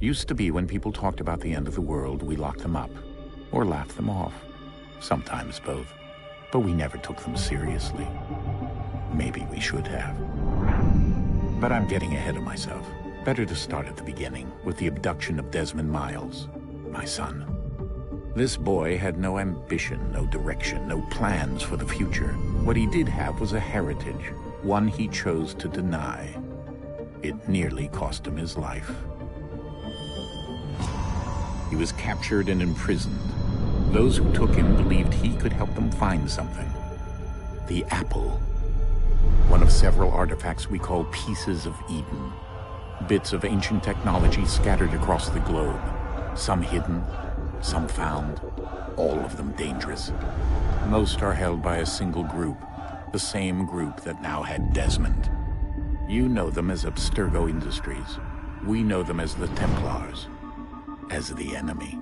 Used to be when people talked about the end of the world, we locked them up, or laughed them off. Sometimes both. But we never took them seriously. Maybe we should have. But I'm getting ahead of myself. Better to start at the beginning, with the abduction of Desmond Miles, my son. This boy had no ambition, no direction, no plans for the future. What he did have was a heritage, one he chose to deny. It nearly cost him his life. He was captured and imprisoned. Those who took him believed he could help them find something. The apple. One of several artifacts we call pieces of Eden. Bits of ancient technology scattered across the globe. Some hidden, some found, all of them dangerous. Most are held by a single group, the same group that now had Desmond. You know them as Abstergo Industries. We know them as the Templars, as the enemy.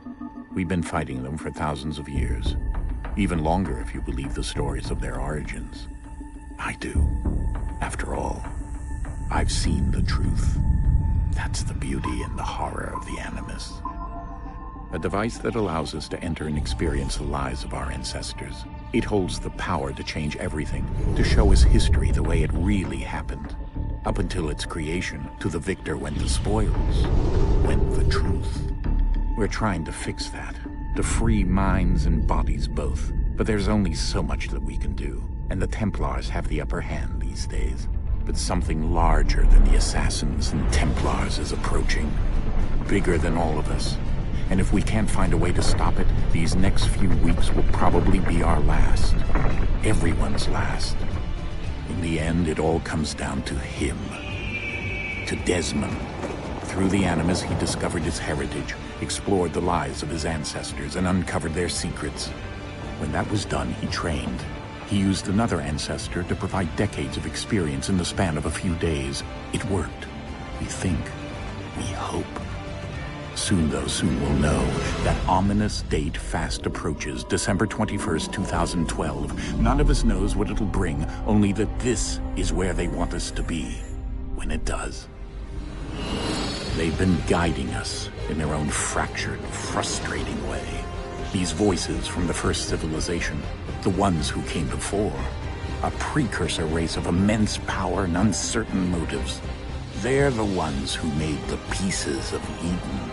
We've been fighting them for thousands of years, even longer if you believe the stories of their origins. I do. After all, I've seen the truth. That's the beauty and the horror of the Animus. A device that allows us to enter and experience the lives of our ancestors. It holds the power to change everything, to show us history the way it really happened. Up until its creation, to the victor went the spoils, went the truth. We're trying to fix that, to free minds and bodies both. But there's only so much that we can do, and the Templars have the upper hand these days. But something larger than the Assassins and Templars is approaching, bigger than all of us. And if we can't find a way to stop it, these next few weeks will probably be our last. Everyone's last. In the end, it all comes down to him. To Desmond. Through the Animus, he discovered his heritage, explored the lives of his ancestors, and uncovered their secrets. When that was done, he trained. He used another ancestor to provide decades of experience in the span of a few days. It worked. We think. We hope. Soon, though, soon we'll know. That ominous date fast approaches, December 21st, 2012. None of us knows what it'll bring, only that this is where they want us to be, when it does. They've been guiding us in their own fractured, frustrating way. These voices from the first civilization, the ones who came before, a precursor race of immense power and uncertain motives. They're the ones who made the pieces of Eden.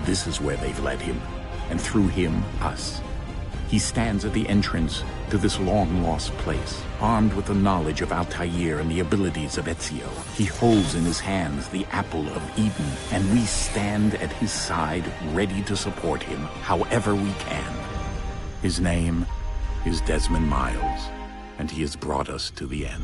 This is where they've led him, and through him, us. He stands at the entrance to this long-lost place, armed with the knowledge of Altair and the abilities of Ezio. He holds in his hands the apple of Eden, and we stand at his side, ready to support him however we can. His name is Desmond Miles, and he has brought us to the end.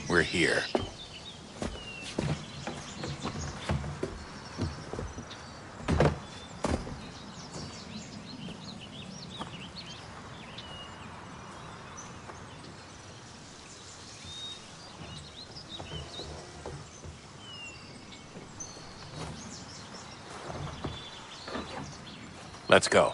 We're here. Let's go.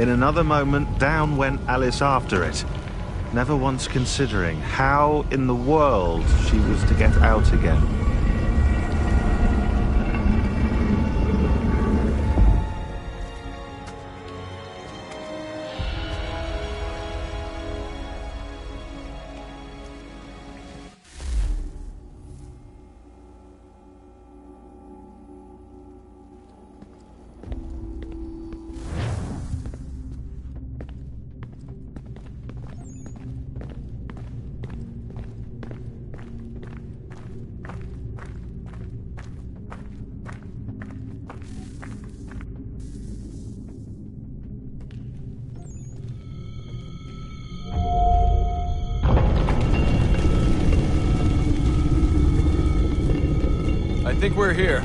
In another moment, down went Alice after it, never once considering how in the world she was to get out again. I think we're here.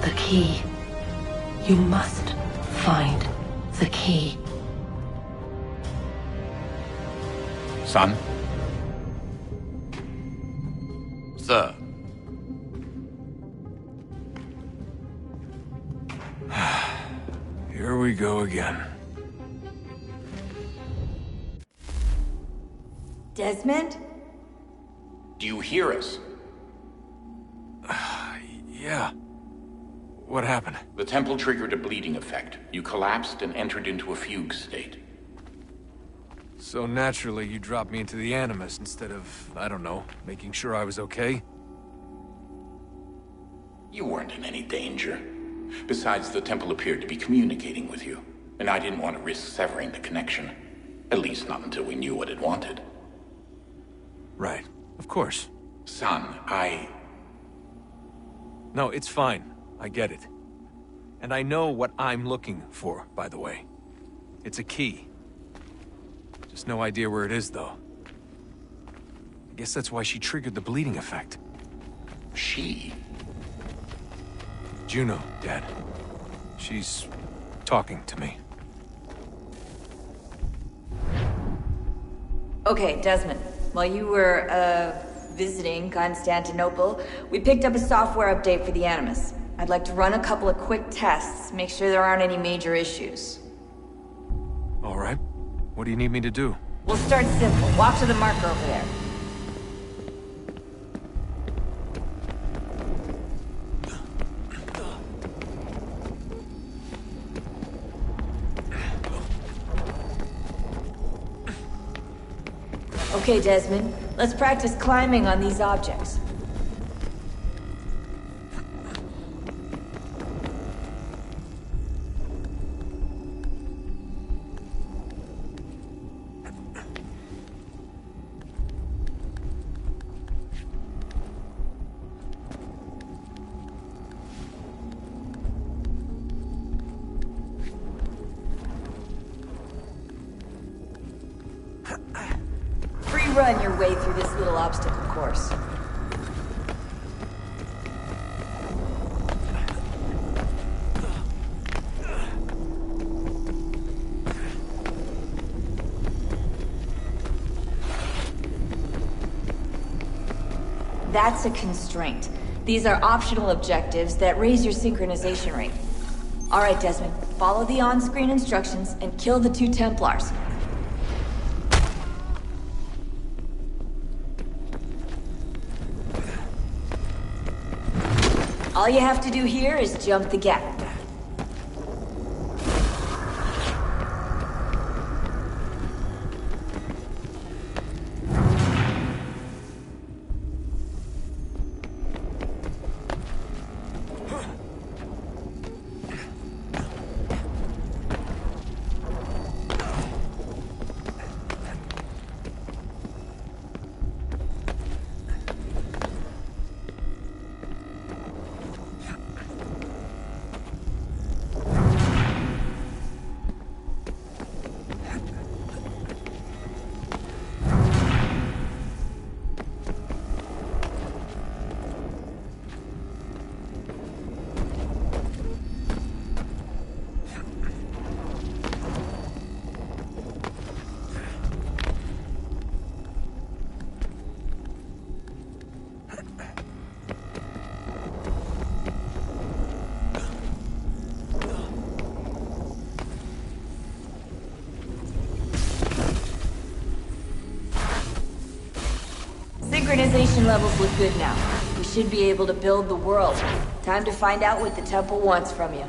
The key. You must find the key. Son? Sir. Here we go again. Desmond? Do you hear us? Yeah. What happened? The temple triggered a bleeding effect. You collapsed and entered into a fugue state. So naturally, you dropped me into the Animus instead of, I don't know, making sure I was okay? You weren't in any danger. Besides, the temple appeared to be communicating with you, and I didn't want to risk severing the connection. At least not until we knew what it wanted. Right. Of course. Son, No, it's fine. I get it. And I know what I'm looking for, by the way. It's a key. Just no idea where it is, though. I guess that's why she triggered the bleeding effect. She? Juno, Dad. She's talking to me. Okay, Desmond. While you were, visiting Constantinople, we picked up a software update for the Animus. I'd like to run a couple of quick tests, make sure there aren't any major issues. All right. What do you need me to do? We'll start simple. Walk to the marker over there. Okay, Desmond. Let's practice climbing on these objects. free run your way through this little obstacle course. That's a constraint. These are optional objectives that raise your synchronization rate. All right, Desmond, follow the on-screen instructions and kill the 2 Templars. All you have to do here is jump the gap. Synchronization levels look good now. We should be able to build the world. Time to find out what the temple wants from you.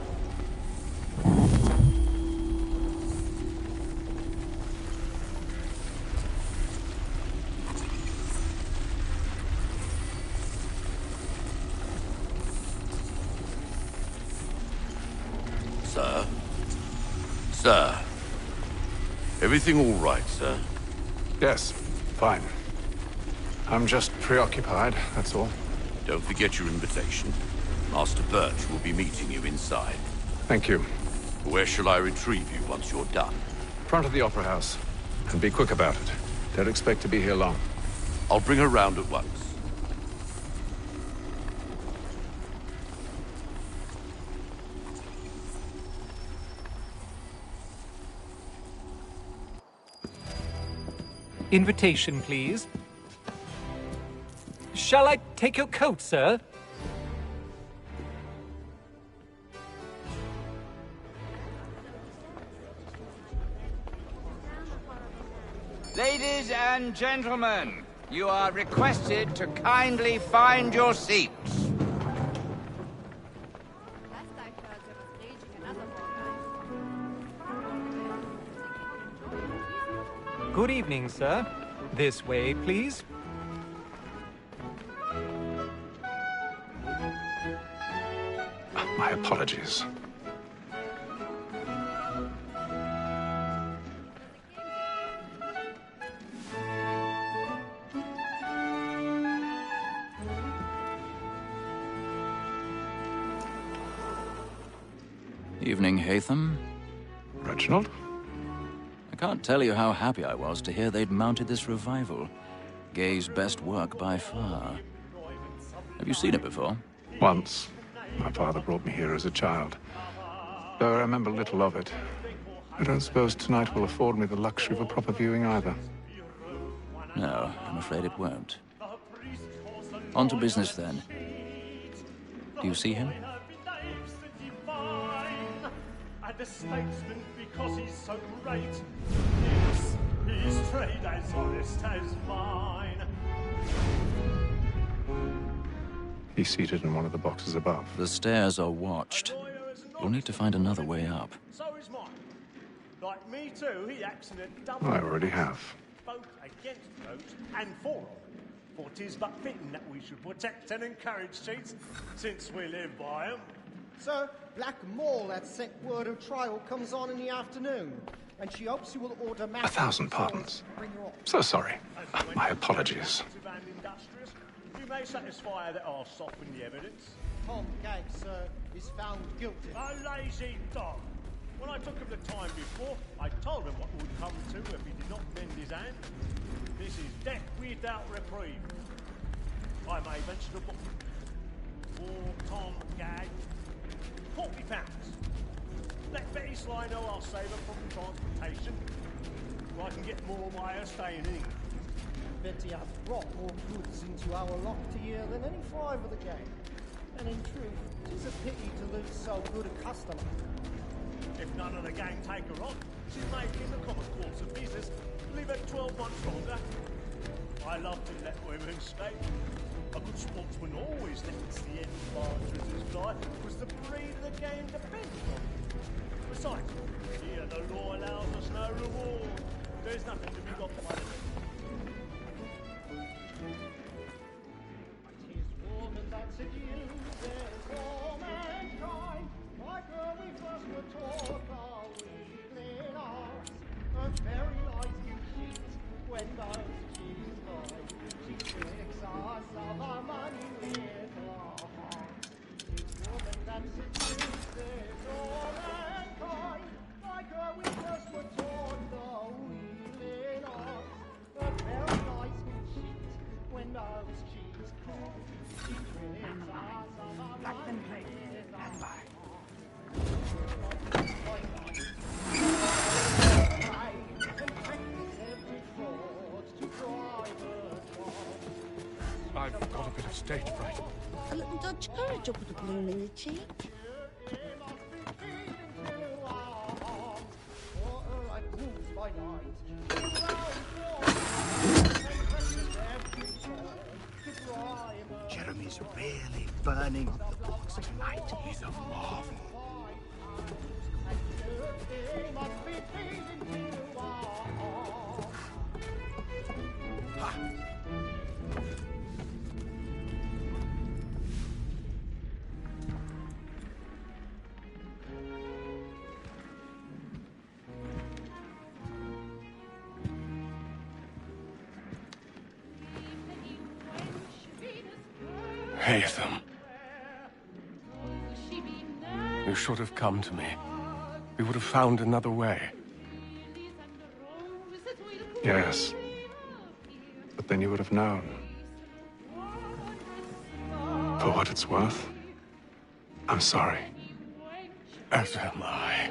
Sir? Sir? Everything all right, sir? Yes, fine. I'm just preoccupied, that's all. Don't forget your invitation. Master Birch will be meeting you inside. Thank you. Where shall I retrieve you once you're done? Front of the Opera House. And be quick about it. Don't expect to be here long. I'll bring her round at once. Invitation, please. Shall I take your coat, sir? Ladies and gentlemen, you are requested to kindly find your seats. Good evening, sir. This way, please. My apologies. Evening, Hatham. Reginald? I can't tell you how happy I was to hear they'd mounted this revival. Gay's best work by far. Have you seen it before? Once. My father brought me here as a child. Though I remember little of it. I don't suppose tonight will afford me the luxury of a proper viewing either. No, I'm afraid it won't. On to business, then. Do you see him? The statesman because he's so great. His trade as honest as mine. He's seated in one of the boxes above. The stairs are watched. You'll need to find another way up. So is mine. Like me too, he acts in a double. I already have. Both against votes and for them. For 'tis but fitting that we should protect and encourage cheats, since we live by them. Sir, Black Mall that sent word of trial comes on in the afternoon, and she hopes you will order mass. 1,000 pardons. So sorry. My apologies. You may satisfy that I'll soften the evidence. Tom Gaggs, sir, is found guilty. A lazy dog. When I took him the time before, I told him what would come to if he did not bend his hand. This is death without reprieve. I may venture to book. For Tom Gag, £40. Let Betty Sly know I'll save her from transportation, so I can get more by her staying in England. Betty has brought more goods into our locked year than any five of the gang. And in truth, it is a pity to lose so good a customer. If none of the gang take her on, she may, in the common course of business, live at 12 months longer. I love to let women stay. A good sportsman always lets the end partridges fly, because the breed of the game depends on it. Besides, here the law allows us no reward. There's nothing to be got by it. Tis woman that seduces all mankind. Like her we first were taught our weakling arts. A very light you cheat when those cheats buy. She tricks us of our money with her heart. Tis woman that seduces all mankind. Like her we first were taught the weakling arts. A very light you cheat when those cheats come. She tricks us of our money with her heart. I've got a bit of stage fright. A little Dutch courage will put a balloon in your cheek. Jeremy's really burning up the books tonight. He's a marvel. Haytham. You should have come to me. We would have found another way. Yes. But then you would have known. For what it's worth, I'm sorry. As am I.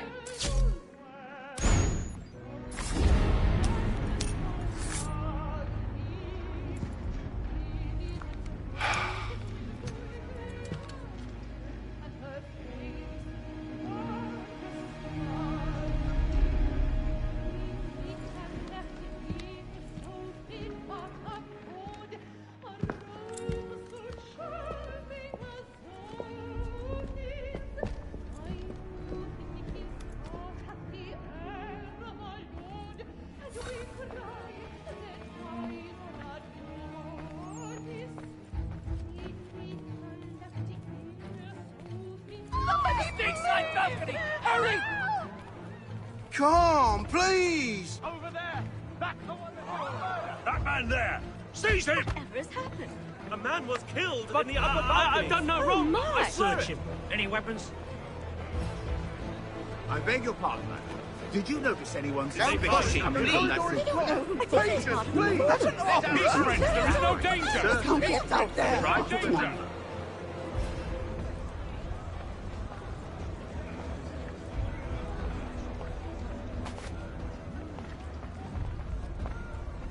Hurry! Come, please! Over there! Back the one that man there! Seize him! Whatever has happened? A man was killed in the upper balcony. I've done no wrong. My. I search him. Any weapons? I beg your pardon, madam. Did you notice anyone Please. coming from that room? Please, please! That's enough! Peace, friends! There is no danger! Sir, Don't get out there! Right danger!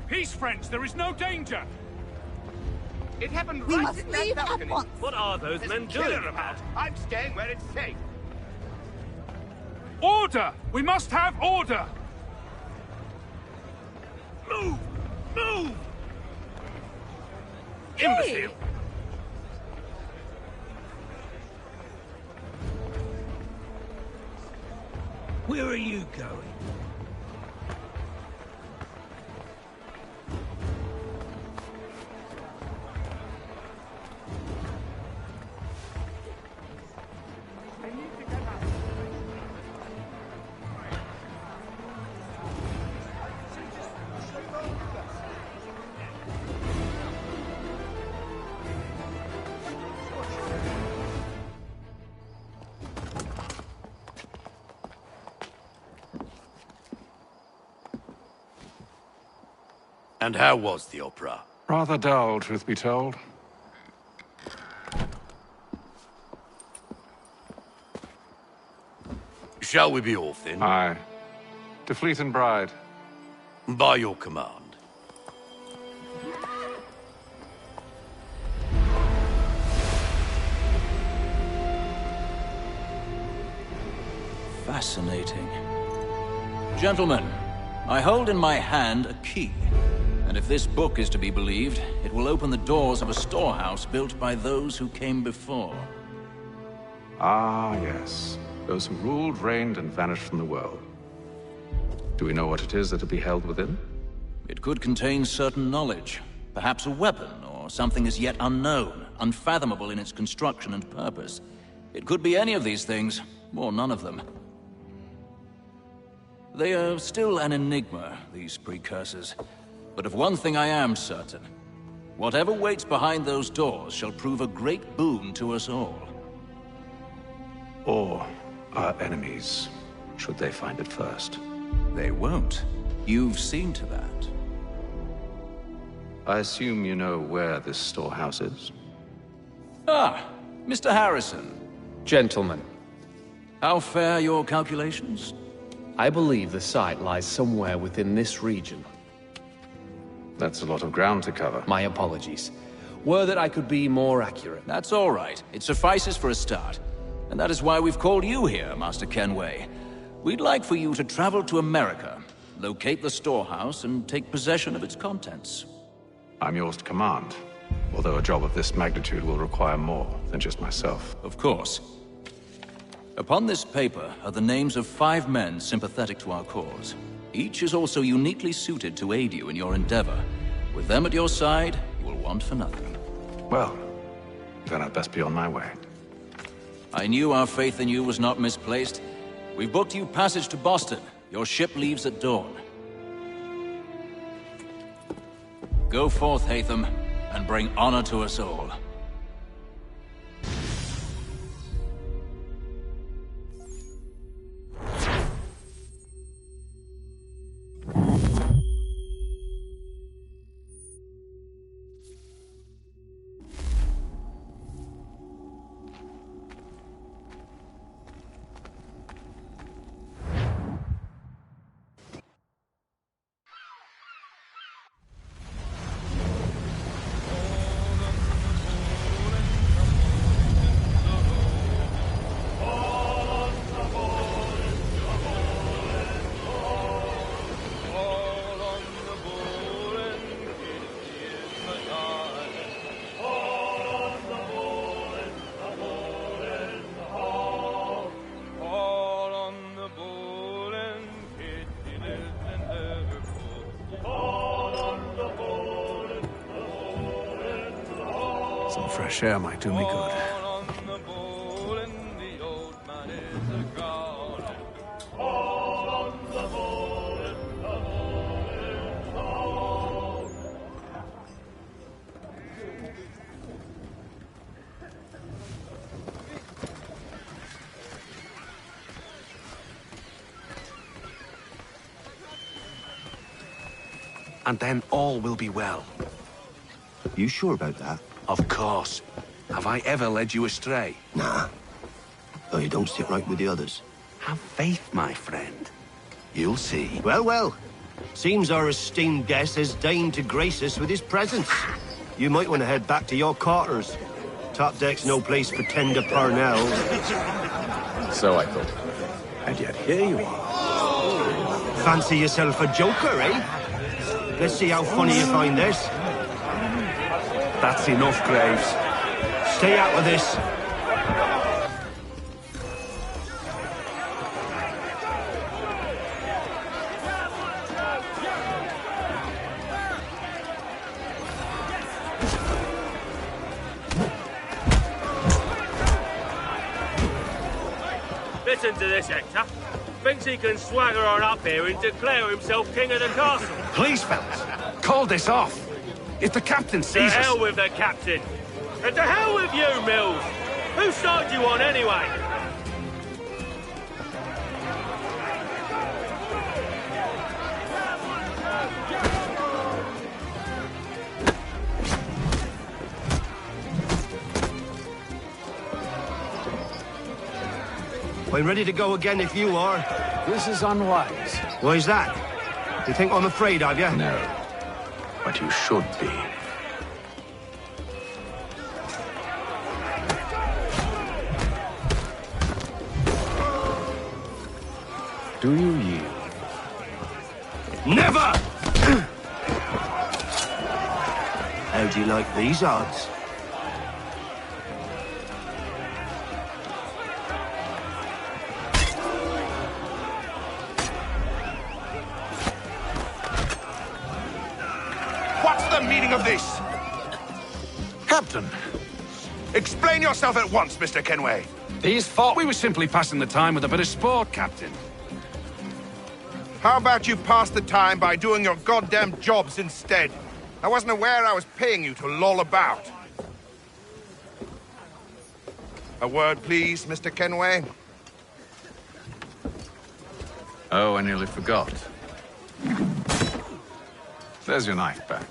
Peace, friends! There is no danger! It happened We right must in that leave at balcony. once. What are those men doing about? I'm staying where it's safe. Order! We must have order! Move! Move! Imbecile! Where are you going? And how was the opera? Rather dull, truth be told. Shall we be off then? Aye. To Fleet and Bride. By your command. Fascinating. Gentlemen, I hold in my hand a key. And if this book is to be believed, it will open the doors of a storehouse built by those who came before. Ah, yes. Those who ruled, reigned, and vanished from the world. Do we know what it is that will be held within? It could contain certain knowledge. Perhaps a weapon, or something as yet unknown, unfathomable in its construction and purpose. It could be any of these things, or none of them. They are still an enigma, these precursors. But of one thing I am certain. Whatever waits behind those doors shall prove a great boon to us all. Or our enemies, should they find it first. They won't. You've seen to that. I assume you know where this storehouse is? Ah, Mr. Harrison. Gentlemen. How fare your calculations? I believe the site lies somewhere within this region. That's a lot of ground to cover. My apologies. Were that I could be more accurate. That's all right. It suffices for a start. And that is why we've called you here, Master Kenway. We'd like for you to travel to America, locate the storehouse, and take possession of its contents. I'm yours to command, although a job of this magnitude will require more than just myself. Of course. Upon this paper are the names of 5 men sympathetic to our cause. Each is also uniquely suited to aid you in your endeavor. With them at your side, you will want for nothing. Well, then I'd best be on my way. I knew our faith in you was not misplaced. We've booked you passage to Boston. Your ship leaves at dawn. Go forth, Hatham, and bring honor to us all. Some fresh air might do me good. And then all will be well. You sure about that? Of course. Have I ever led you astray? Nah. Though you don't sit right with the others. Have faith, my friend. You'll see. Well, well. Seems our esteemed guest has deigned to grace us with his presence. You might want to head back to your quarters. Top deck's no place for tender Parnells. So I thought. And yet here you are. Fancy yourself a joker, eh? Let's see how funny you find this. That's enough, Graves. Stay out of this. Listen to this, Hector. Thinks he can swagger on up here and declare himself king of the castle. Please, fellas, call this off. If the captain To sees us... hell with the captain. And to hell with you, Mills. Whose side you on, anyway? I'm ready to go again if you are. This is unwise. Why's that? You think I'm afraid of you? No. But you should be. Do you yield? Never! How do you like these odds? What's the meaning of this? Captain! Explain yourself at once, Mr. Kenway. These thought we were simply passing the time with a bit of sport, Captain. How about you pass the time by doing your goddamn jobs instead? I wasn't aware I was paying you to loll about. A word, please, Mr. Kenway. Oh, I nearly forgot. There's your knife back.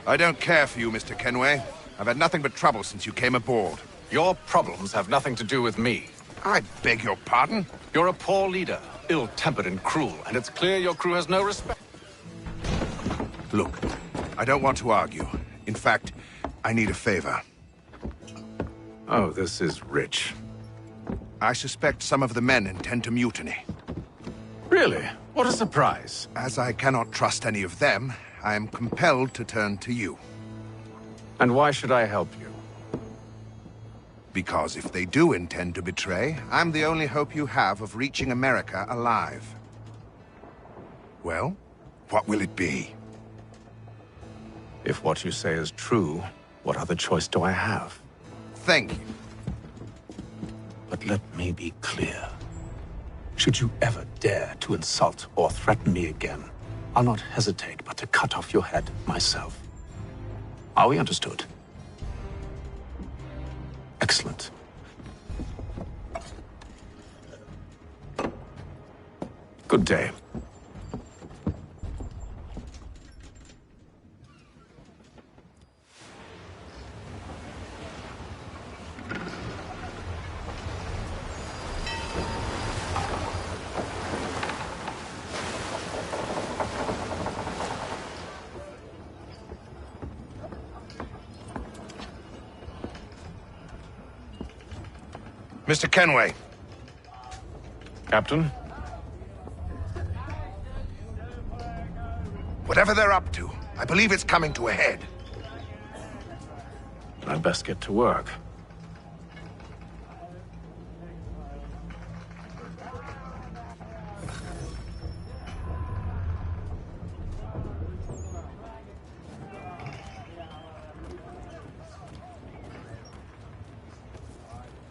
I don't care for you, Mr. Kenway. I've had nothing but trouble since you came aboard. Your problems have nothing to do with me. I beg your pardon? You're a poor leader, ill-tempered and cruel, and it's clear your crew has no respect. Look, I don't want to argue. In fact, I need a favor. Oh, this is rich. I suspect some of the men intend to mutiny. Really? What a surprise. As I cannot trust any of them, I am compelled to turn to you. And why should I help you? Because if they do intend to betray, I'm the only hope you have of reaching America alive. Well, what will it be? If what you say is true, what other choice do I have? Thank you. But let me be clear. Should you ever dare to insult or threaten me again, I'll not hesitate but to cut off your head myself. Are we understood? Excellent. Good day. Mr. Kenway. Captain? Whatever they're up to, I believe it's coming to a head. I'd best get to work.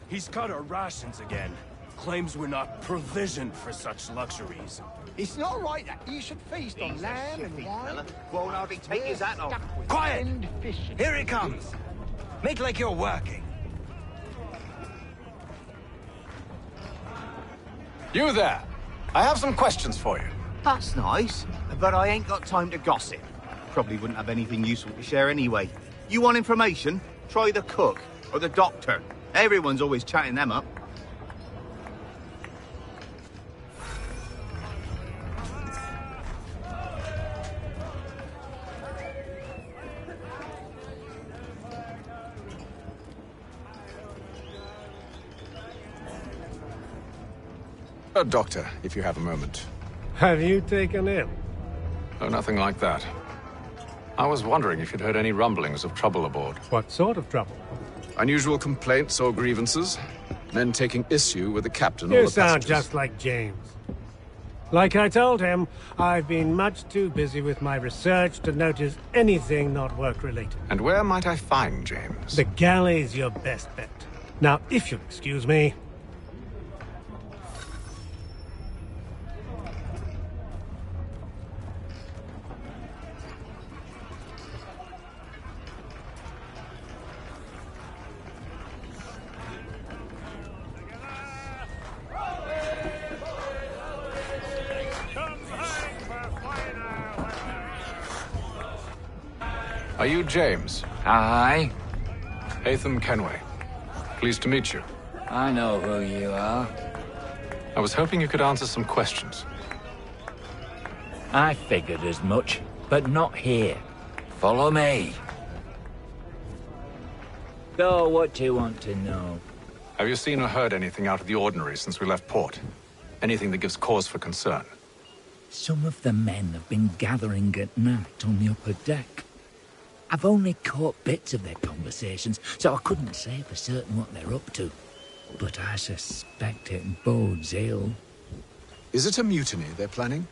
He's cut our rations again. Claims we're not provisioned for such luxuries. It's not right that you should feast on lamb and wine. Won't hardly take his hat off. Quiet! Here he comes. Make like you're working. You there! I have some questions for you. That's nice, but I ain't got time to gossip. Probably wouldn't have anything useful to share anyway. You want information? Try the cook or the doctor. Everyone's always chatting them up. A doctor, if you have a moment. Have you taken ill? Oh, nothing like that. I was wondering if you'd heard any rumblings of trouble aboard. What sort of trouble? Unusual complaints or grievances? Men taking issue with the captain or You the sound passengers? just like James. Like I told him, I've been much too busy with my research to notice anything not work-related. And where might I find James? The galley's your best bet. Now, if you'll excuse me... Are you James? Aye. Hatham Kenway. Pleased to meet you. I know who you are. I was hoping you could answer some questions. I figured as much, but not here. Follow me. So, what do you want to know? Have you seen or heard anything out of the ordinary since we left port? Anything that gives cause for concern? Some of the men have been gathering at night on the upper deck. I've only caught bits of their conversations, so I couldn't say for certain what they're up to. But I suspect it bodes ill. Is it a mutiny they're planning?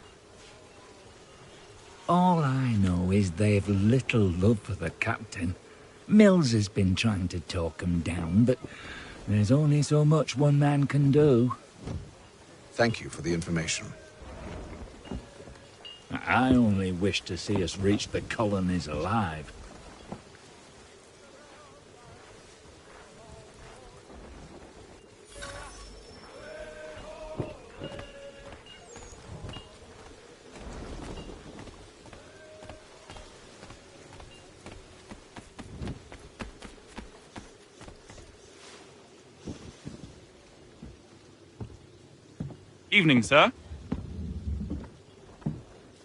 All I know is they've little love for the captain. Mills has been trying to talk 'em down, but there's only so much one man can do. Thank you for the information. I only wish to see us reach the colonies alive. Evening, sir.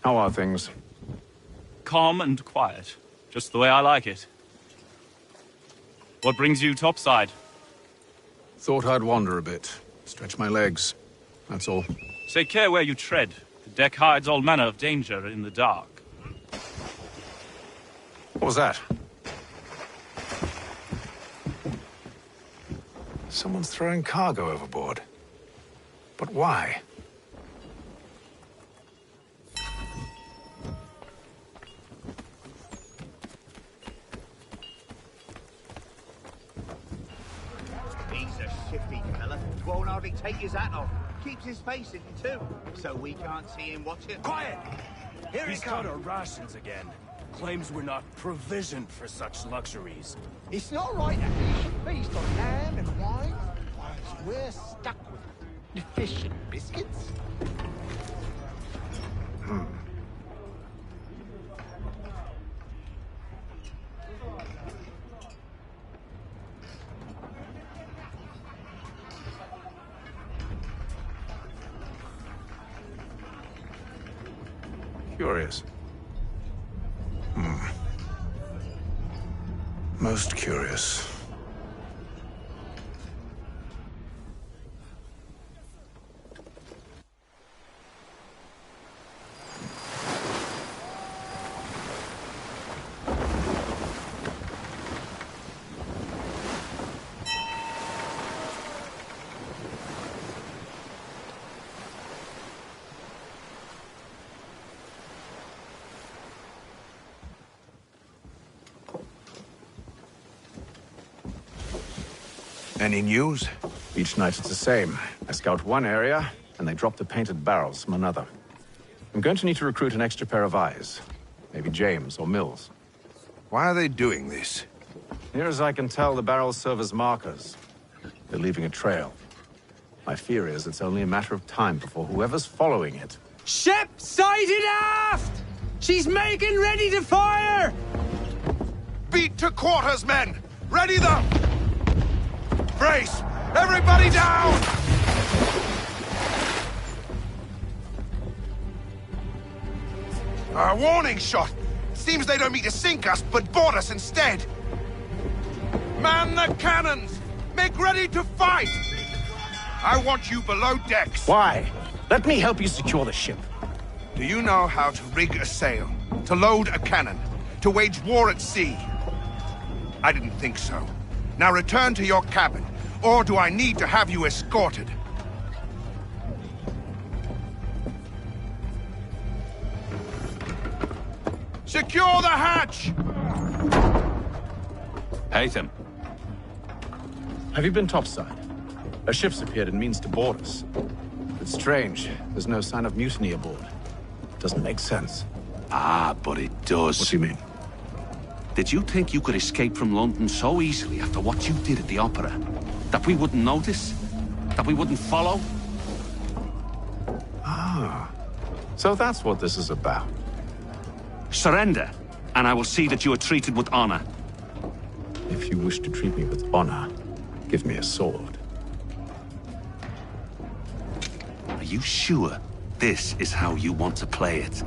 How are things? Calm and quiet. Just the way I like it. What brings you topside? Thought I'd wander a bit. Stretch my legs. That's all. Take care where you tread. The deck hides all manner of danger in the dark. What was that? Someone's throwing cargo overboard. But why? He's a shifty fella. Won't hardly take his hat off. Keeps his face hidden too, so we can't see him watching. Quiet! He's cut our rations again. Claims we're not provisioned for such luxuries. It's not right that we should feast on ham and wine whilst we're stuck with the fish and biscuits. Curious. Most curious. Any news? Each night it's the same. I scout one area, and they drop the painted barrels from another. I'm going to need to recruit an extra pair of eyes. Maybe James or Mills. Why are they doing this? Near as I can tell, the barrels serve as markers. They're leaving a trail. My fear is it's only a matter of time before whoever's following it... Ship sighted aft! She's making ready to fire! Beat to quarters, men! Ready them! Brace! Everybody down! A warning shot! Seems they don't mean to sink us, but board us instead! Man the cannons! Make ready to fight! I want you below decks! Why? Let me help you secure the ship. Do you know how to rig a sail? To load a cannon? To wage war at sea? I didn't think so. Now return to your cabin, or do I need to have you escorted? Secure the hatch! Hatham. Have you been topside? A ship's appeared and means to board us. It's strange. There's no sign of mutiny aboard. Doesn't make sense. Ah, but it does. What do you mean? Did you think you could escape from London so easily after what you did at the opera? That we wouldn't notice? That we wouldn't follow? Ah. So that's what this is about. Surrender. and I will see that you are treated with honor. If you wish to treat me with honor, give me a sword. Are you sure this is how you want to play it?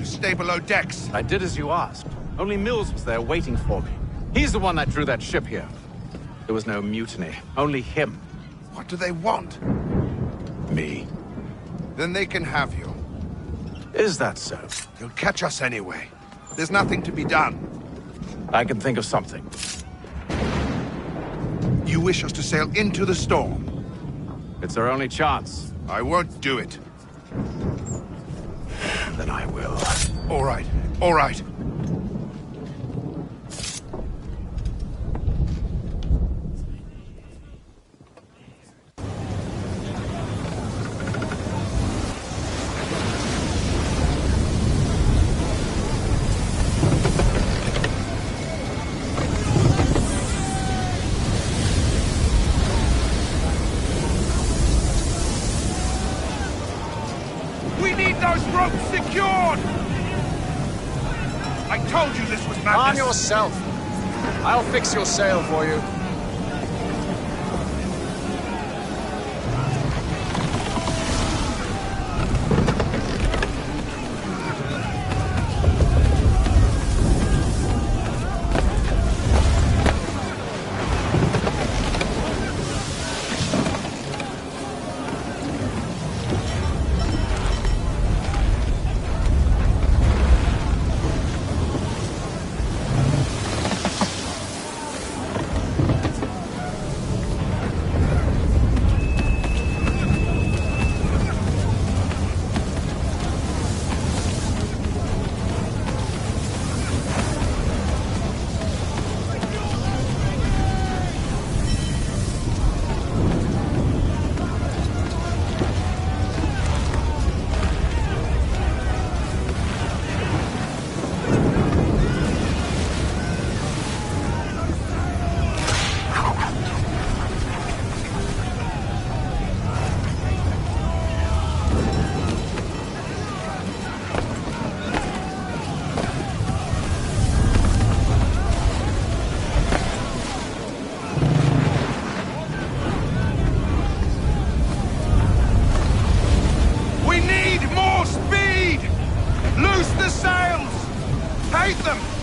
Stay below decks. I did as you asked. Only Mills was there waiting for me. He's the one that drew that ship here. There was no mutiny, only him. What do they want? Me. Then they can have you. Is that so? You'll catch us anyway. There's nothing to be done. I can think of something. You wish us to sail into the storm? It's our only chance. I won't do it. Then I will. All right, all right. We need those ropes secured! I told you this was madness! Calm yourself. I'll fix your sail for you.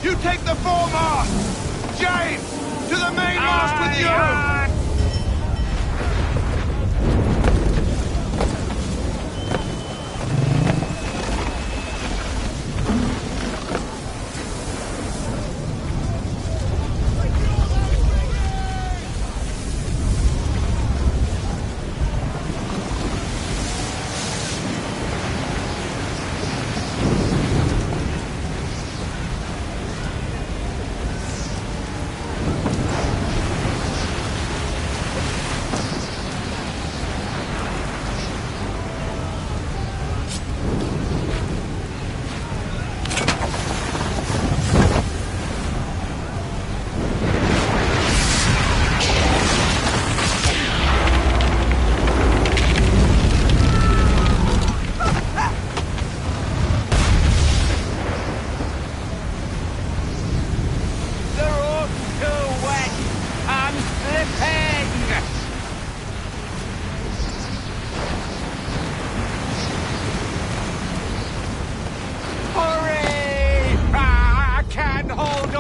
You take the foremast! James! To the mainmast with you!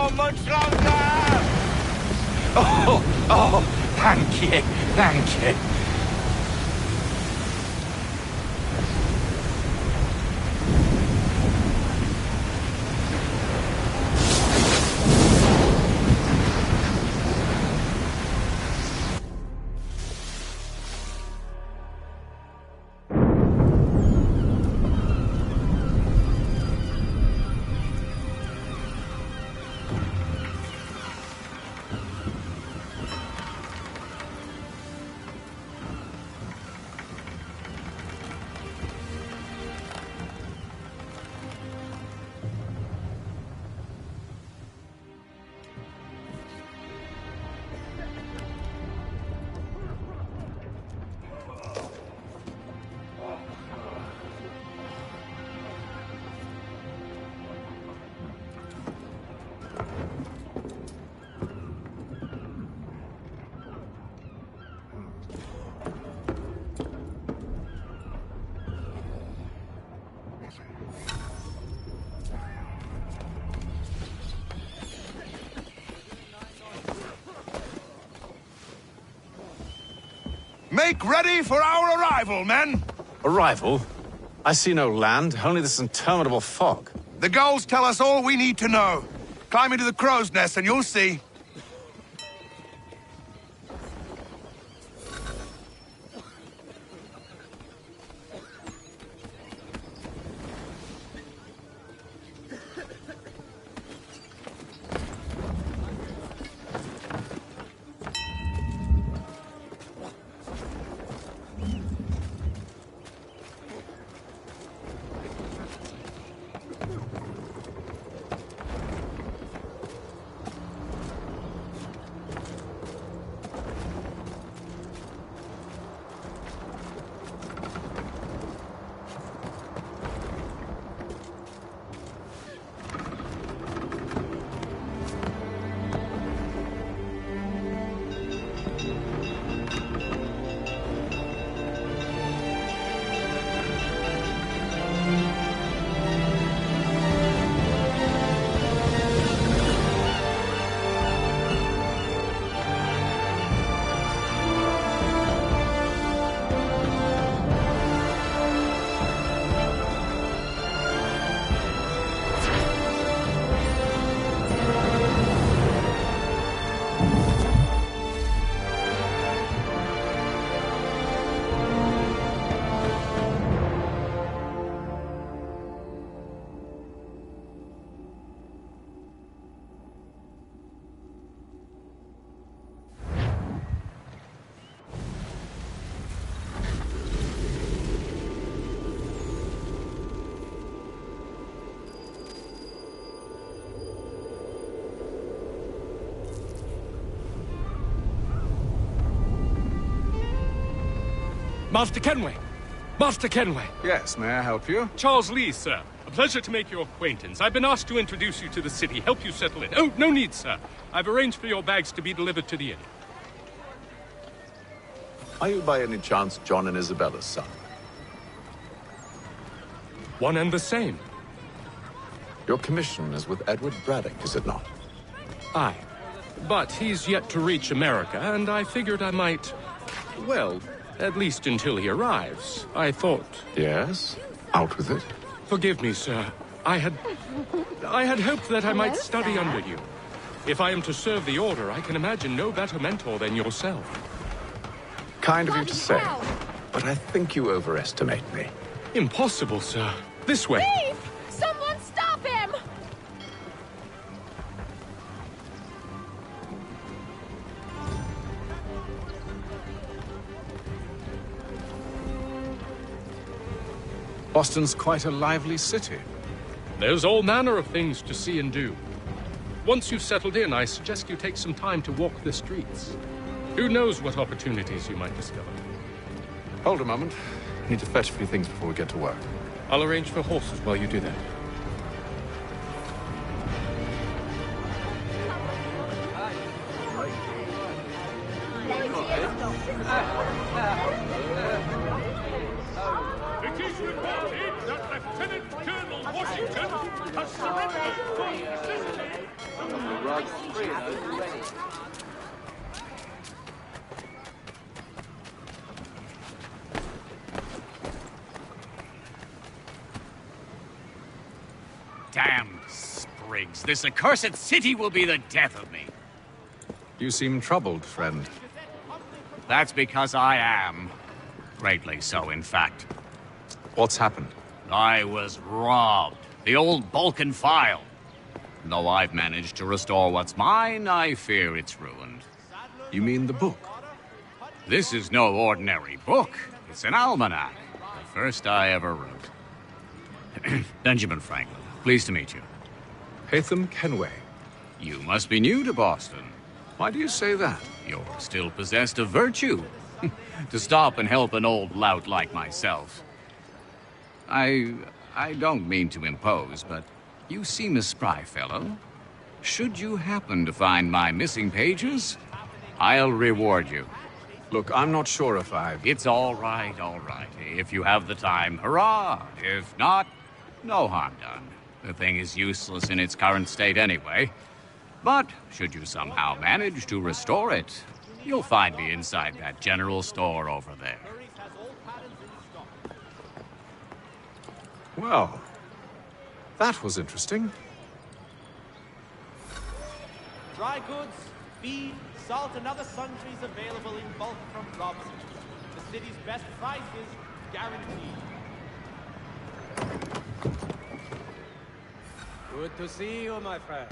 go much longer! Thank you, thank you. Make ready for our arrival, men! Arrival? I see no land, only this interminable fog. The gulls tell us all we need to know. Climb into the crow's nest and you'll see. Master Kenway! Master Kenway! Yes, may I help you? Charles Lee, sir. A pleasure to make your acquaintance. I've been asked to introduce you to the city, help you settle in. Oh, no need, sir. I've arranged for your bags to be delivered to the inn. Are you by any chance John and Isabella's son? One and the same. Your commission is with Edward Braddock, is it not? Aye. But he's yet to reach America, and I figured I might... well, at least until he arrives. I thought... Yes? Out with it. Forgive me, sir. I had hoped that I might study under you. If I am to serve the Order, I can imagine no better mentor than yourself. Kind of you to say, but I think you overestimate me. Impossible, sir. This way. Thief! Someone stop him! Boston's quite a lively city. There's all manner of things to see and do. Once you've settled in, I suggest you take some time to walk the streets. Who knows what opportunities you might discover. Hold a moment. I need to fetch a few things before we get to work. I'll arrange for horses while you do that. It is reported that Lieutenant Colonel Washington has surrendered for necessity. Damn sprigs. This accursed city will be the death of me. You seem troubled, friend. That's because I am. Greatly so, in fact. What's happened? I was robbed. The old Balkan file. Though I've managed to restore what's mine, I fear it's ruined. You mean the book? This is no ordinary book. It's an almanac. The first I ever wrote. Benjamin Franklin, pleased to meet you. Haytham Kenway. You must be new to Boston. Why do you say that? You're still possessed of virtue. To stop and help an old lout like myself. I don't mean to impose, but you seem a spry fellow. Should you happen to find my missing pages, I'll reward you. Look, I'm not sure if It's all right, all right. If you have the time, hurrah! If not, no harm done. The thing is useless in its current state anyway. But should you somehow manage to restore it, you'll find me inside that general store over there. Well, that was interesting. Dry goods, feed, salt, and other sundries available in bulk from Robson. The city's best prices guaranteed. Good to see you, my friend.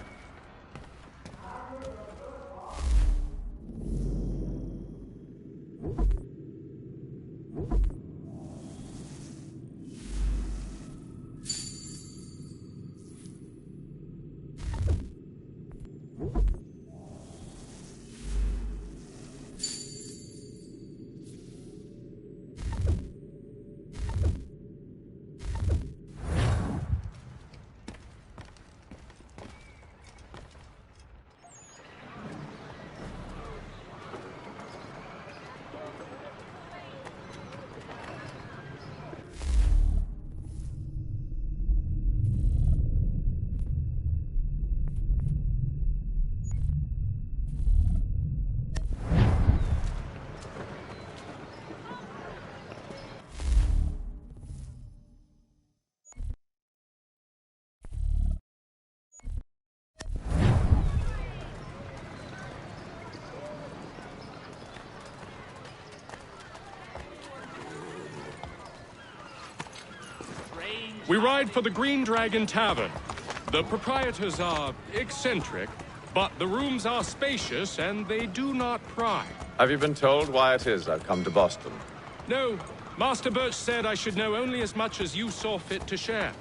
We ride for the Green Dragon Tavern. The proprietors are eccentric, but the rooms are spacious and they do not pry. Have you been told why it is I've come to Boston? No, Master Birch said I should know only as much as you saw fit to share.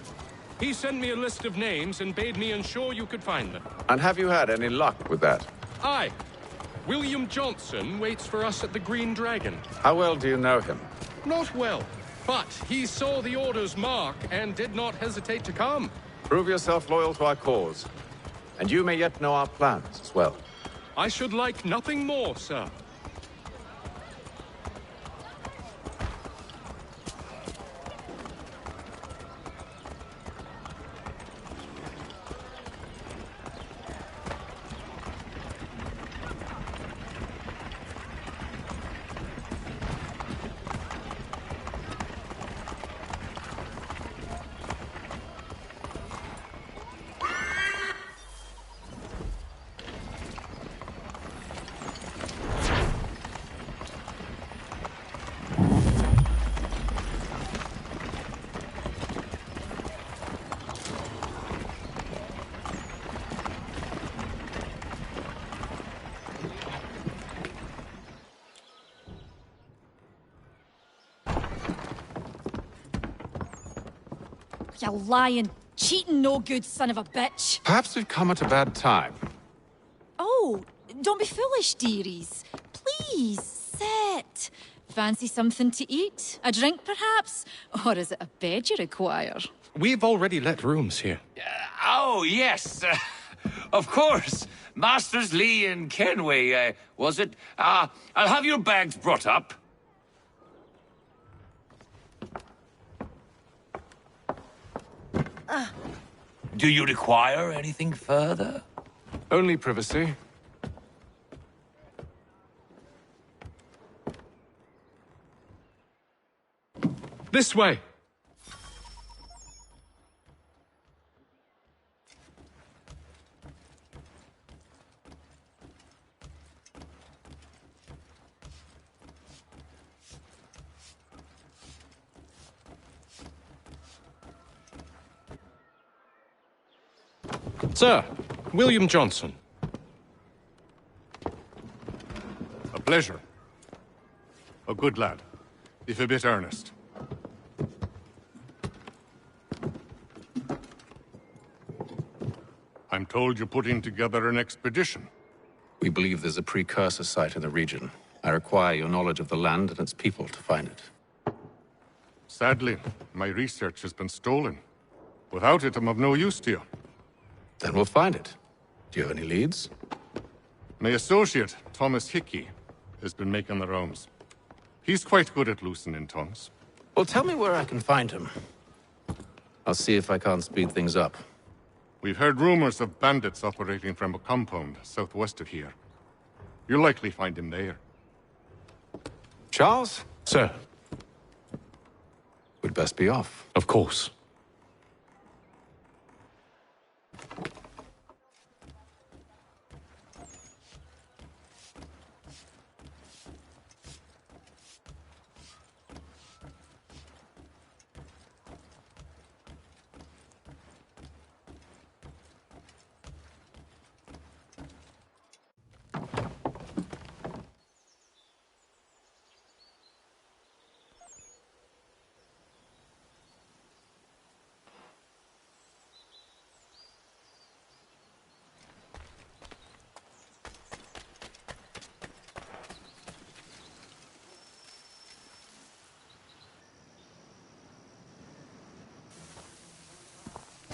He sent me a list of names and bade me ensure you could find them. And have you had any luck with that? Aye. William Johnson waits for us at the Green Dragon. How well do you know him? Not well, but he saw the order's mark and did not hesitate to come. Prove yourself loyal to our cause, and you may yet know our plans as well. I should like nothing more, sir. You lying, cheating, no good son of a bitch. Perhaps we've come at a bad time. Oh, don't be foolish, dearies. Please, sit. Fancy something to eat? A drink, perhaps? Or is it a bed you require? We've already let rooms here. Oh, yes. Of course. Masters Lee and Kenway, was it? I'll have your bags brought up. Do you require anything further? Only privacy. This way! Sir, William Johnson. A pleasure. A good lad, if a bit earnest. I'm told you're putting together an expedition. We believe there's a precursor site in the region. I require your knowledge of the land and its people to find it. Sadly, my research has been stolen. Without it, I'm of no use to you. Then we'll find it. Do you have any leads? My associate, Thomas Hickey, has been making the rounds. He's quite good at loosening tongues. Well, tell me where I can find him. I'll see if I can't speed things up. We've heard rumors of bandits operating from a compound southwest of here. You'll likely find him there. Charles? Sir. We'd best be off. Of course.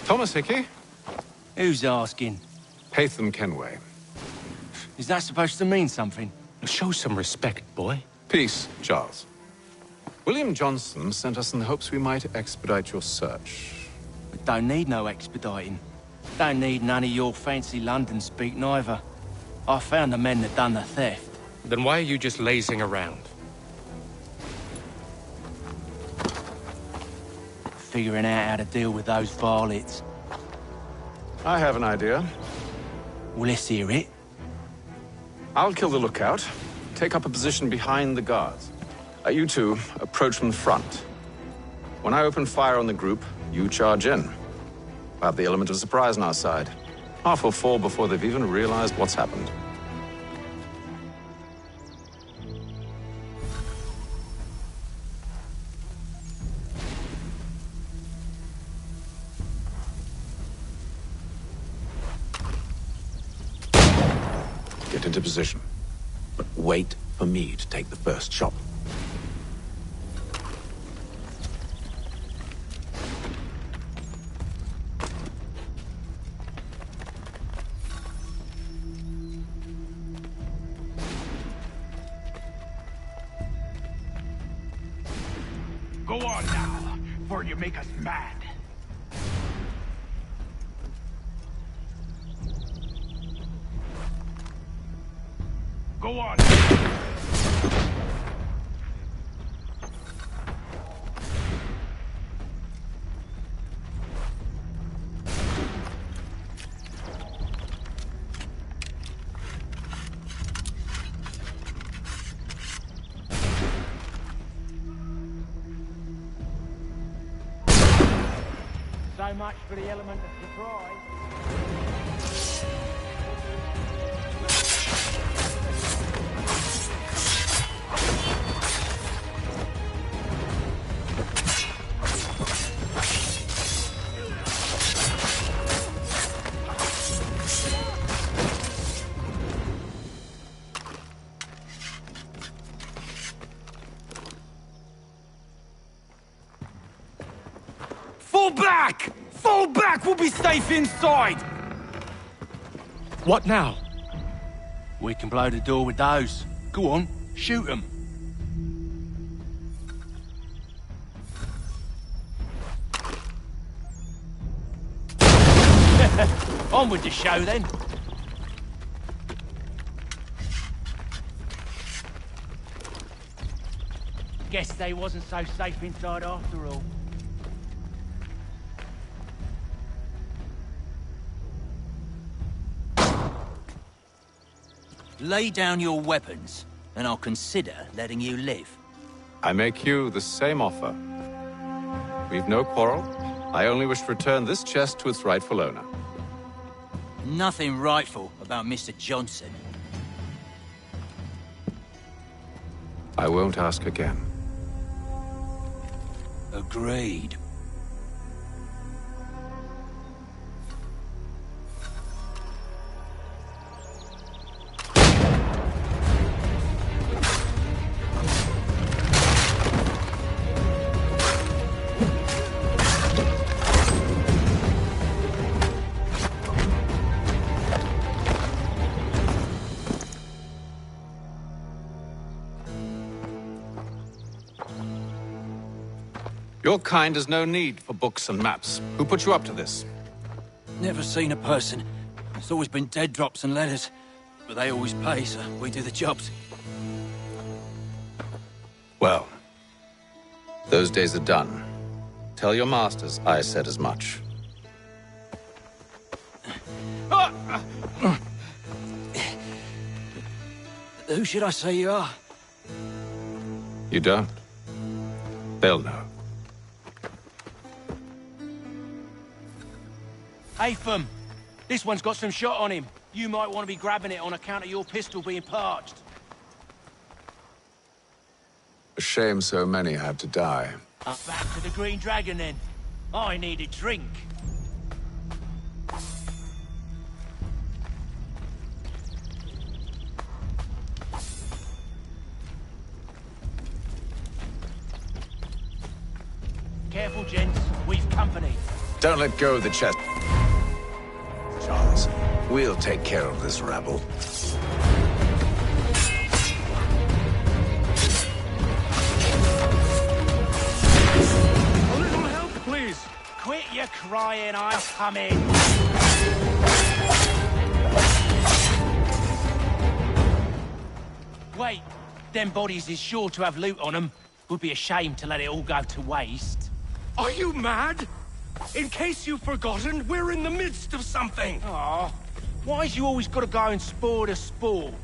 Thomas Hickey? Who's asking? Haytham Kenway. Is that supposed to mean something? Show some respect, boy. Peace, Charles. William Johnson sent us in the hopes we might expedite your search. We don't need no expediting. Don't need none of your fancy London speak neither. I found the men that done the theft. Then why are you just lazing around? Figuring out how to deal with those varlets. I have an idea. Well, let's hear it. I'll kill the lookout, take up a position behind the guards. You two approach from the front. When I open fire on the group, you charge in. We'll have the element of surprise on our side. Half will fall before they've even realized what's happened. Get into position. But wait for me to take the first shot. Go on now, before you make us mad. Go on. So much for the element of surprise. Fall back! Fall back! We'll be safe inside! What now? We can blow the door with those. Go on, shoot them. On with the show, then. Guess they wasn't so safe inside after all. Lay down your weapons, and I'll consider letting you live. I make you the same offer. We've no quarrel. I only wish to return this chest to its rightful owner. Nothing rightful about Mr. Johnson. I won't ask again. Agreed. Your kind has no need for books and maps. Who put you up to this? Never seen a person. It's always been dead drops and letters. But they always pay, so we do the jobs. Well, those days are done. Tell your masters I said as much. Who should I say you are? You don't. They'll know. Hey, Fum. This one's got some shot on him. You might want to be grabbing it on account of your pistol being parched. A shame so many had to die. Back to the Green Dragon, then. I need a drink. Careful, gents. We've company. Don't let go of the chest. Charles, we'll take care of this rabble. A little help, please. Quit your crying, I'm coming. Wait, them bodies is sure to have loot on them. Would be a shame to let it all go to waste. Are you mad? In case you've forgotten, we're in the midst of something. Aw, why's you always gotta go and spoil the sport?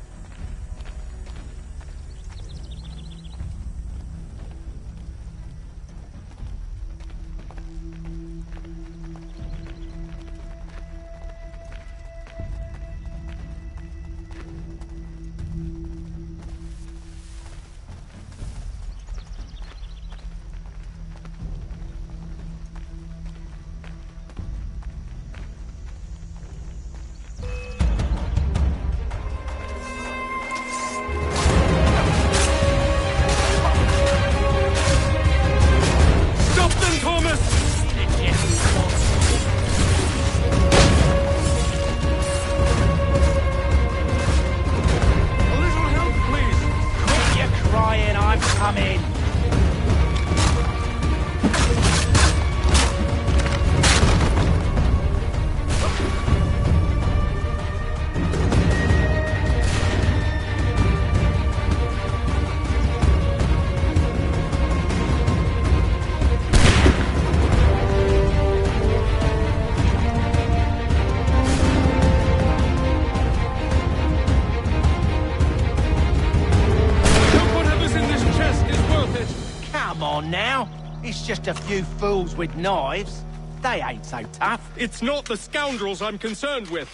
Just a few fools with knives. They ain't so tough. It's not the scoundrels I'm concerned with.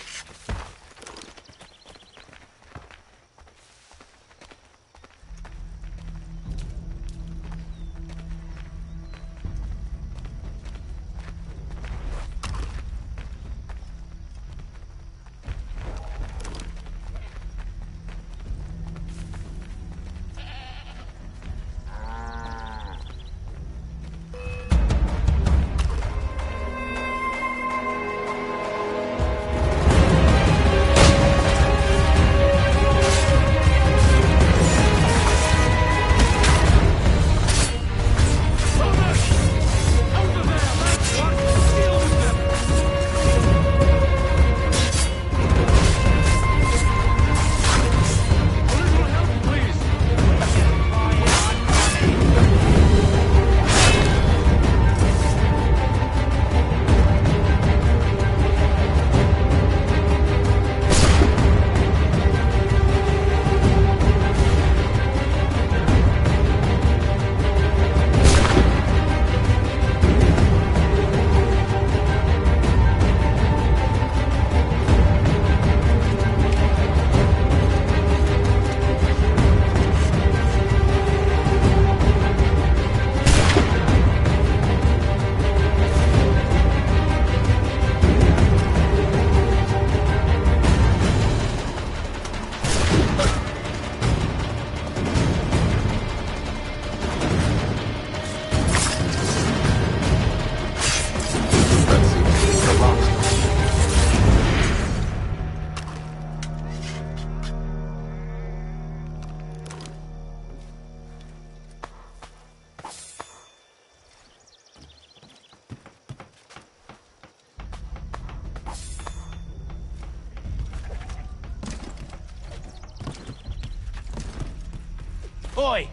Oi!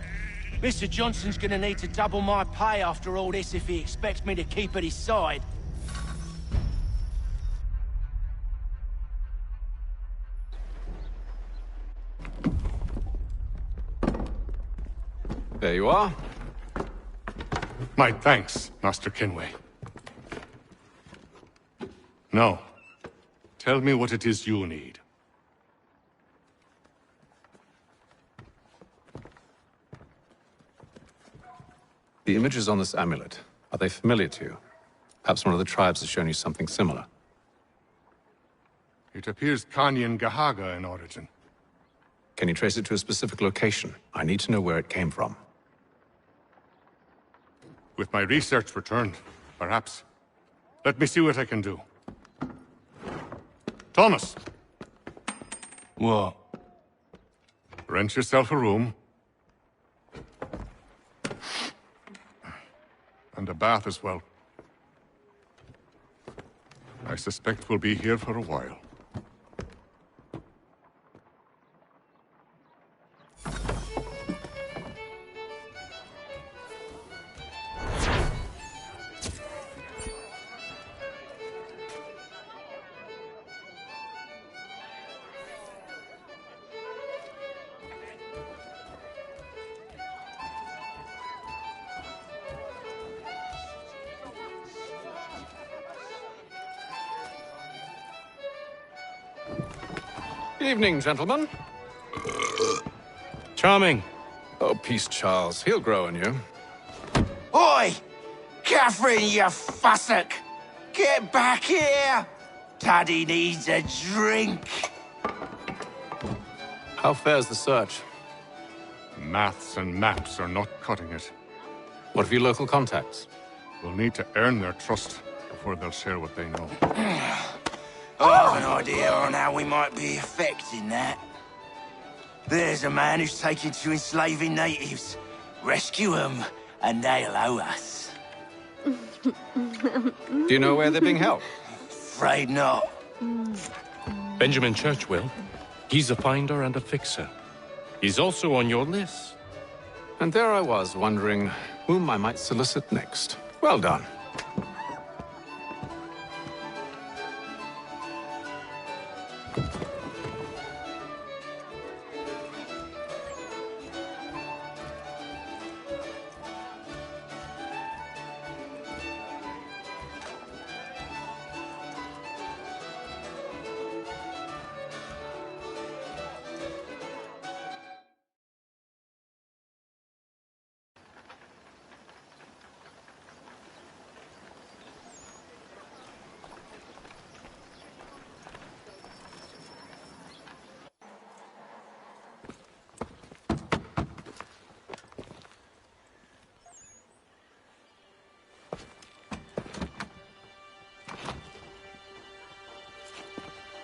Mr. Johnson's gonna need to double my pay after all this if he expects me to keep at his side. There you are. My thanks, Master Kenway. Now, tell me what it is you need. The images on this amulet, are they familiar to you? Perhaps one of the tribes has shown you something similar. It appears Kanyan Gahaga in origin. Can you trace it to a specific location? I need to know where it came from. With my research returned, perhaps. Let me see what I can do. Thomas! What? Rent yourself a room. And a bath as well. I suspect we'll be here for a while. Evening, gentlemen. Charming. Oh, peace, Charles. He'll grow on you. Oi! Catherine, you fussock! Get back here! Daddy needs a drink. How fares the search? Maths and maps are not cutting it. What of your local contacts? We'll need to earn their trust before they'll share what they know. I have an idea on how we might be affecting that. There's a man who's taken to enslaving natives. Rescue them, and they'll owe us. Do you know where they're being held? Afraid not. Benjamin Church will. He's a finder and a fixer. He's also on your list. And there I was, wondering whom I might solicit next. Well done.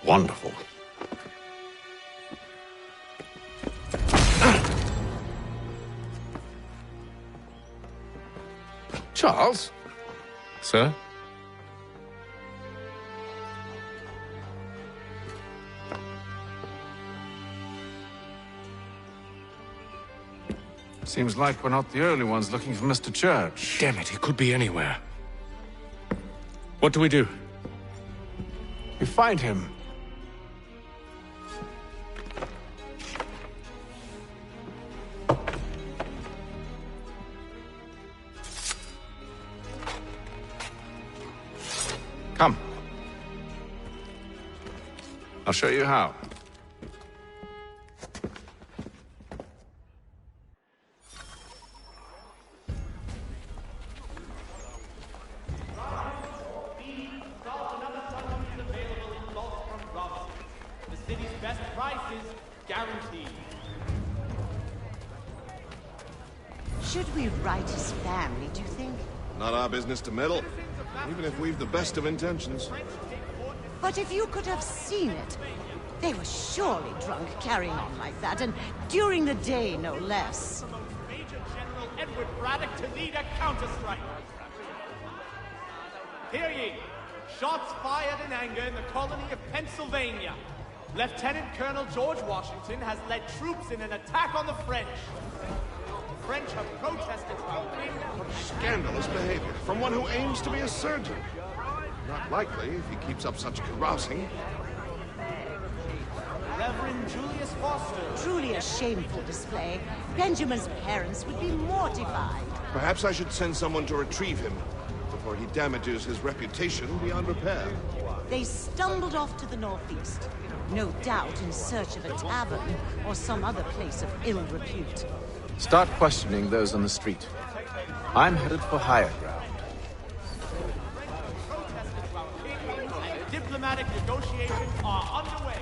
Wonderful. Charles? Sir? Seems like we're not the only ones looking for Mr. Church. Damn it, he could be anywhere. What do we do? You find him. Come. I'll show you how. Should we write his family, do you think? Not our business to meddle, even if we've the best of intentions. But if you could have seen it, they were surely drunk carrying on like that, and during the day, no less. Major General Edward Braddock to lead a counter-strike. Hear ye! Shots fired in anger in the colony of Pennsylvania. Lieutenant Colonel George Washington has led troops in an attack on the French. The French have protested about Scandalous behavior from one who aims to be a surgeon. Not likely if he keeps up such carousing. Reverend Julius Foster. Truly a shameful display. Benjamin's parents would be mortified. Perhaps I should send someone to retrieve him before he damages his reputation beyond repair. They stumbled off to the northeast, no doubt in search of a tavern or some other place of ill repute. Start questioning those on the street. I'm headed for higher ground. And diplomatic negotiations are underway.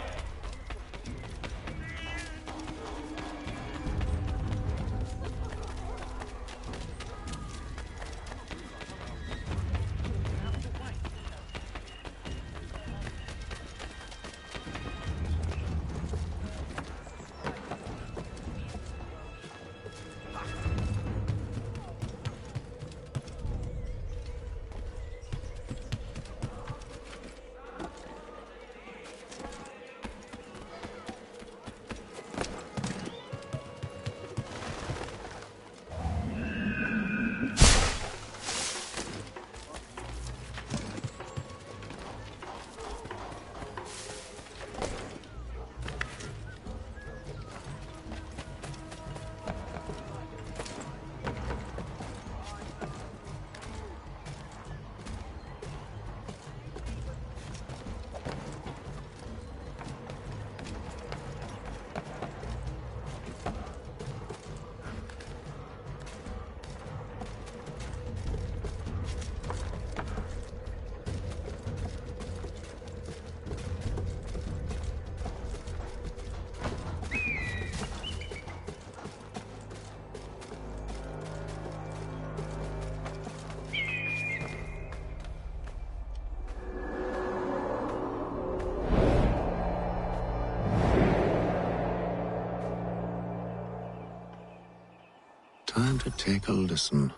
Time to take a listen.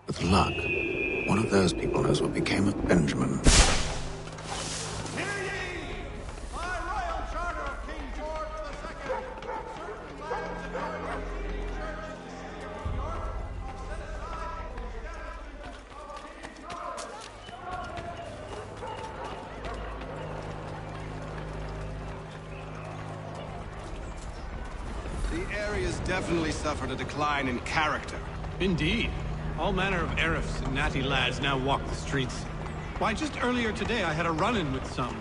With luck, one of those people knows what became of Benjamin. The area's definitely suffered a decline in character. Indeed. All manner of Arifs and natty lads now walk the streets. Why, just earlier today I had a run-in with some.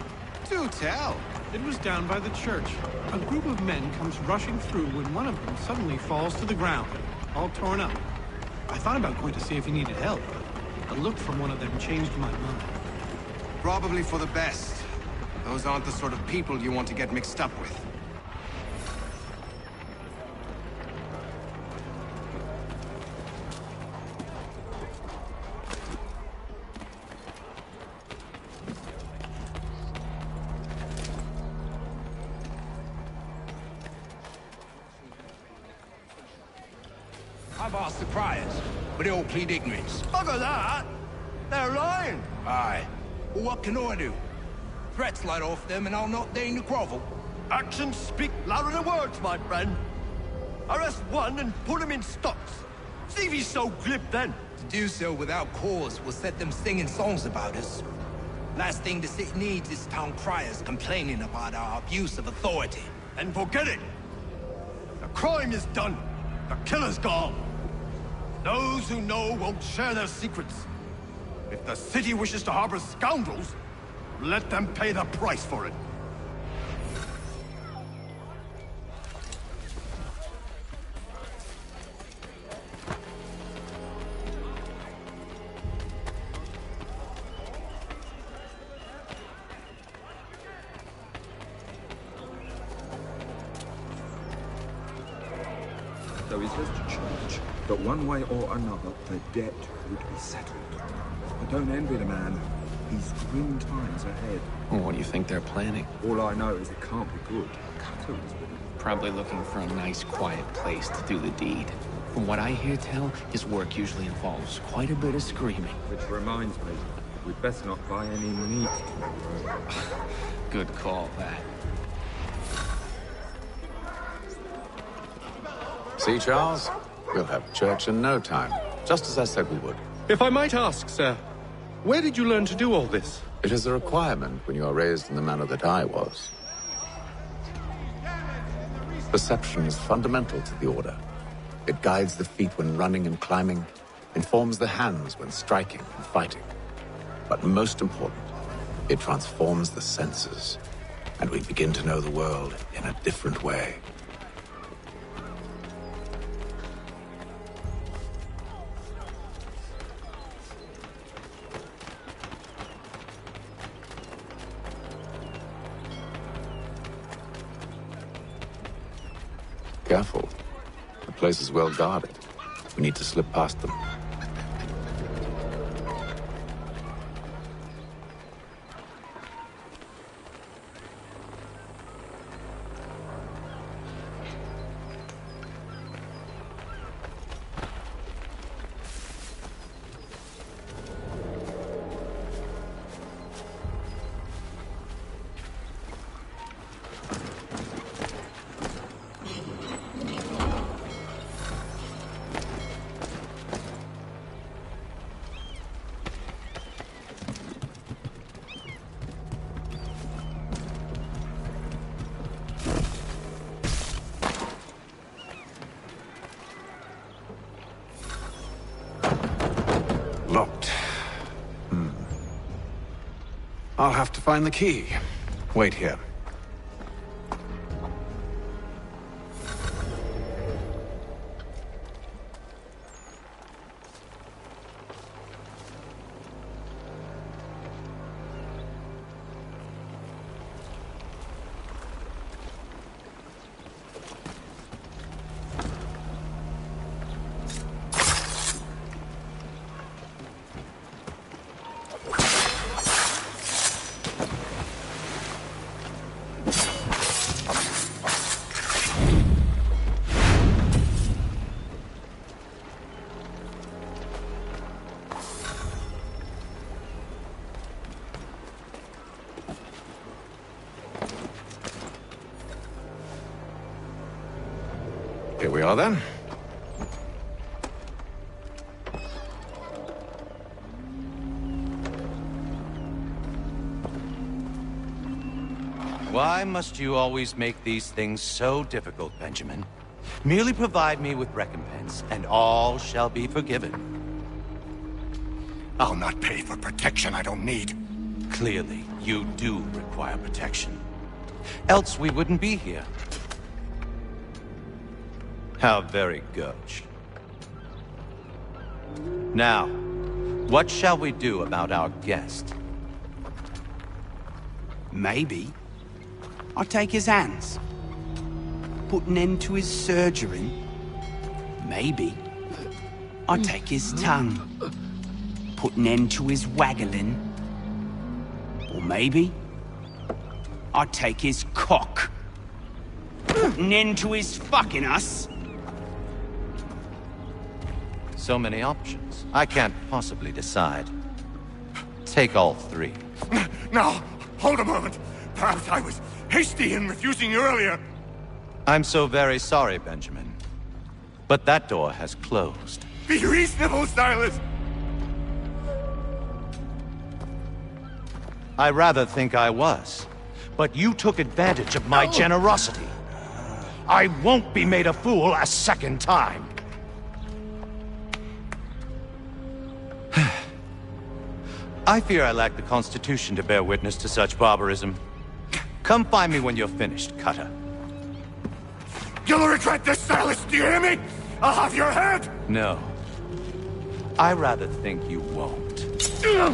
Do tell. It was down by the church. A group of men comes rushing through when one of them suddenly falls to the ground, all torn up. I thought about going to see if he needed help, but a look from one of them changed my mind. Probably for the best. Those aren't the sort of people you want to get mixed up with. I've asked the criers, but they all plead ignorance. Bugger that! They're lying! Aye. Well, what can I do? Threats light off them and I'll not deign to grovel. Actions speak louder than words, my friend. Arrest one and put him in stocks. See if he's so glib then. To do so without cause will set them singing songs about us. Last thing the city needs is town criers complaining about our abuse of authority. And forget it! The crime is done. The killer's gone. Those who know won't share their secrets. If the city wishes to harbor scoundrels, let them pay the price for it. So he says to church that one way or another the debt would be settled. I don't envy the man. He's grim times ahead. Well, what do you think they're planning? All I know is it can't be good. Cutter's Probably looking for a nice, quiet place to do the deed. From what I hear tell, his work usually involves quite a bit of screaming. Which reminds me, we'd best not buy any meat tomorrow. Good call, that. See, Charles? We'll have church in no time, just as I said we would. If I might ask, sir, where did you learn to do all this? It is a requirement when you are raised in the manner that I was. Perception is fundamental to the Order. It guides the feet when running and climbing, informs the hands when striking and fighting. But most important, it transforms the senses, and we begin to know the world in a different way. Careful. The place is well guarded. We need to slip past them. Locked. I'll have to find the key. Wait here. Here we are, then. Why must you always make these things so difficult, Benjamin? Merely provide me with recompense, and all shall be forgiven. I'll not pay for protection I don't need. Clearly, you do require protection. Else we wouldn't be here. How very gauche. Now, what shall we do about our guest? Maybe I'll take his hands. Put an end to his surgery. Maybe I'll take his tongue. Put an end to his waggling. Or maybe I'll take his cock. Put an end to his fucking us. So many options. I can't possibly decide. Take all three. Now, hold a moment. Perhaps I was hasty in refusing you earlier. I'm so very sorry, Benjamin. But that door has closed. Be reasonable, Silas! I rather think I was. But you took advantage of my generosity. I won't be made a fool a second time. I fear I lack the constitution to bear witness to such barbarism. Come find me when you're finished, Cutter. You'll regret this, Silas, do you hear me? I'll have your head! No. I rather think you won't. A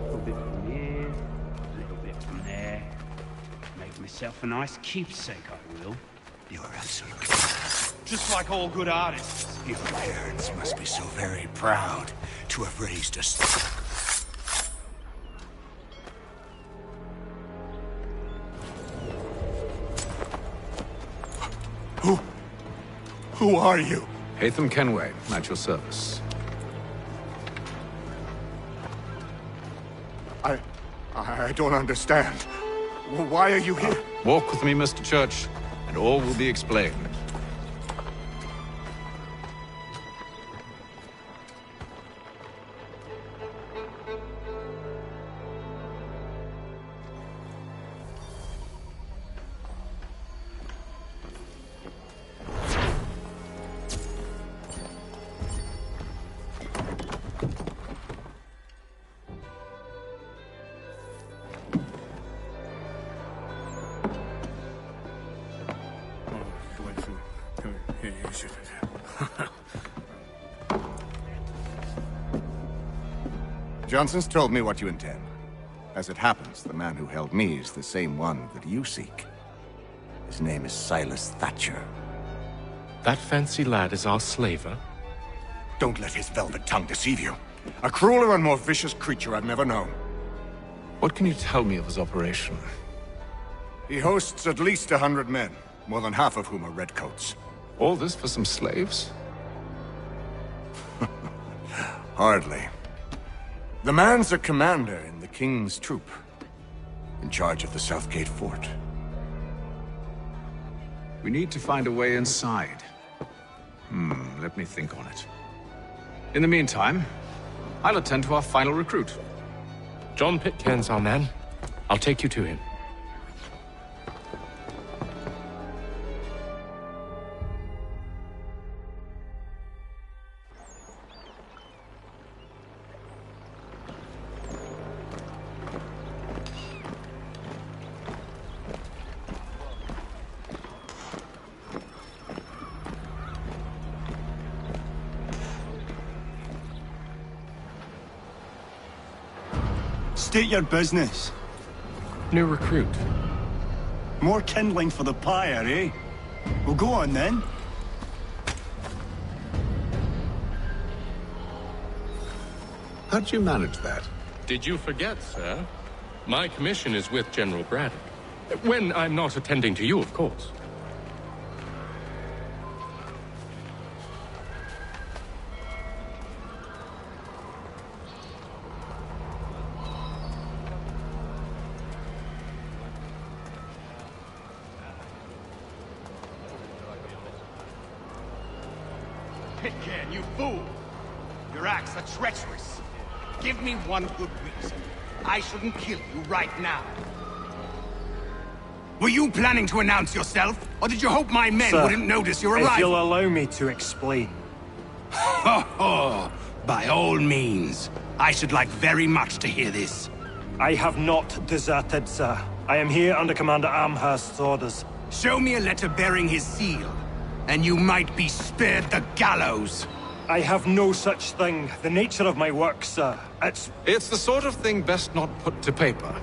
little bit from here, a little bit from there. Make myself a nice keepsake, I will. You're absolutely... Just like all good artists. Your parents must be so very proud to have raised us. Who are you? Hatham Kenway, at your service. I don't understand. Why are you here? Walk with me, Mr. Church. and all will be explained. Johnson's told me what you intend. As it happens, the man who held me is the same one that you seek. His name is Silas Thatcher. That fancy lad is our slaver? Don't let his velvet tongue deceive you. A crueler and more vicious creature I've never known. What can you tell me of his operation? He hosts at least 100 men, more than half of whom are redcoats. All this for some slaves? Hardly. The man's a commander in the King's troop, in charge of the Southgate Fort. We need to find a way inside. Let me think on it. In the meantime, I'll attend to our final recruit. John Pitcairn's our man. I'll take you to him. State your business. New recruit. More kindling for the pyre, eh? Well, go on then. How did you manage that? Did you forget, sir? My commission is with General Braddock. When I'm not attending to you, of course. Pitcairn, you fool! Your acts are treacherous. Give me one good reason. I shouldn't kill you right now. Were you planning to announce yourself? Or did you hope my men wouldn't notice your arrival? If you'll allow me to explain. Ho! By all means. I should like very much to hear this. I have not deserted, sir. I am here under Commander Amherst's orders. Show me a letter bearing his seal, and you might be spared the gallows. I have no such thing. The nature of my work, sir, It's the sort of thing best not put to paper.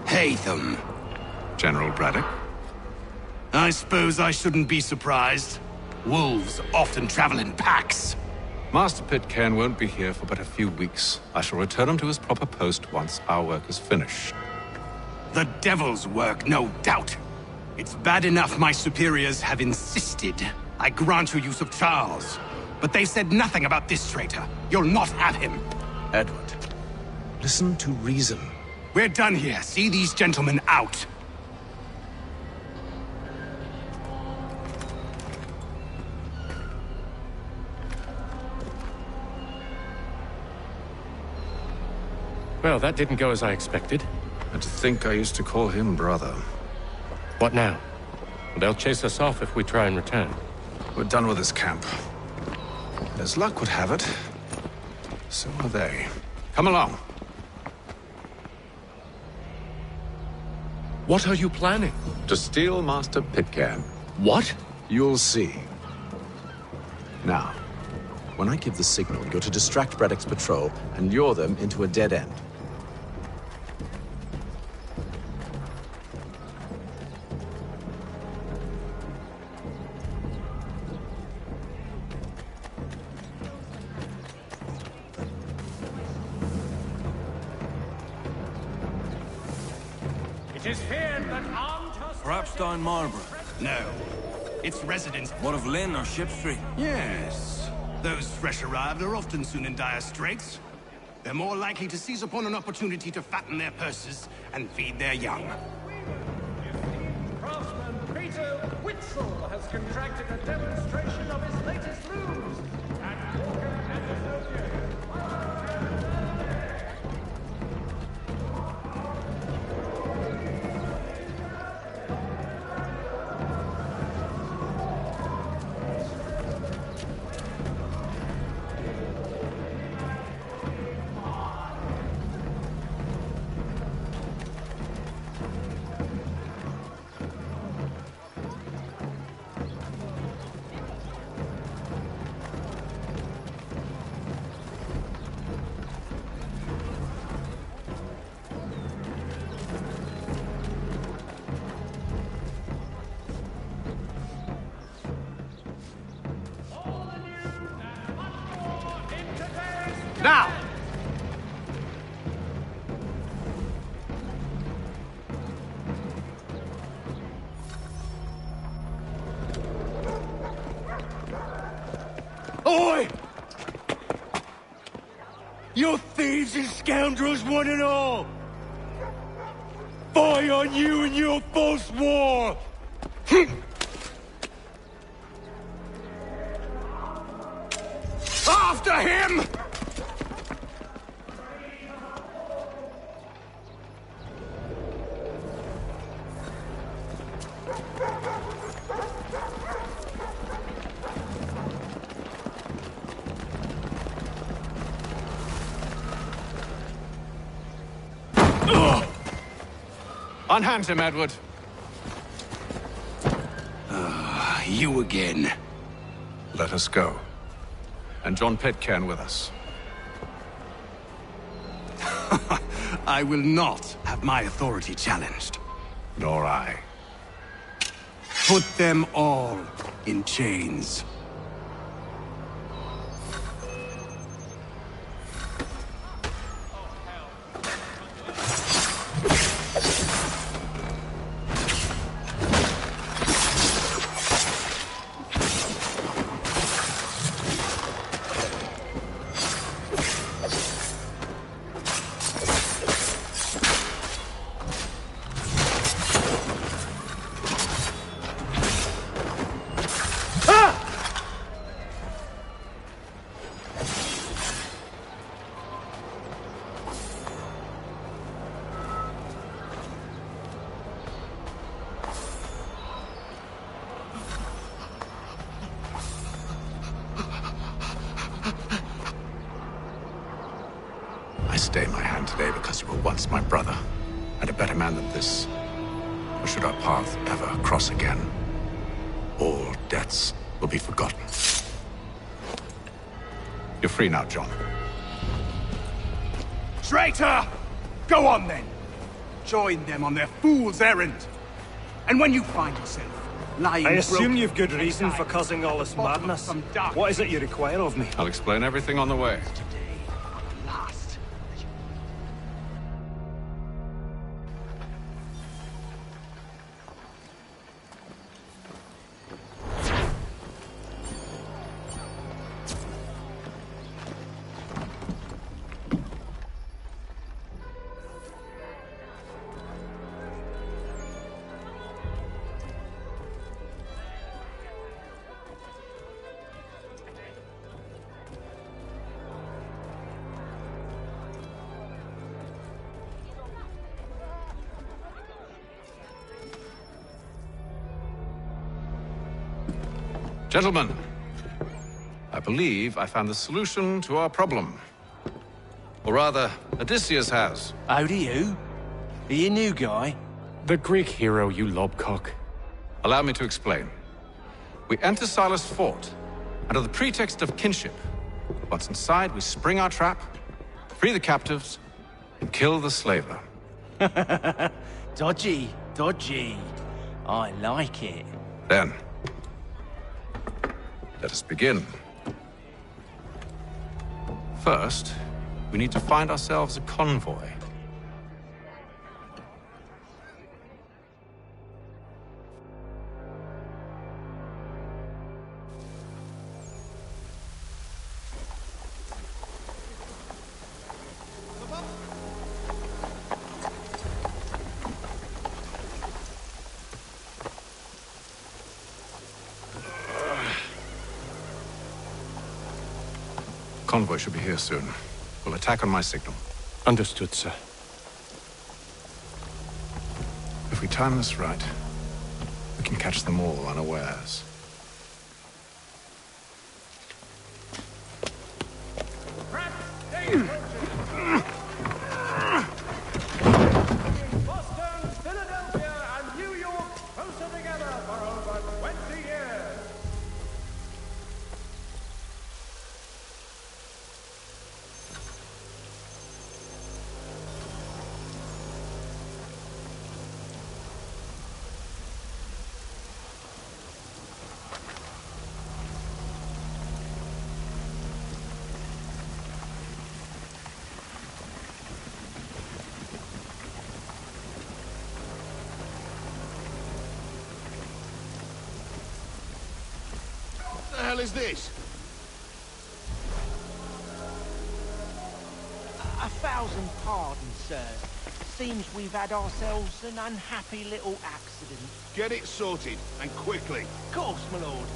Haytham. General Braddock? I suppose I shouldn't be surprised. Wolves often travel in packs. Master Pitcairn won't be here for but a few weeks. I shall return him to his proper post once our work is finished. The devil's work, no doubt. It's bad enough my superiors have insisted I grant you use of Charles. But they said nothing about this traitor. You'll not have him. Edward, listen to reason. We're done here. See these gentlemen out. Well, that didn't go as I expected. And to think I used to call him brother. What now? They'll chase us off if we try and return. We're done with this camp. As luck would have it, so are they. Come along. What are you planning? To steal Master Pitcairn. What? You'll see. Now, when I give the signal, you're to distract Braddock's patrol and lure them into a dead end. It is feared that armed Perhaps down Marlborough. No. It's residents. What of Lynn or Ship Street? Yes. Those fresh arrived are often soon in dire straits. They're more likely to seize upon an opportunity to fatten their purses and feed their young. Craftsmen, Vito Witzel has contracted a demonstration of his latest ruse. And Walker and Associates. Now! Oi! You thieves and scoundrels, one and all! Fie on you and your false war! After him! Unhand him, Edward. You again. Let us go. And John Pitcairn with us. I will not have my authority challenged. Nor I. Put them all in chains. I stay my hand today because you were once my brother, and a better man than this. Or should our path ever cross again, all debts will be forgotten. You're free now, John. Traitor! Go on then! Join them on their fool's errand! And when you find yourself lying I assume broken you've good reason for causing all this madness. What is it you require of me? I'll explain everything on the way. Gentlemen, I believe I found the solution to our problem. Or rather, Odysseus has. How do you? Are you a new guy? The Greek hero, you lobcock. Allow me to explain. We enter Silas' fort, under the pretext of kinship. Once inside, we spring our trap, free the captives, and kill the slaver. Dodgy, dodgy. I like it. Then, let us begin. First, we need to find ourselves a convoy. Convoy should be here soon. We'll attack on my signal. Understood, sir. If we time this right, we can catch them all unawares. Boston, Philadelphia, and New York closer together for over 20 years. What the hell is this? 1,000 pardons, sir. Seems we've had ourselves an unhappy little accident. Get it sorted, and quickly. Of course, my lord.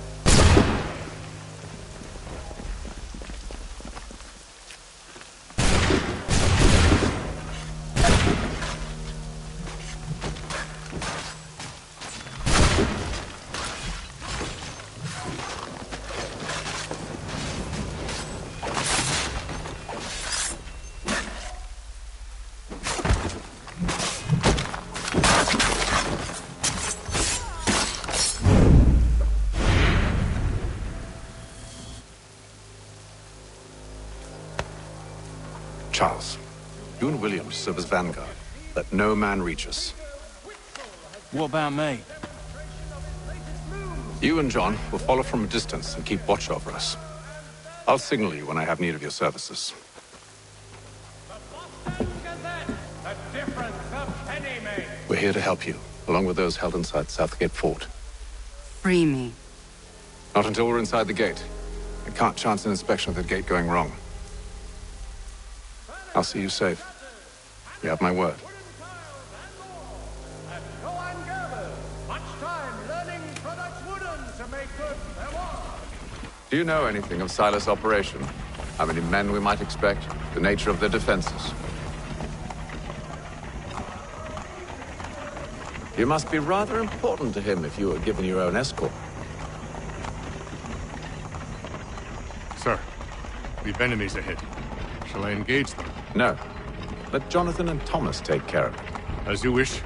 Charles, you and William serve as vanguard. Let no man reach us. What about me? You and John will follow from a distance and keep watch over us. I'll signal you when I have need of your services. The difference a penny makes. We're here to help you, along with those held inside Southgate Fort. Free me. Not until we're inside the gate. I can't chance an inspection of the gate going wrong. I'll see you safe. You have my word. No one gathered. Much time learning products wooden to make good there was. Do you know anything of Silas' operation? How many men we might expect? The nature of their defenses? You must be rather important to him if you were given your own escort. Sir, we've enemies ahead. Shall I engage them? No. Let Jonathan and Thomas take care of it. As you wish.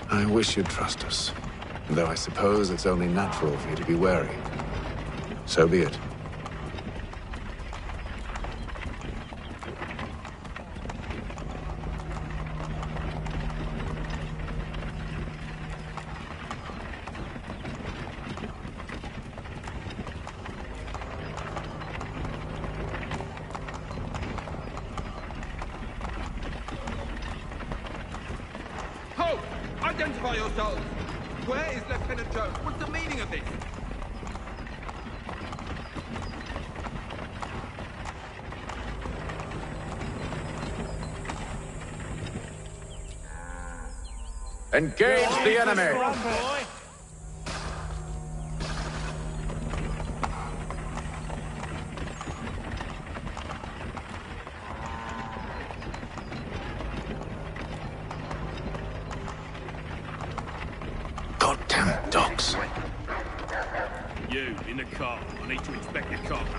I wish you'd trust us. Though I suppose it's only natural for you to be wary. So be it. Halt! Identify yourselves! Where is Lieutenant Jones? What's the meaning of this? Engage the enemy! Goddamn dogs. You, in the car. I need to inspect your cargo.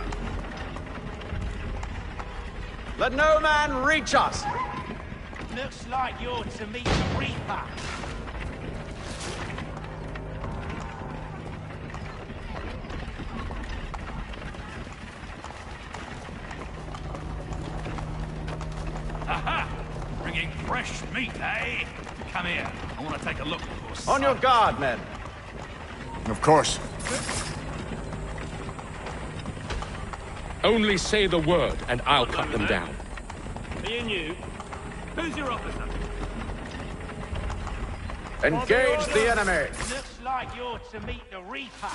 Let no man reach us! Looks like you're to meet the Reaper. Aha! Bringing fresh meat, eh? Come here. I want to take a look at your On your guard, men. Of course. Only say the word, and I'll cut them down. Me and you. Who's your officer? Engage the enemy! Looks like you're to meet the Reaper.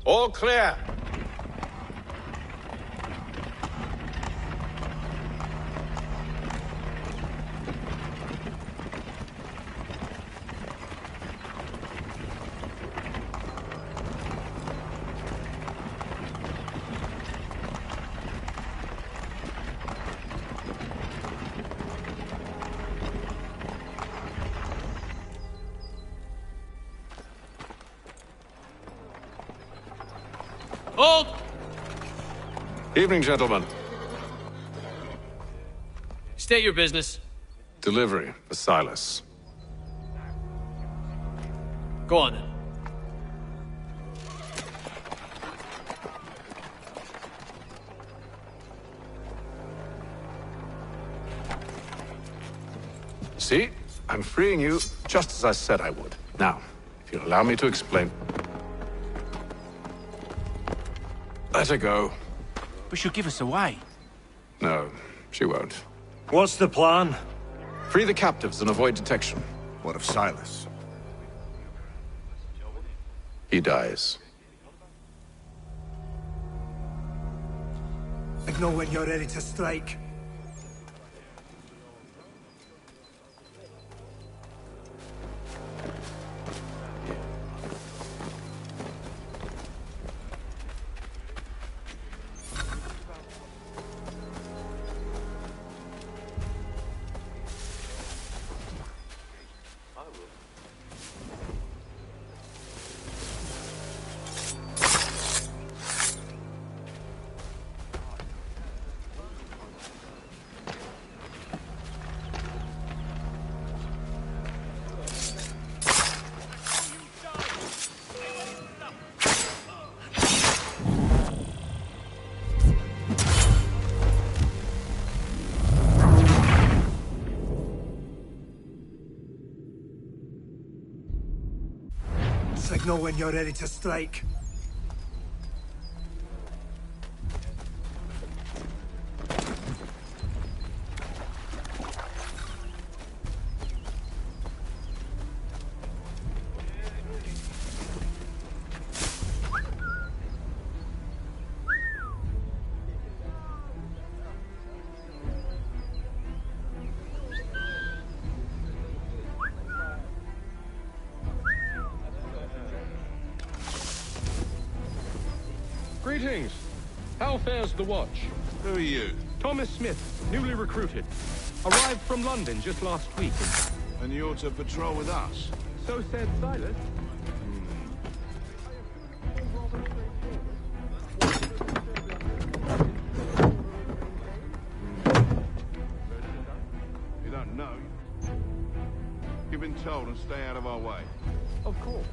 All clear. Hold! Evening, gentlemen. State your business. Delivery for Silas. Go on, then. See? I'm freeing you just as I said I would. Now, if you'll allow me to explain... Let her go. But she'll give us away. No, she won't. What's the plan? Free the captives and avoid detection. What of Silas? He dies. Signal when you're ready to strike. Signal when you're ready to strike. Greetings. How fares the watch? Who are you? Thomas Smith, newly recruited. Arrived from London just last week. And you're to patrol with us? So said Silas. You don't know. You've been told and stay out of our way. Of course.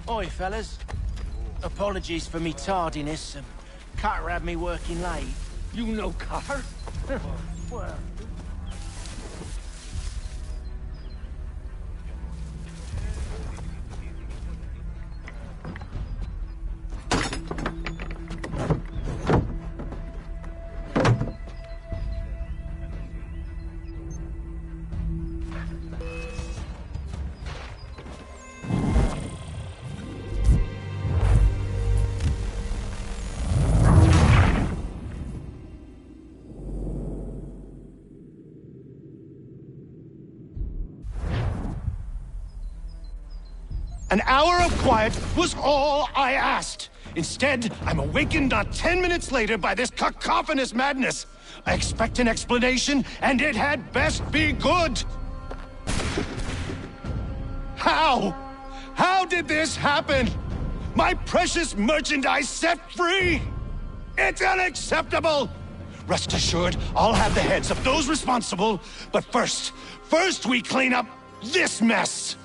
Oi, fellas. Apologies for me tardiness. Carter had me working late. You know Carter? Well... An hour of quiet was all I asked. Instead, I'm awakened not 10 minutes later by this cacophonous madness. I expect an explanation, and it had best be good. How? How did this happen? My precious merchandise set free? It's unacceptable! Rest assured, I'll have the heads of those responsible, but first we clean up this mess!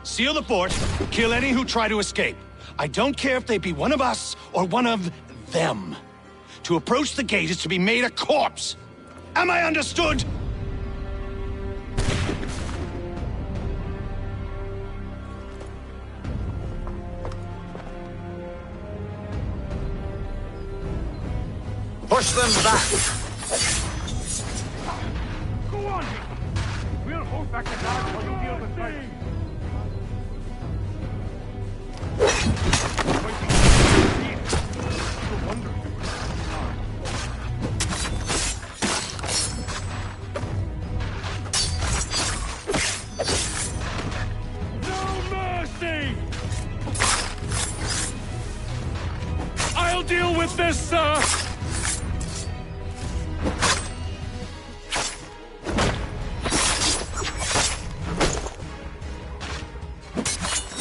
Seal the fort, kill any who try to escape. I don't care if they be one of us or one of them. To approach the gate is to be made a corpse. Am I understood? Push them back! Go on! We'll hold back the guard while you deal with me! I'll deal with this, sir!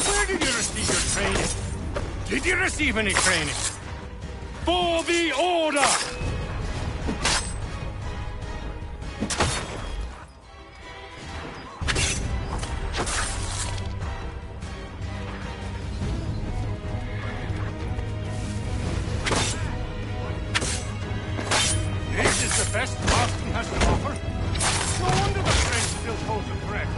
Where did you receive your training? Did you receive any training? For the Order! This is the best Boston has to offer. No wonder the French still pose a threat.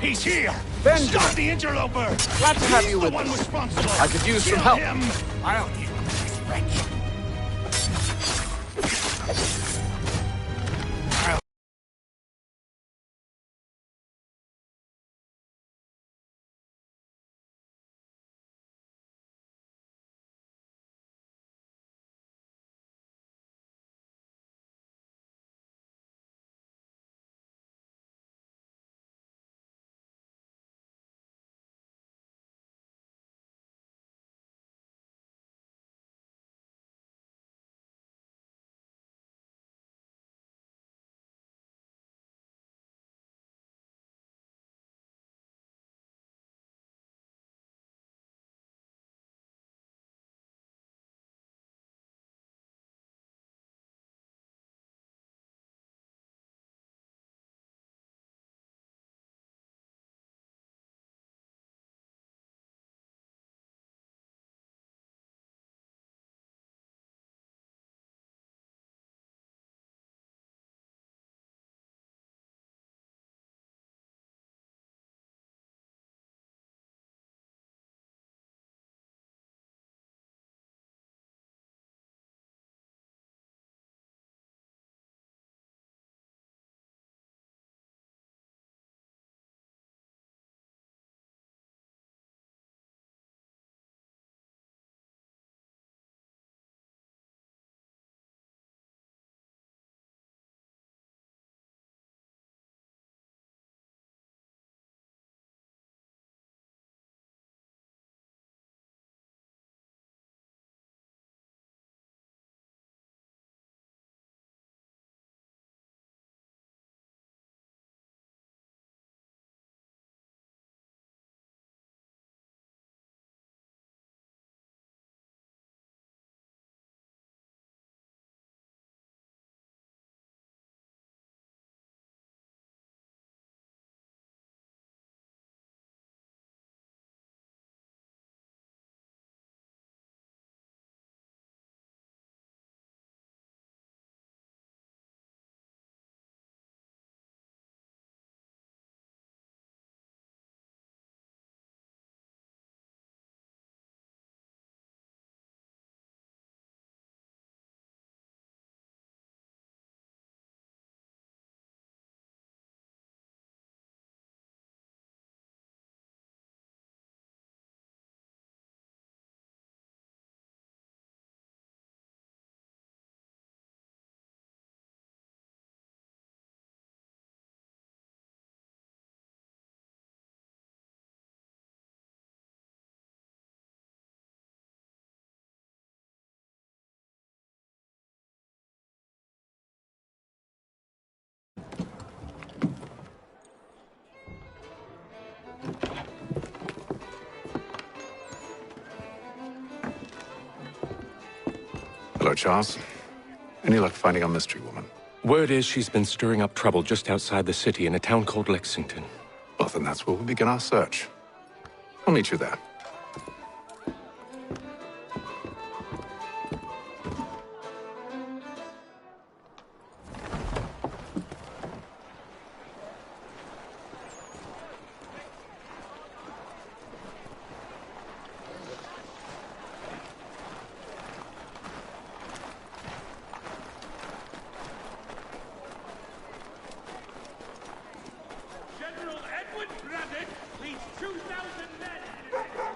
He's here! Benjamin! Stop the interloper! Glad to have He's you the with one us. responsible! I could use some Kill help. him. I'll deal with this wretch. Hello, Charles. Any luck finding our mystery woman? Word is she's been stirring up trouble just outside the city in a town called Lexington. Well, then that's where we'll begin our search. I'll meet you there. General Edward Braddock leads 2,000 men.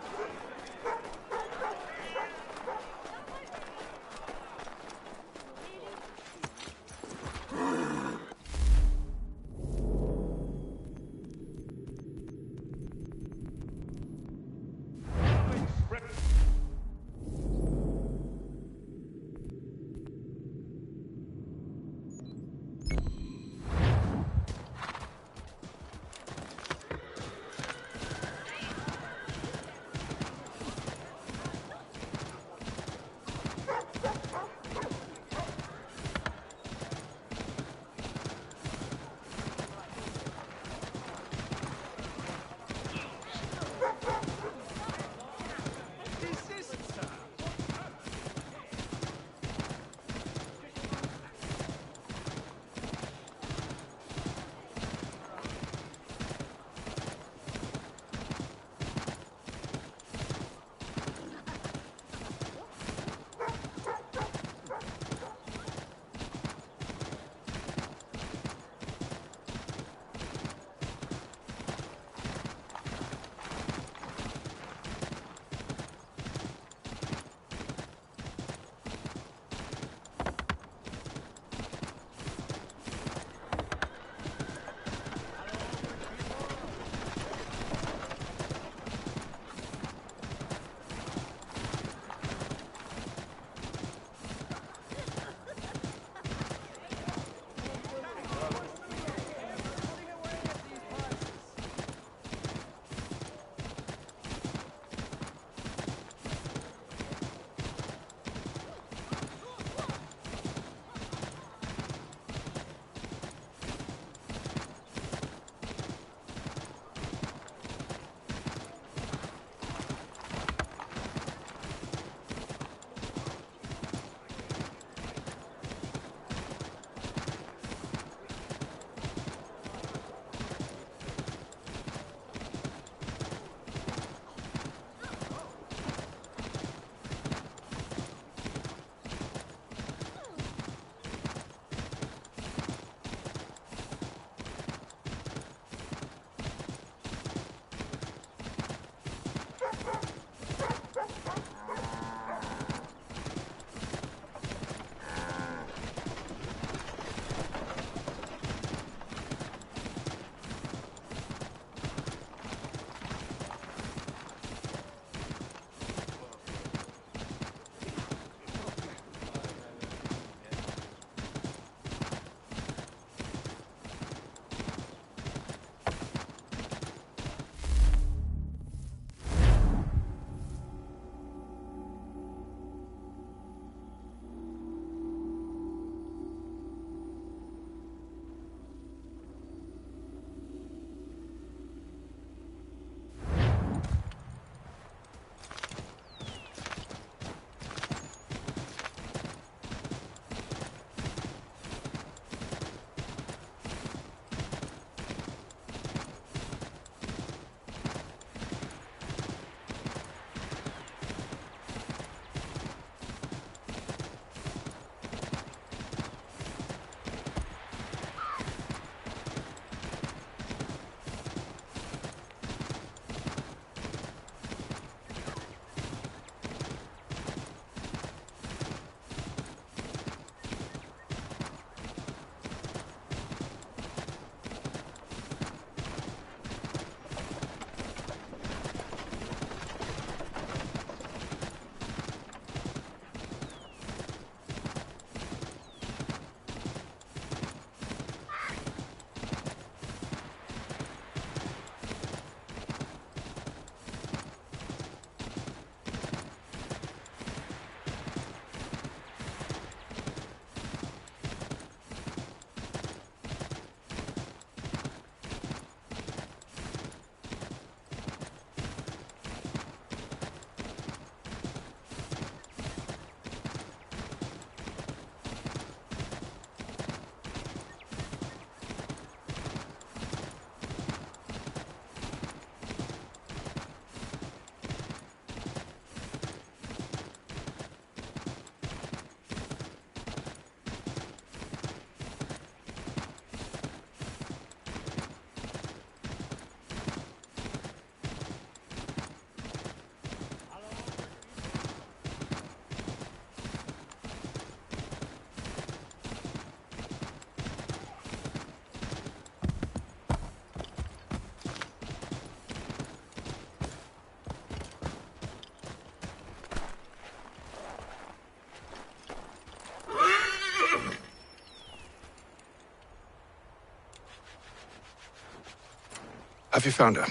Have you found her?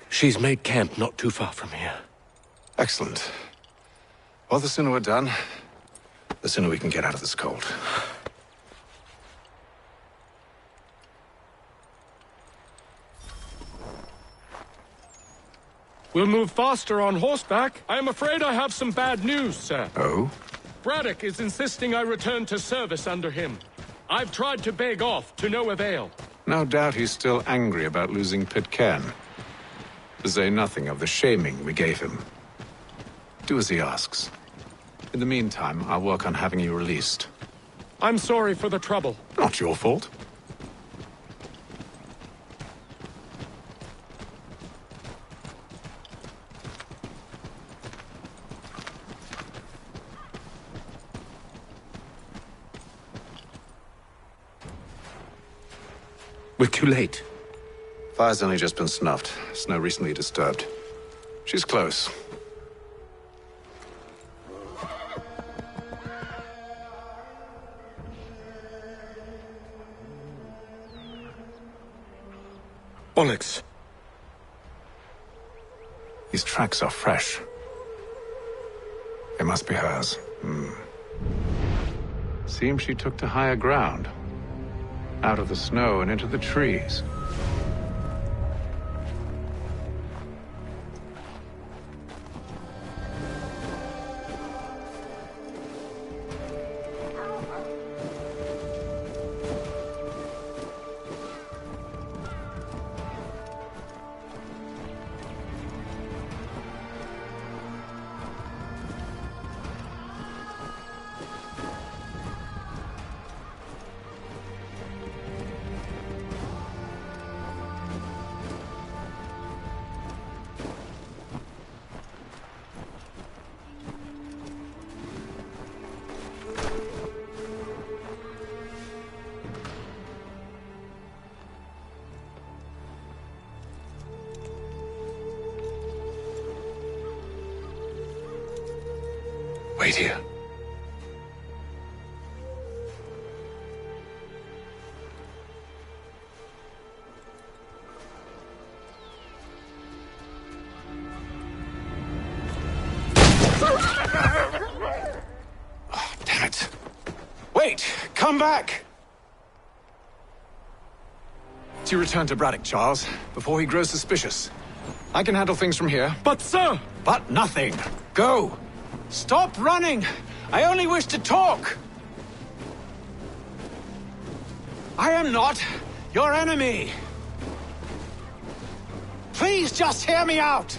She's made camp not too far from here. Excellent. Well, the sooner we're done, the sooner we can get out of this cold. We'll move faster on horseback. I am afraid I have some bad news, sir. Oh? Braddock is insisting I return to service under him. I've tried to beg off, to no avail. No doubt he's still angry about losing Pitcairn. To say nothing of the shaming we gave him. Do as he asks. In the meantime, I'll work on having you released. I'm sorry for the trouble. Not your fault. We're too late. Fire's only just been snuffed. Snow recently disturbed. She's close. Bollocks. These tracks are fresh. They must be hers. Seems she took to higher ground. Out of the snow and into the trees. Wait here. Oh, damn it. Wait! Come back! To return to Braddock, Charles, before he grows suspicious. I can handle things from here. But, sir! But nothing. Go! Stop running! I only wish to talk! I am not your enemy! Please just hear me out!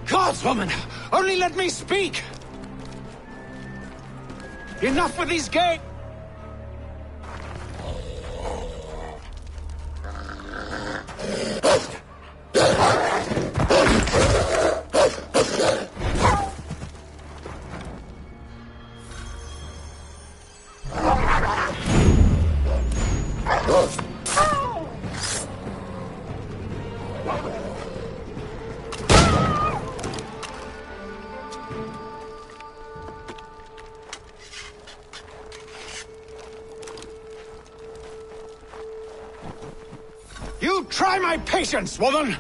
Gods, woman! Only let me speak! Enough with these games! You try my patience, woman!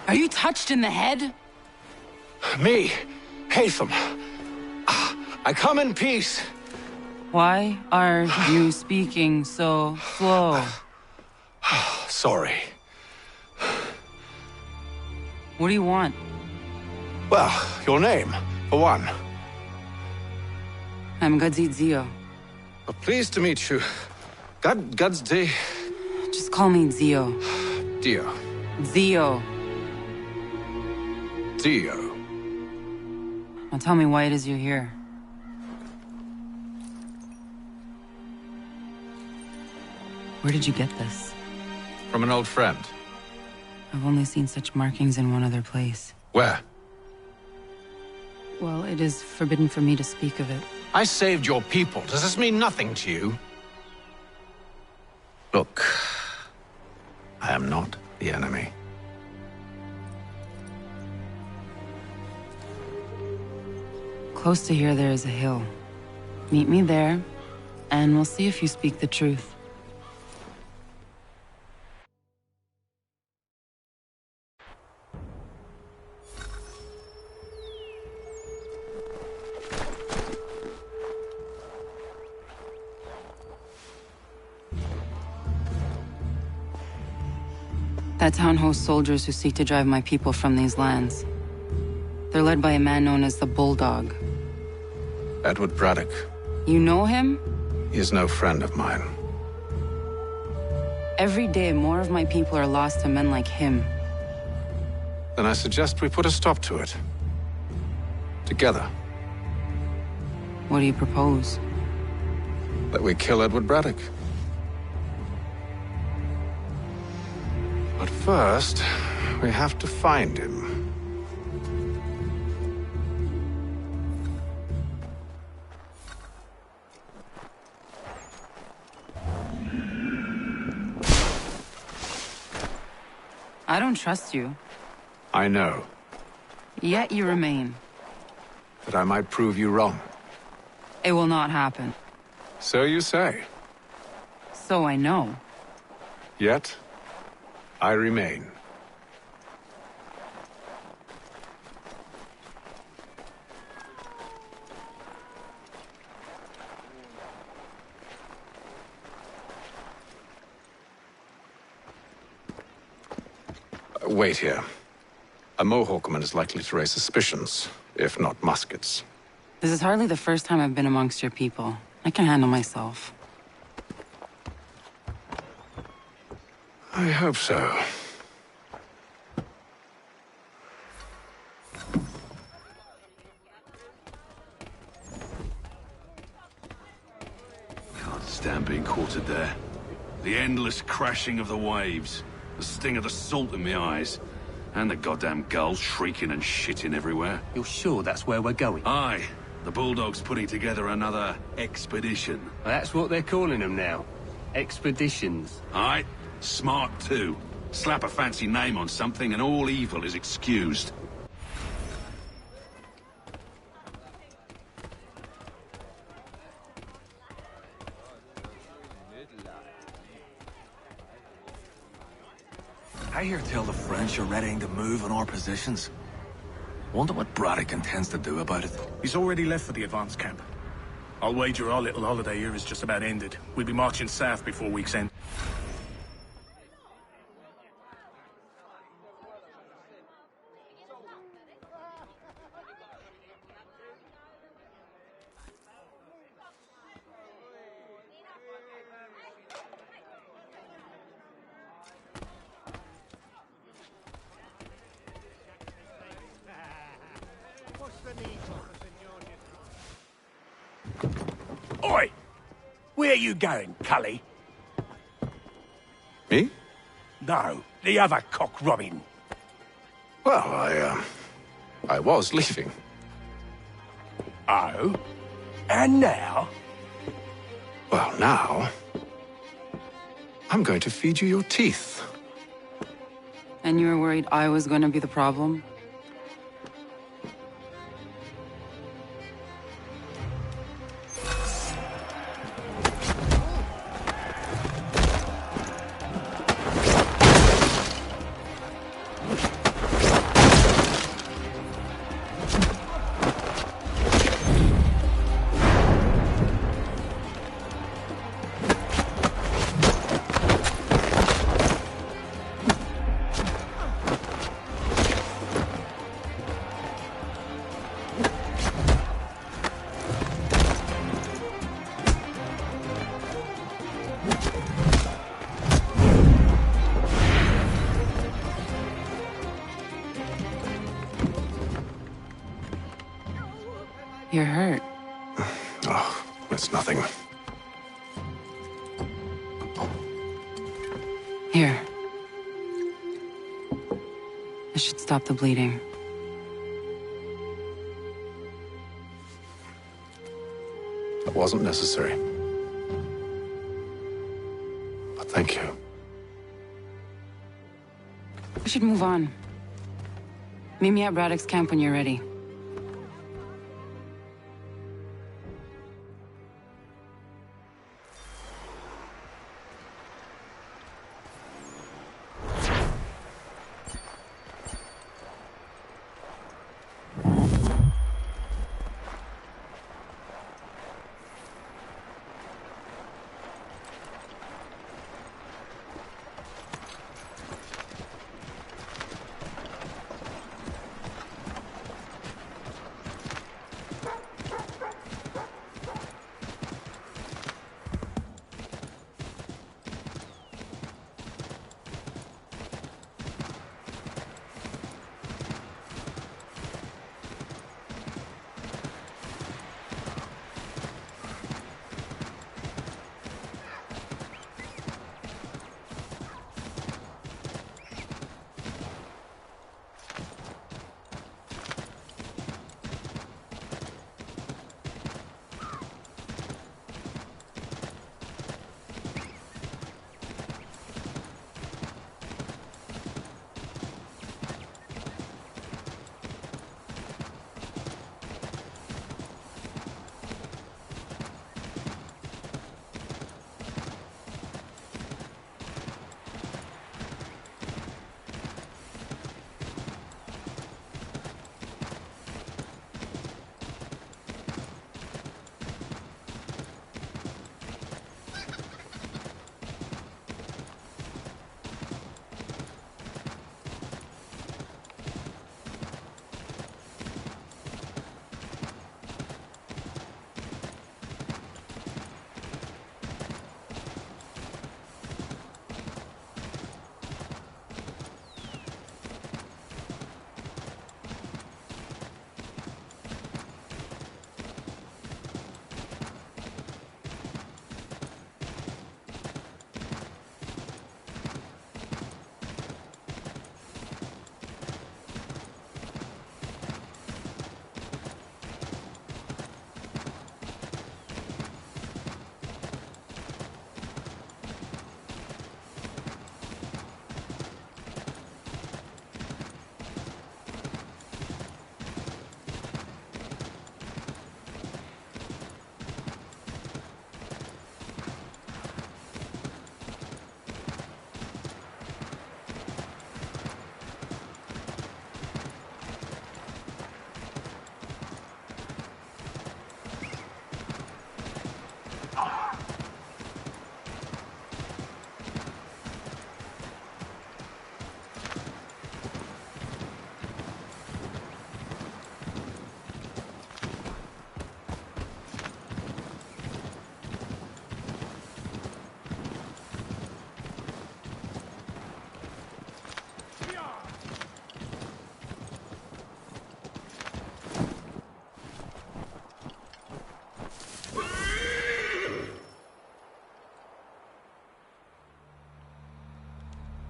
Are you touched in the head? Me, Hatham. I come in peace. Why are you speaking so slow? Sorry. What do you want? Well, your name, for one. I'm Gadzit Zio. Pleased to meet you. Gadsdi. Just call me Zio. Dio. Zio. Dio. Now tell me why it is you're here. Where did you get this? From an old friend. I've only seen such markings in one other place. Where? Well, it is forbidden for me to speak of it. I saved your people. Does this mean nothing to you? Look, I am not the enemy. Close to here, there is a hill. Meet me there, and we'll see if you speak the truth. That town hosts soldiers who seek to drive my people from these lands. They're led by a man known as the Bulldog. Edward Braddock. You know him? He is no friend of mine. Every day, more of my people are lost to men like him. Then I suggest we put a stop to it. Together. What do you propose? That we kill Edward Braddock. But first, we have to find him. I don't trust you. I know. Yet you remain. That I might prove you wrong. It will not happen. So you say. So I know. Yet, I remain. Wait here. A Mohawkman is likely to raise suspicions, if not muskets. This is hardly the first time I've been amongst your people. I can handle myself. I hope so. Can't stand being quartered there. The endless crashing of the waves, the sting of the salt in my eyes, and the goddamn gulls shrieking and shitting everywhere. You're sure that's where we're going? Aye. The Bulldog's putting together another expedition. Well, that's what they're calling them now. Expeditions. Aye. Smart too. Slap a fancy name on something and all evil is excused. I hear tell the French are readying to move on our positions. Wonder what Braddock intends to do about it. He's already left for the advance camp. I'll wager our little holiday here is just about ended. We'll be marching south before week's end. Oi! Where you going, Cully? Me? No, the other cock Robin. Well, I was leaving. Oh? And now? Well, now... I'm going to feed you your teeth. And you were worried I was going to be the problem? You're hurt. Oh, it's nothing. Here. This should stop the bleeding. wasn't necessary. But thank you. We should move on. Meet me at Braddock's camp when you're ready.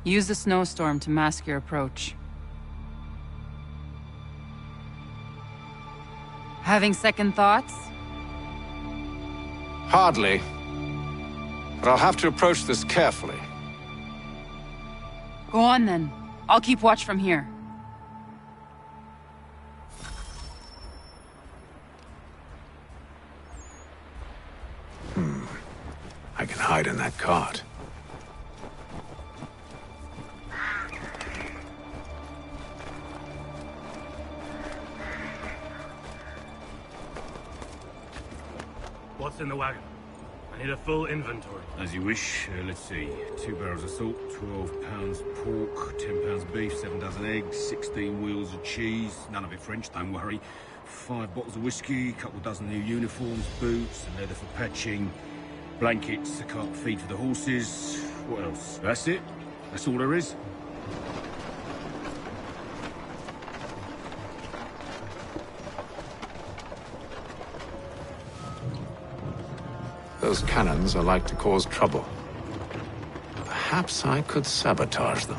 Use the snowstorm to mask your approach. Having second thoughts? Hardly. But I'll have to approach this carefully. Go on then. I'll keep watch from here. I can hide in that cart. What's in the wagon? I need a full inventory. As you wish. Let's see. 2 barrels of salt, 12 pounds pork, 10 pounds beef, 7 dozen eggs, 16 wheels of cheese. None of it French, don't worry. 5 bottles of whiskey, couple dozen new uniforms, boots, and leather for patching, blankets, a cart feed for the horses. What else? That's it? That's all there is? Those cannons are like to cause trouble. Perhaps I could sabotage them.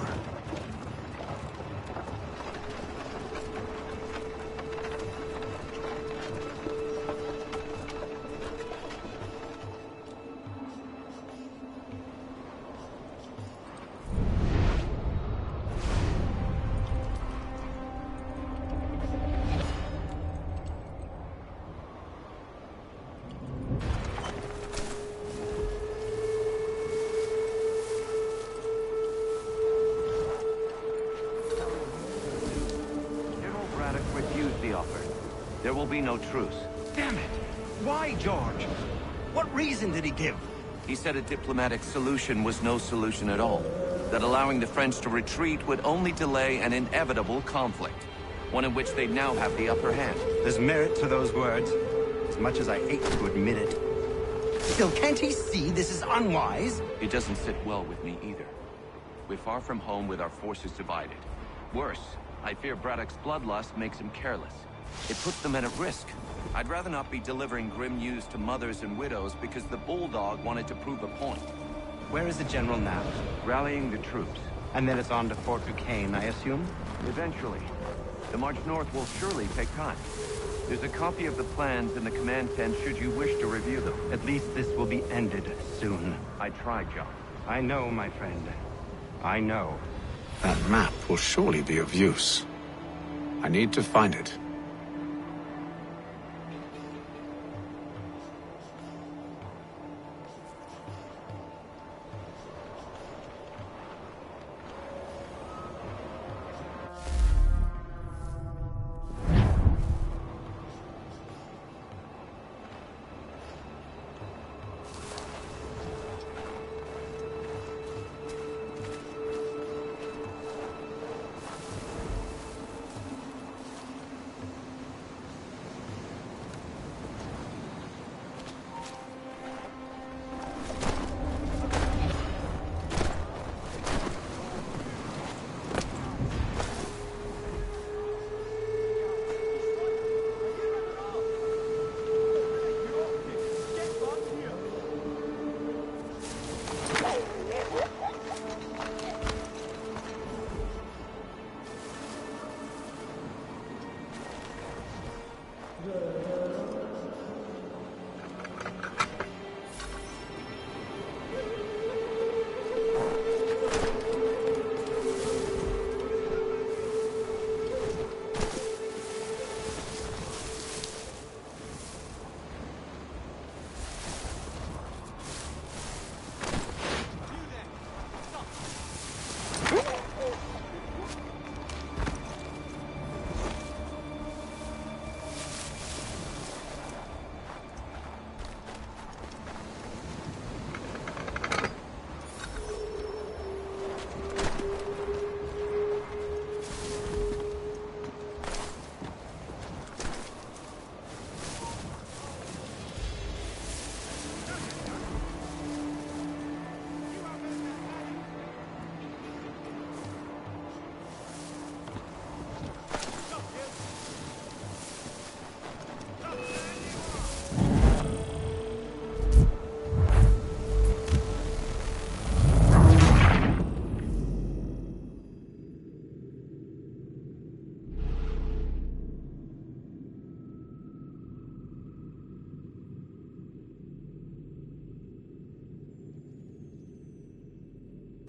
will be no truce. Damn it! Why, George? What reason did he give? He said a diplomatic solution was no solution at all. That allowing the French to retreat would only delay an inevitable conflict. One in which they now have the upper hand. There's merit to those words, as much as I hate to admit it. Still, can't he see this is unwise? It doesn't sit well with me either. We're far from home with our forces divided. Worse, I fear Braddock's bloodlust makes him careless. It puts the men at risk. I'd rather not be delivering grim news to mothers and widows because the Bulldog wanted to prove a point. Where is the General now? Rallying the troops. And then it's on to Fort Duquesne, I assume? Eventually. The march north will surely take time. There's a copy of the plans in the command tent should you wish to review them. At least this will be ended soon. I tried, John. I know, my friend. I know. That map will surely be of use. I need to find it.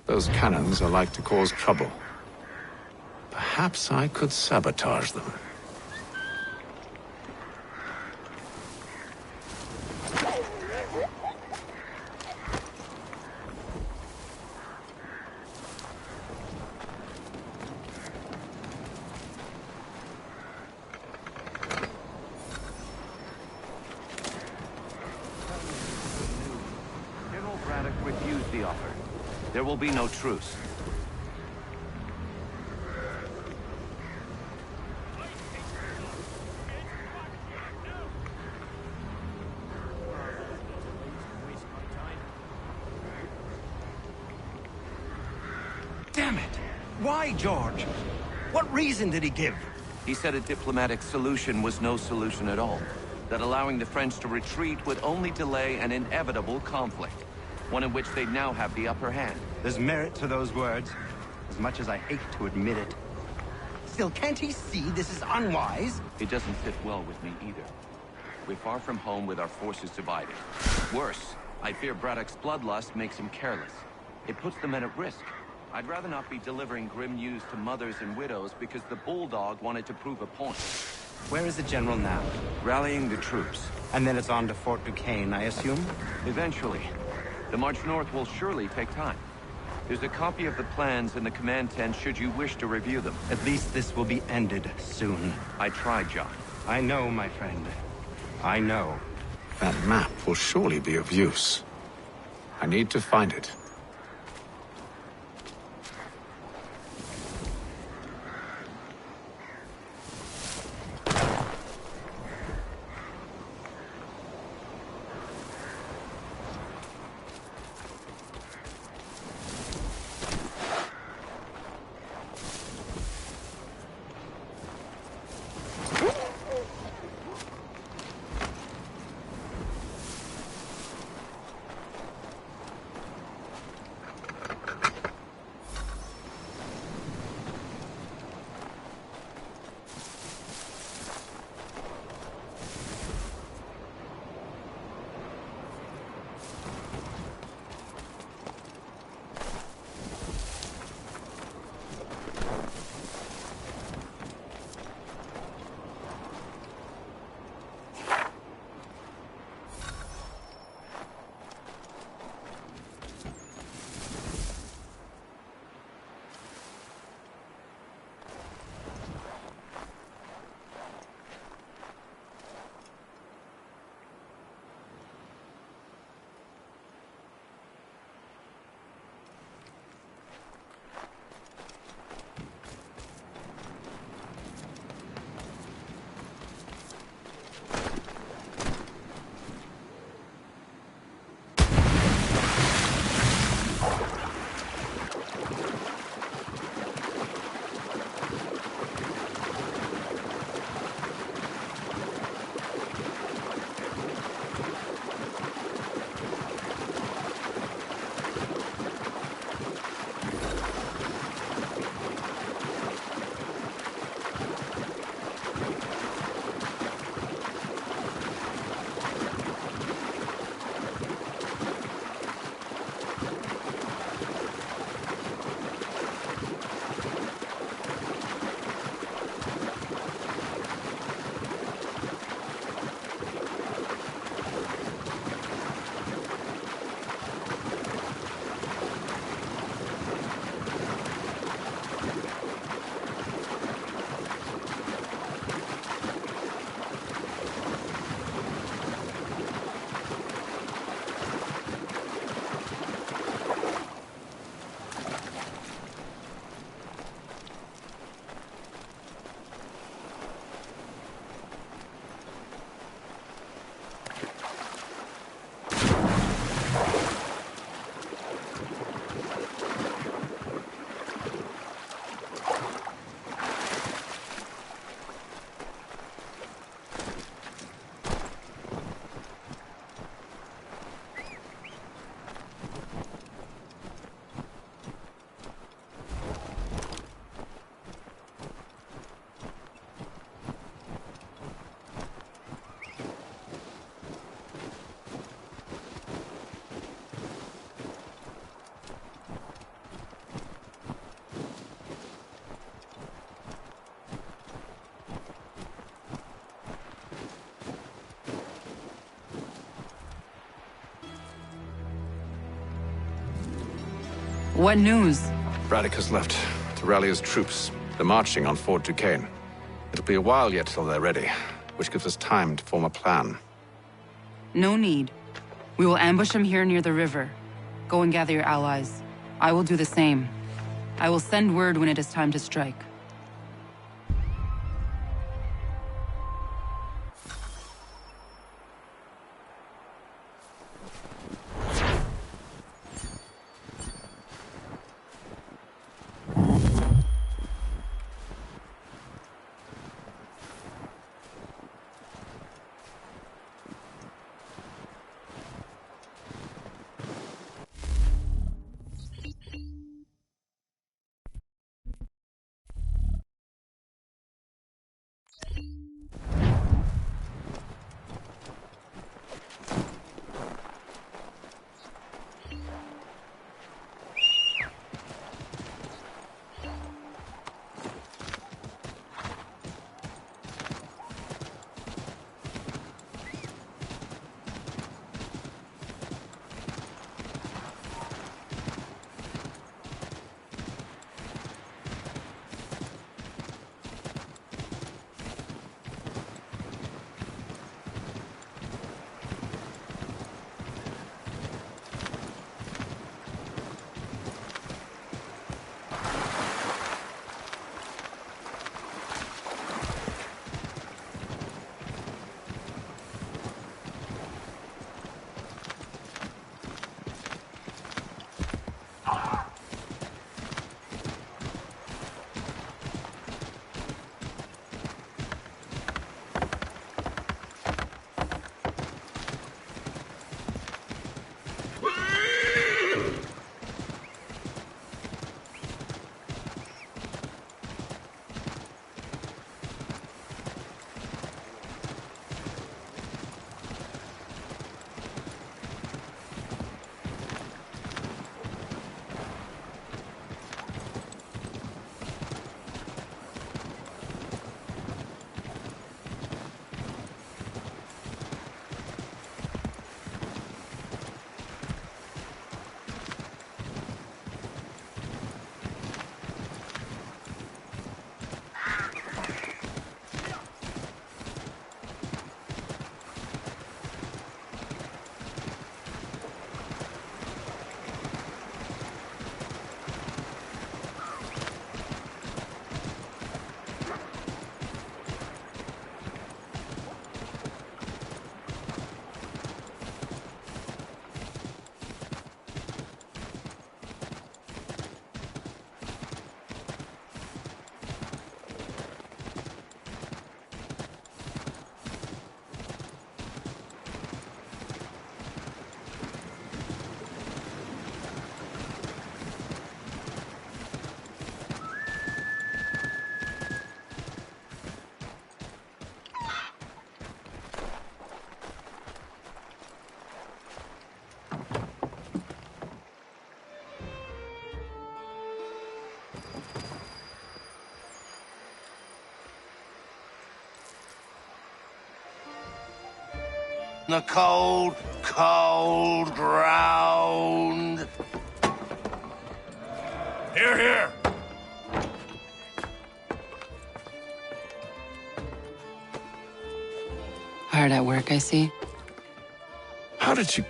Those cannons are like to cause trouble. Perhaps I could sabotage them. General Braddock refused the offer. There will be no truce. Damn it! Why, George? What reason did he give? He said a diplomatic solution was no solution at all. That allowing the French to retreat would only delay an inevitable conflict. One in which they now have the upper hand. There's merit to those words, as much as I hate to admit it. Still, can't he see this is unwise? It doesn't sit well with me either. We're far from home with our forces divided. Worse, I fear Braddock's bloodlust makes him careless. It puts the men at risk. I'd rather not be delivering grim news to mothers and widows because the Bulldog wanted to prove a point. Where is the General now? Rallying the troops. And then it's on to Fort Duquesne, I assume? Eventually. The march north will surely take time. There's a copy of the plans in the command tent should you wish to review them. At least this will be ended soon. I tried, John. I know, my friend. I know. That map will surely be of use. I need to find it. What news? Braddock has left to rally his troops. They're marching on Fort Duquesne. It'll be a while yet till they're ready, which gives us time to form a plan. No need. We will ambush him here near the river. Go and gather your allies. I will do the same. I will send word when it is time to strike. The cold, cold ground. Here, here. Hard at work, I see. How did you...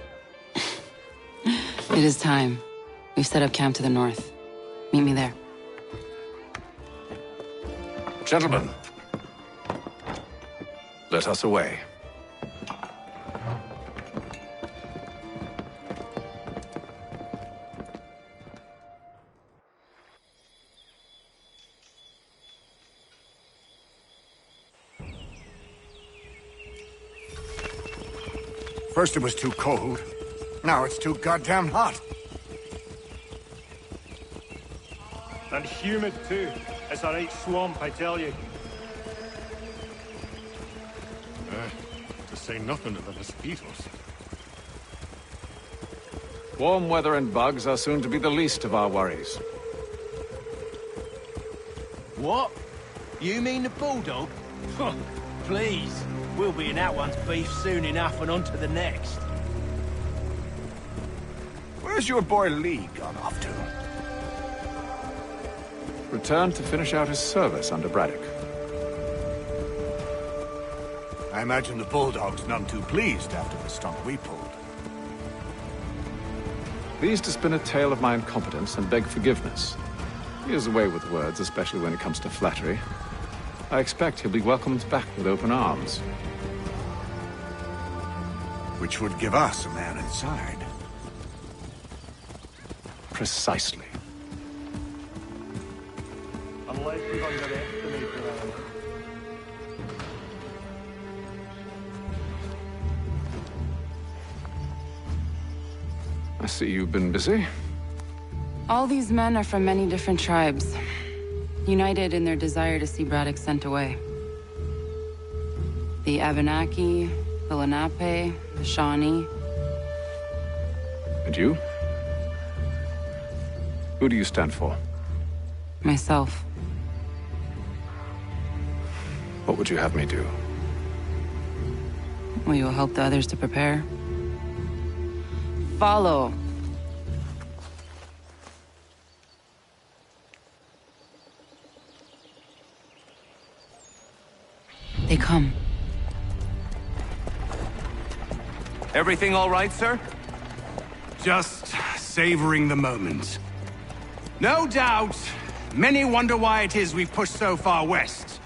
It is time. We've set up camp to the north. Meet me there. Gentlemen, let us away. First it was too cold. Now it's too goddamn hot. And humid too. It's a right swamp, I tell you. To say nothing of the mosquitoes. Warm weather and bugs are soon to be the least of our worries. What? You mean the bulldog? Please. We'll be in that one's beef soon enough and on to the next. Where's your boy Lee gone off to? Returned to finish out his service under Braddock. I imagine the bulldog's none too pleased after the stunt we pulled. Pleased to spin a tale of my incompetence and beg forgiveness. He is away with words, especially when it comes to flattery. I expect he'll be welcomed back with open arms. Which would give us a man inside. Precisely. Unless we've underestimated them. I see you've been busy. All these men are from many different tribes, united in their desire to see Braddock sent away. The Abenaki, the Lenape, the Shawnee. And you? Who do you stand for? Myself. What would you have me do? Will you help the others to prepare? Follow. They come. Everything all right, sir? Just savoring the moment. No doubt, many wonder why it is we've pushed so far west.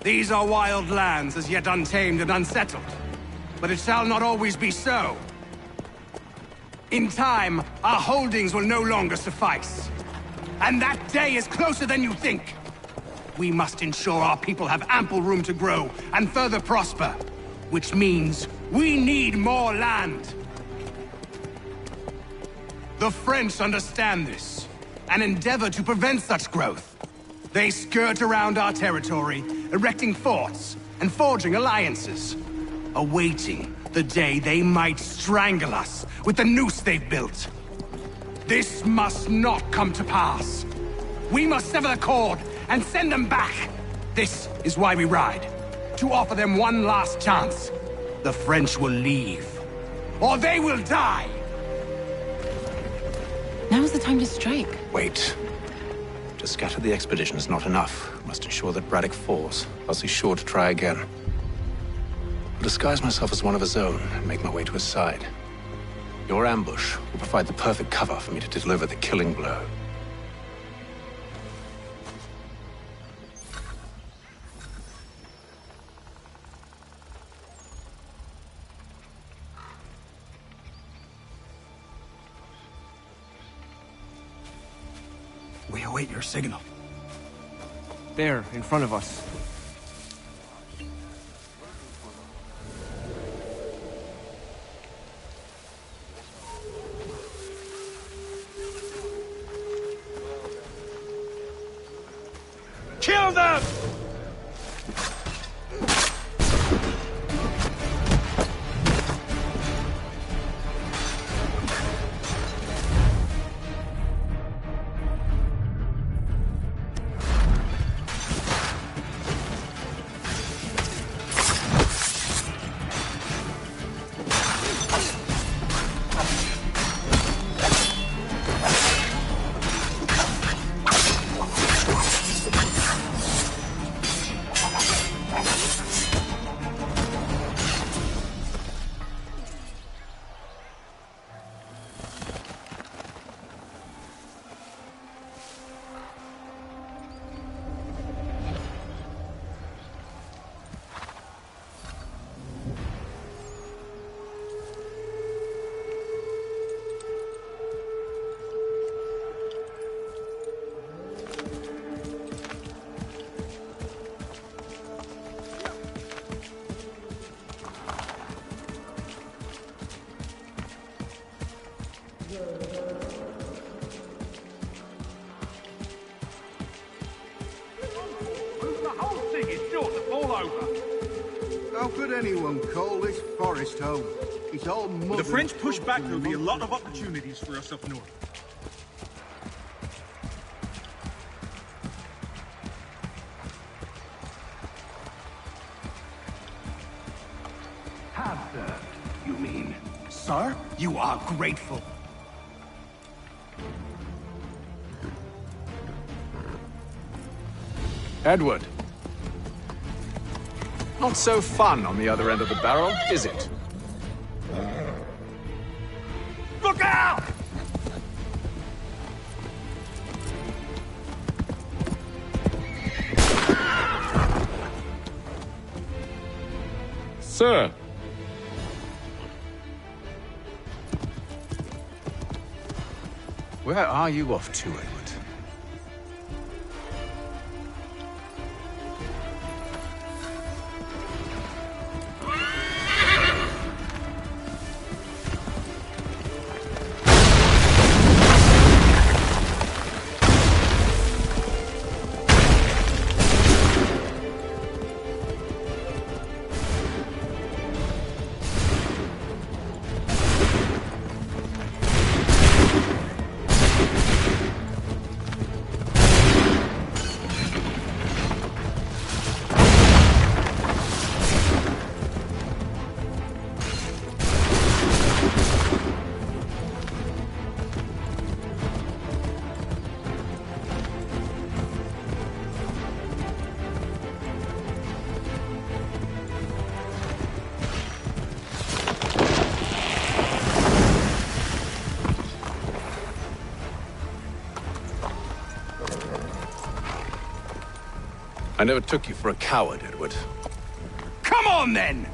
These are wild lands, as yet untamed and unsettled. But it shall not always be so. In time, our holdings will no longer suffice. And that day is closer than you think. We must ensure our people have ample room to grow and further prosper. Which means we need more land. The French understand this, and endeavor to prevent such growth. They skirt around our territory, erecting forts and forging alliances, awaiting the day they might strangle us with the noose they've built. This must not come to pass. We must sever the cord and send them back. This is why we ride, to offer them one last chance. The French will leave, or they will die. Now's the time to strike. Wait. To scatter the expedition is not enough. We must ensure that Braddock falls, else he's sure to try again. I'll disguise myself as one of his own and make my way to his side. Your ambush will provide the perfect cover for me to deliver the killing blow. We await your signal. There, in front of us. Kill them! clover. How could anyone call this forest home? It's all mud. With the French push back, there'll be a lot of opportunities for us up north. Have served, you mean? Sir, you are grateful. Edward. Not so fun on the other end of the barrel, is it? Look out! Sir! Where are you off to, Edward? I never took you for a coward, Edward. Come on, then!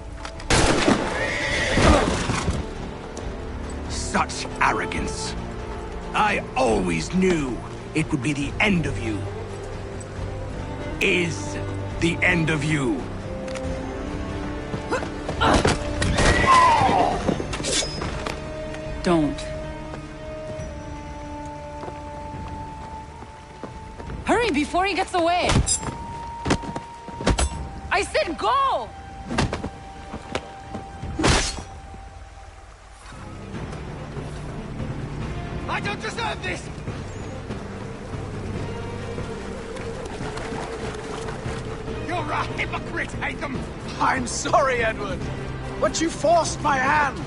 Such arrogance. I always knew it would be the end of you. Is the end of you. Don't. Hurry before he gets away! I said go! I don't deserve this! You're a hypocrite, Hatham! I'm sorry, Edward, but you forced my hand.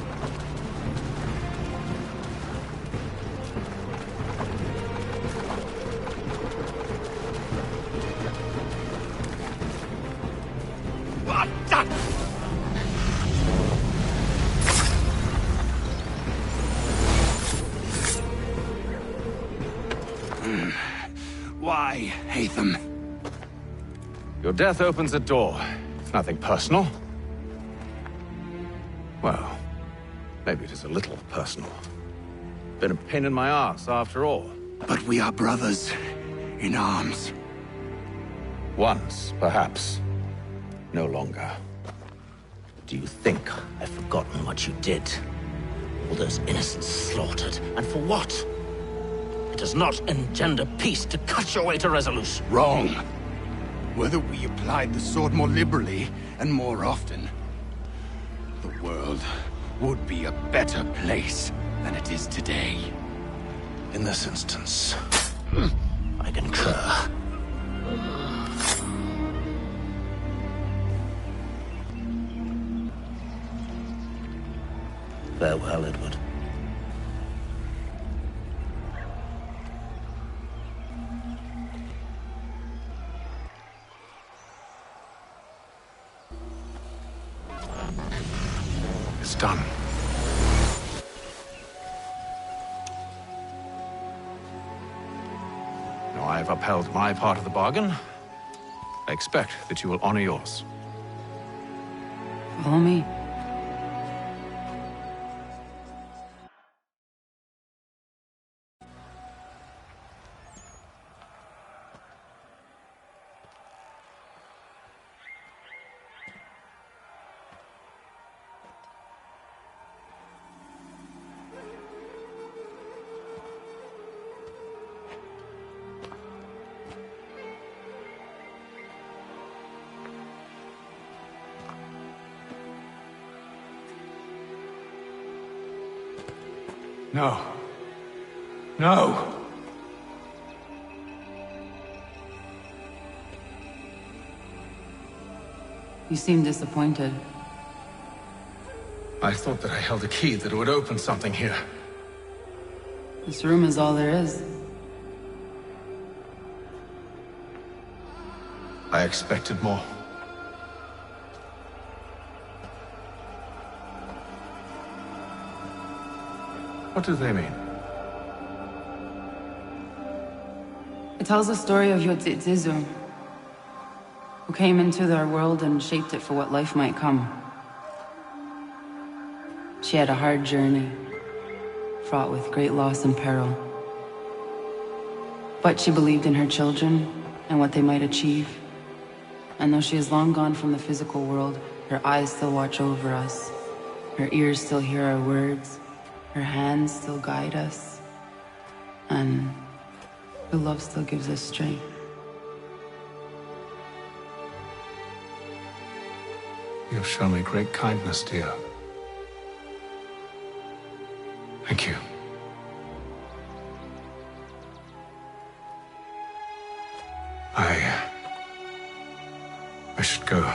Why, Hatham? Your death opens a door. It's nothing personal. Well, maybe it is a little personal. Been a pain in my ass, after all. But we are brothers in arms. Once, perhaps. No longer. Do you think I've forgotten what you did? All those innocents slaughtered, and for what? It does not engender peace to cut your way to resolution. Wrong. Whether we applied the sword more liberally and more often, the world would be a better place than it is today. In this instance, I concur. Farewell, Edward. It's done. Now I have upheld my part of the bargain. I expect that you will honor yours. Follow me. No. No! You seem disappointed. I thought that I held a key that would open something here. This room is all there is. I expected more. What do they mean? It tells the story of Yotzitzizu, who came into their world and shaped it for what life might come. She had a hard journey, fraught with great loss and peril. But she believed in her children and what they might achieve. And though she is long gone from the physical world, her eyes still watch over us. Her ears still hear our words. Her hands still guide us. And her love still gives us strength. You have shown me great kindness, dear. Thank you. I should go.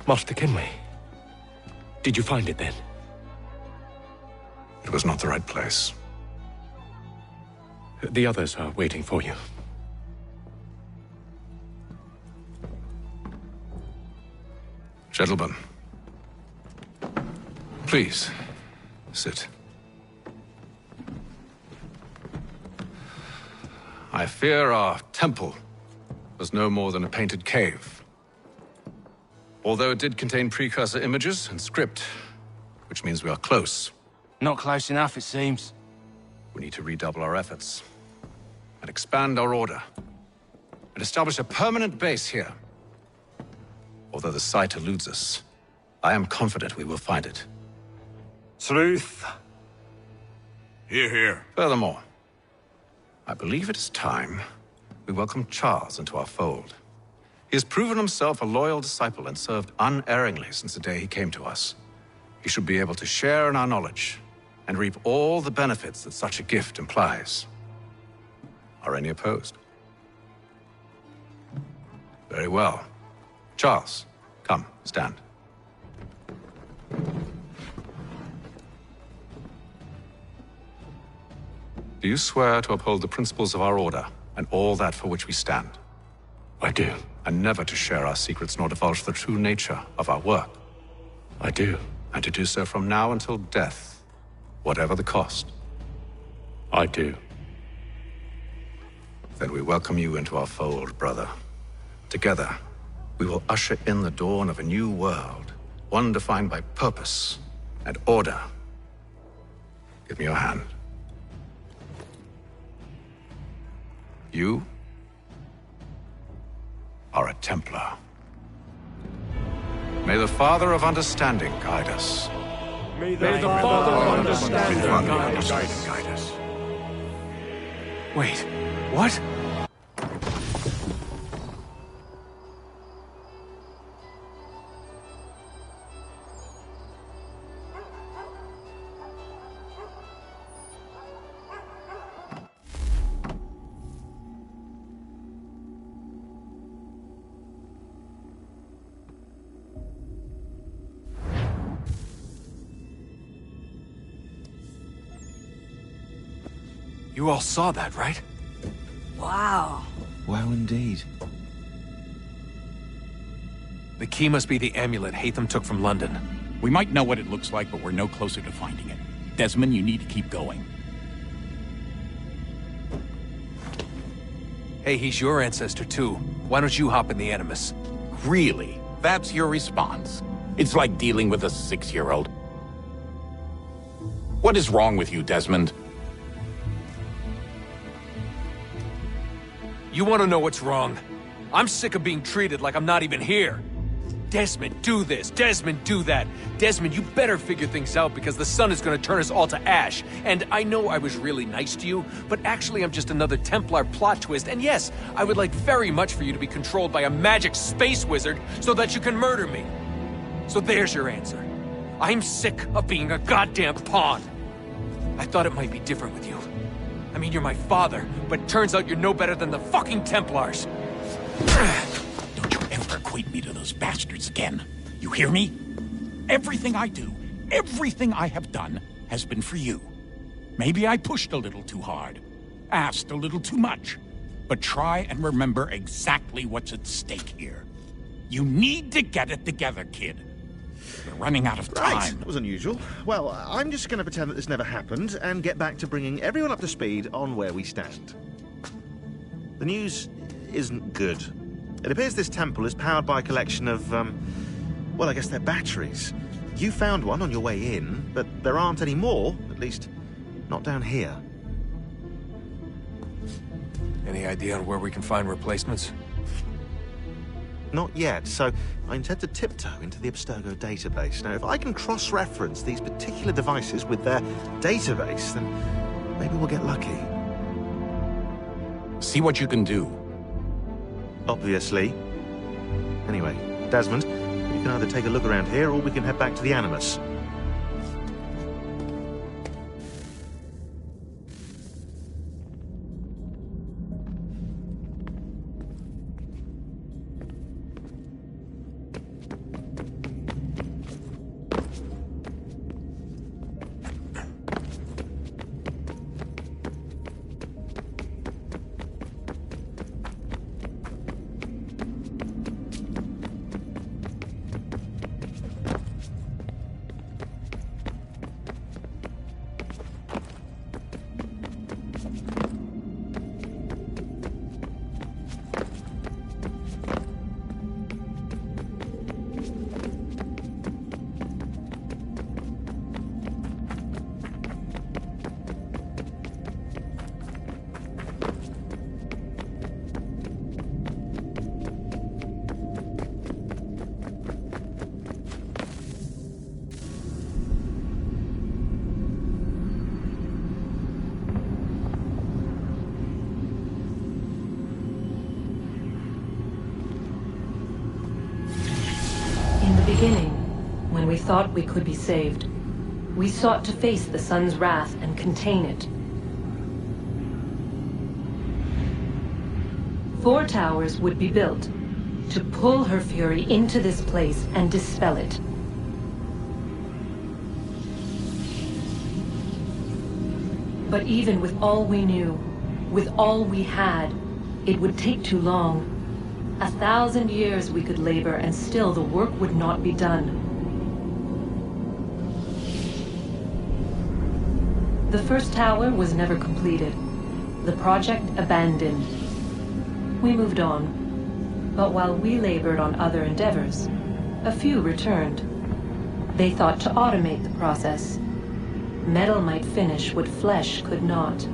Master Kenway. Did you find it then? It was not the right place. The others are waiting for you. Gentlemen, please, sit. I fear our temple was no more than a painted cave. Although it did contain precursor images and script, which means we are close. Not close enough, it seems. We need to redouble our efforts and expand our order and establish a permanent base here. Although the site eludes us, I am confident we will find it. Truth. Hear, hear. Furthermore, I believe it is time we welcome Charles into our fold. He has proven himself a loyal disciple and served unerringly since the day he came to us. He should be able to share in our knowledge and reap all the benefits that such a gift implies. Are any opposed? Very well. Charles, come, stand. Do you swear to uphold the principles of our order and all that for which we stand? I do. And never to share our secrets nor divulge the true nature of our work? I do. And to do so from now until death, whatever the cost? I do. Then we welcome you into our fold, brother. Together, we will usher in the dawn of a new world, one defined by purpose and order. Give me your hand. You are a Templar. May the Father of Understanding guide us. May the Father of Understanding guide us. Wait, what? You all saw that, right? Wow. Wow, indeed. The key must be the amulet Hatham took from London. We might know what it looks like, but we're no closer to finding it. Desmond, you need to keep going. Hey, he's your ancestor too. Why don't you hop in the Animus? Really? That's your response? It's like dealing with a 6-year-old. What is wrong with you, Desmond? You want to know what's wrong? I'm sick of being treated like I'm not even here. Desmond, do this. Desmond, do that. Desmond, you better figure things out because the sun is going to turn us all to ash. And I know I was really nice to you, but actually I'm just another Templar plot twist. And yes, I would like very much for you to be controlled by a magic space wizard so that you can murder me. So there's your answer. I'm sick of being a goddamn pawn. I thought it might be different with you. I mean, you're my father, but turns out you're no better than the fucking Templars. Don't you ever equate me to those bastards again. You hear me? Everything I do, everything I have done, has been for you. Maybe I pushed a little too hard, asked a little too much, but try and remember exactly what's at stake here. You need to get it together, kid. We're running out of time. Right, that was unusual. Well, I'm just going to pretend that this never happened and get back to bringing everyone up to speed on where we stand. The news isn't good. It appears this temple is powered by a collection of, well, I guess they're batteries. You found one on your way in, but there aren't any more, at least not down here. Any idea on where we can find replacements? Not yet, so I intend to tiptoe into the Abstergo database. Now, if I can cross-reference these particular devices with their database, then maybe we'll get lucky. See what you can do. Obviously. Anyway, Desmond, you can either take a look around here, or we can head back to the Animus. Beginning, when we thought we could be saved, we sought to face the sun's wrath and contain it. 4 towers would be built to pull her fury into this place and dispel it. But even with all we knew, with all we had, it would take too long. 1,000 years we could labor, and still the work would not be done. The first tower was never completed. The project abandoned. We moved on. But while we labored on other endeavors, a few returned. They thought to automate the process. Metal might finish what flesh could not.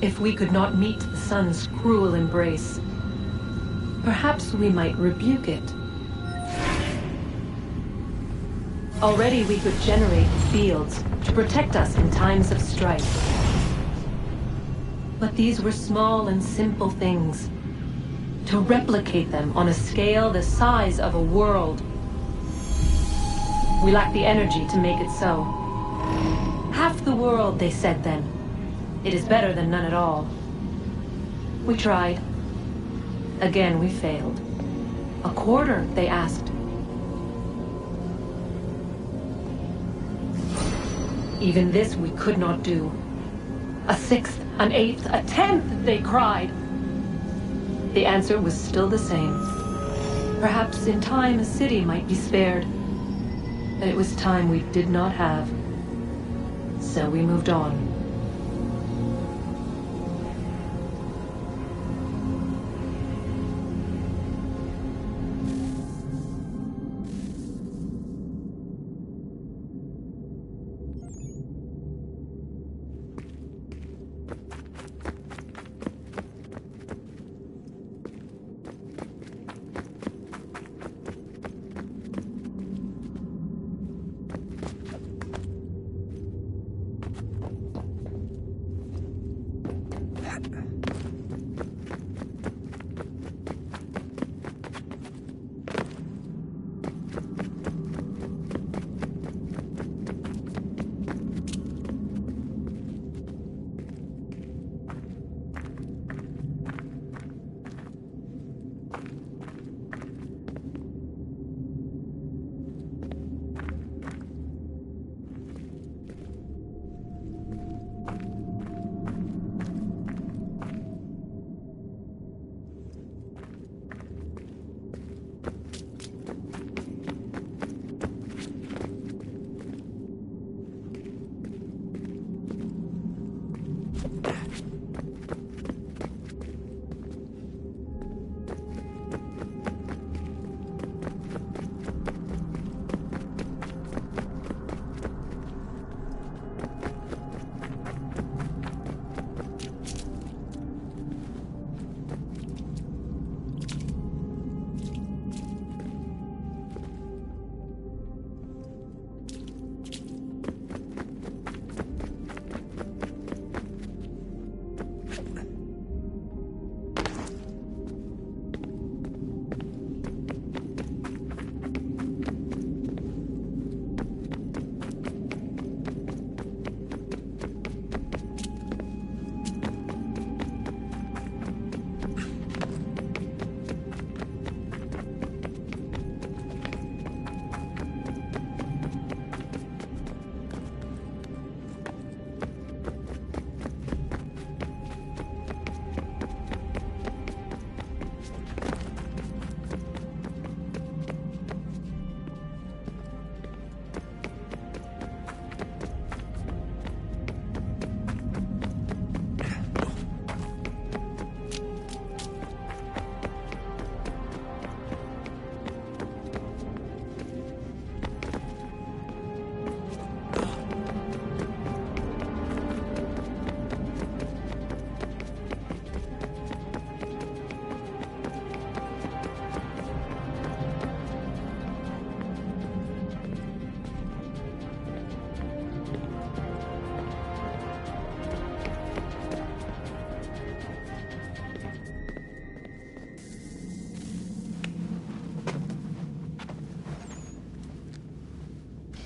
If we could not meet the sun's cruel embrace, perhaps we might rebuke it. Already we could generate fields to protect us in times of strife. But these were small and simple things. To replicate them on a scale the size of a world, we lack the energy to make it so. Half the world, they said then. It is better than none at all. We tried. Again, we failed. A quarter, they asked. Even this we could not do. A sixth, an eighth, a tenth, they cried. The answer was still the same. Perhaps in time a city might be spared. But it was time we did not have. So we moved on.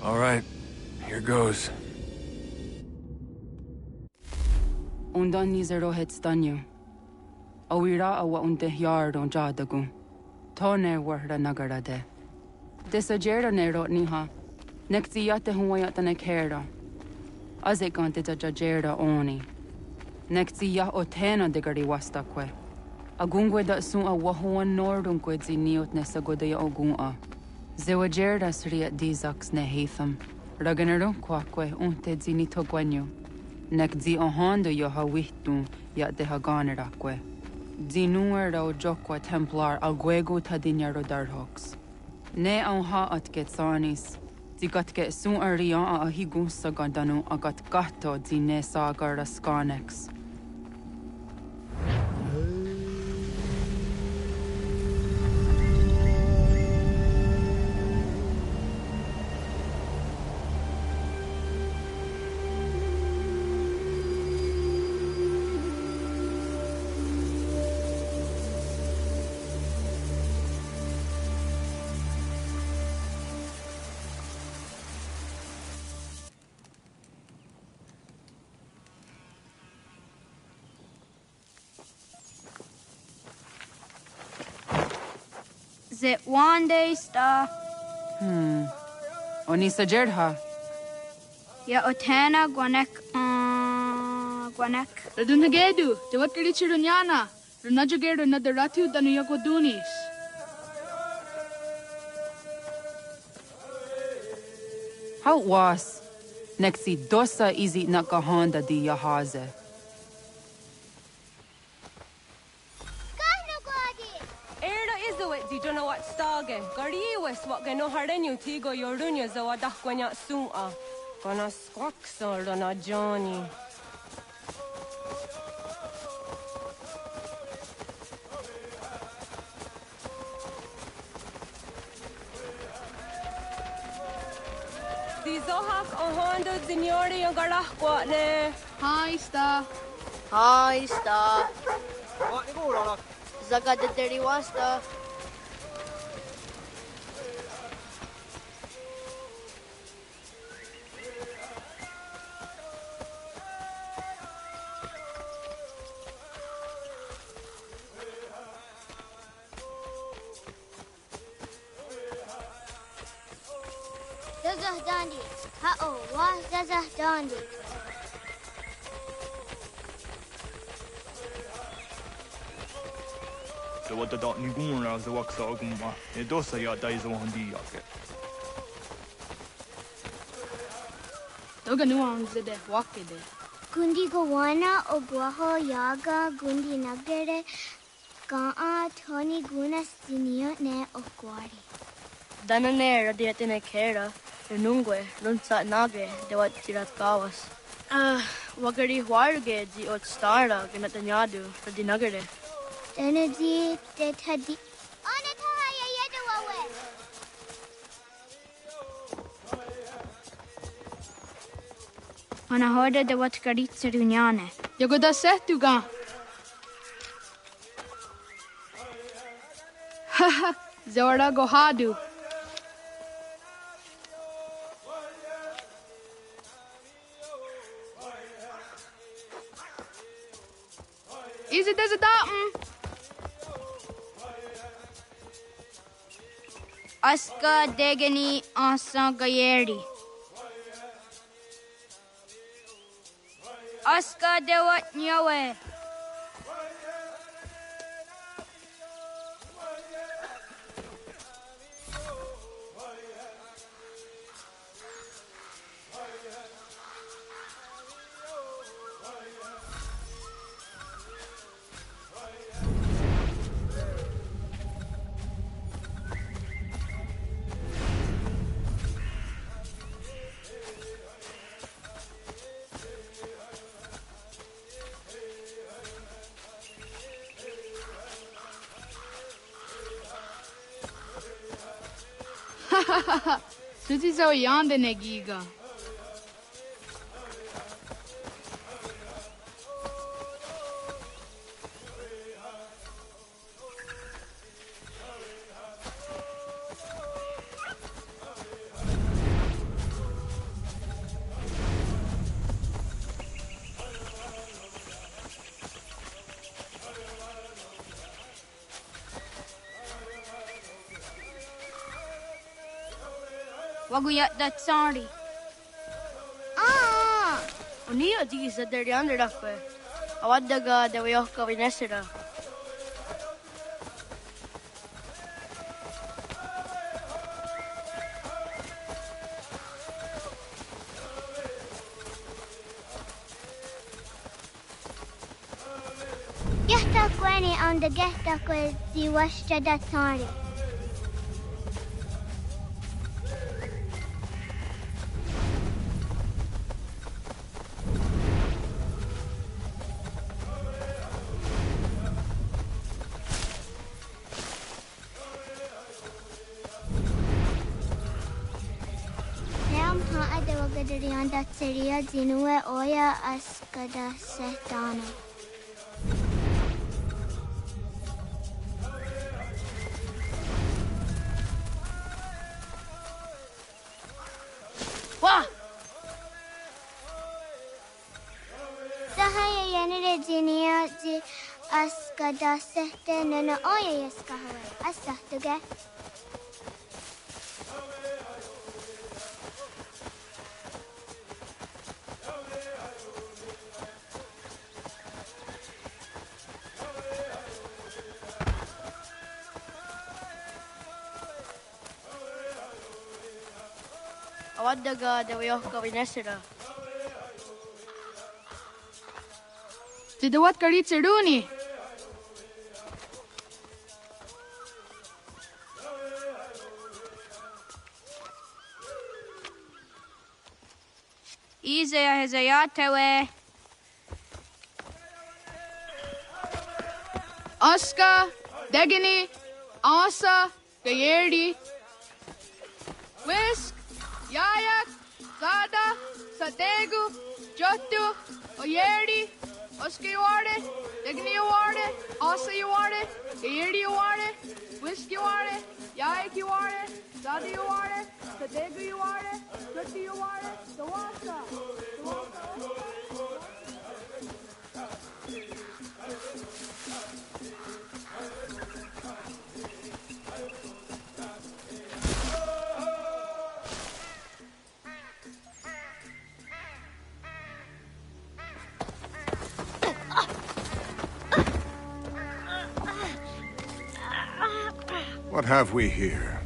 All right, here goes. Undan nizero het stanyu. Awira awa unte yard on jadagu. Tone warda nagara de. Desajera nero niha. Nekti yate huwayata nekera. Azekante jajera oni. Nekti ya otena degari wastakwe. Agungwe da sun a wahuan nordunque ziniot nesagodaya ogun'a. Zewajerda sriat dizax ne heatham. Raganarun quaque unte zinito guenyo. Nek zi ohando yo hawihtun yat de haganeraque. Zinuero jokwa templar alguego tadinyaro darhox. Ne ha at getsanis. Zigat get sun arian a higun sagandanu agat gato zine sagar skanex. Zit one day sta. Onisa Jerdha. Ya otena guanek guanek. Radunagedu, the what Richirunyana, Runajagedu another Ratu than Yakodunis. How was? Nexi dosa izi nakahonda di yahaze. Di don't know what stage. Gari was what gano hardenyu tigo yorunya zawa dakwanya suma. Gonna squawk sort on a Johnny. Di zohak on hondo signori and garahquatne. Hi, Sta. Hi, Sta. Zaga de Deriwasta. Zazah Dandi. Ha-oh, wah Zazah Dandi. The what the dot Niguna as the wax oguma, a dosa ya dies on the yake. Toga nuang zede wakede. Gundi Gawana Oguaho Yaga Gundi Nagere Gaa Tony Guna Sinio Ne Oguari. Danane Radiatine Kera, Renungue, Runsa Nage, de what Tirat Gawas. Wagari Warge, the Ot Stara, Ganatanyadu, Radinagare. Energy de Tadi. Anataya Yedawawe. Ana hoda de wat karitsa runyane. Yagoda setuga. Haha, Zora Gohadu. Is it as a datum? Aska degani asa gayeri. Aska de wat nyawe. Suzi so yande negiga. Waguyat that sorry. Unia di sa Deriander Dakwe. Awadaga de Wayoka Vinesera. Gehta Gwenny on the Gehta Gwe di Washta that sorry. Gadarianda Seria Zinue Oya Askada Setana. Wah! Sahaya Yanere Zinia Zi Aska kada sitten no ojeskahoe. Assahtuge. Awaddaga dewayohka vinesira. Tidawat kari tsiduni. Izaya hezayatewe. Aska, Degini, Asa, Gayerdi. Whisk, Yayak, Zada, Sategu, Jotu, Oyerdi, Oska you are it, Degini you are it, Asa you are it, Gayerdi you are it, Whisk you are it, Yayak you are it, Zada you are it, Sategu you are it, Jotu you are it, Dawasa. What have we here?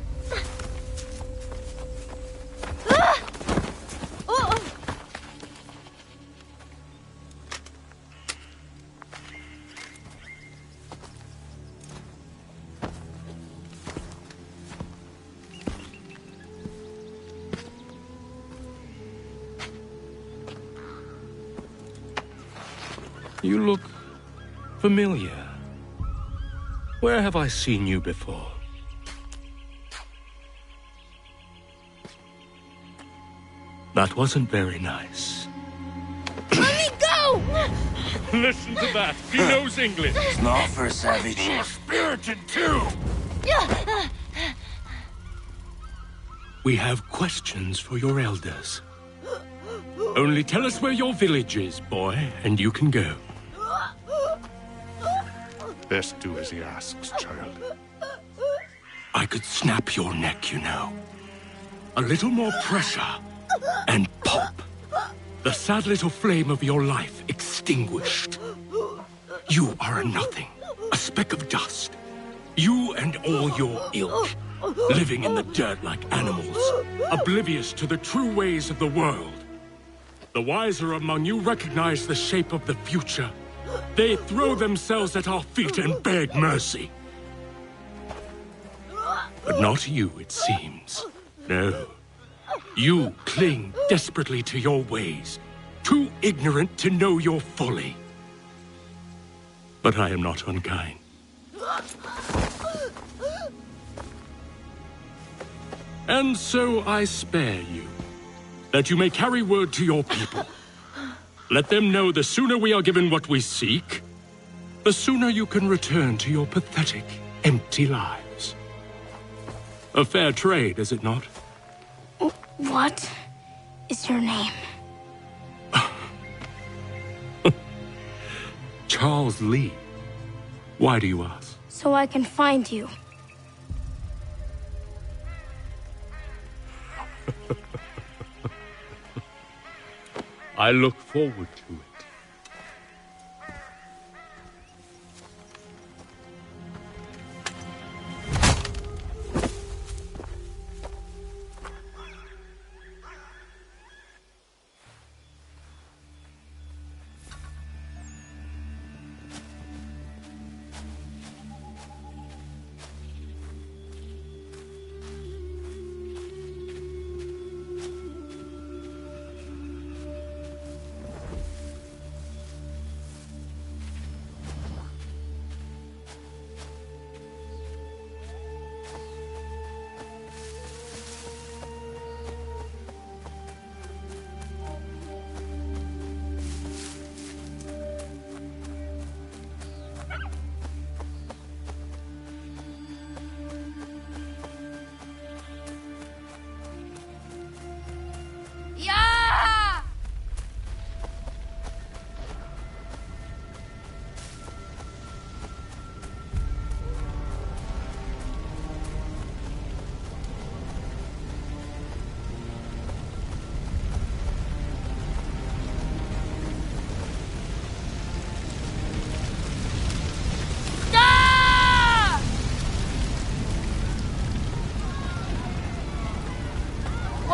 You look familiar. Where have I seen you before? That wasn't very nice. Let me go! Listen to that. He knows English. It's not for a savage. You're spirited too. We have questions for your elders. Only tell us where your village is, boy, and you can go. Best do as he asks, child. I could snap your neck, you know. A little more pressure, and pop. The sad little flame of your life extinguished. You are a nothing, a speck of dust. You and all your ilk, living in the dirt like animals, oblivious to the true ways of the world. The wiser among you recognize the shape of the future. They throw themselves at our feet and beg mercy. But not you, it seems. No. You cling desperately to your ways, too ignorant to know your folly. But I am not unkind. And so I spare you, that you may carry word to your people. Let them know the sooner we are given what we seek, the sooner you can return to your pathetic, empty lives. A fair trade, is it not? What is your name? Charles Lee. Why do you ask? So I can find you. I look forward to it.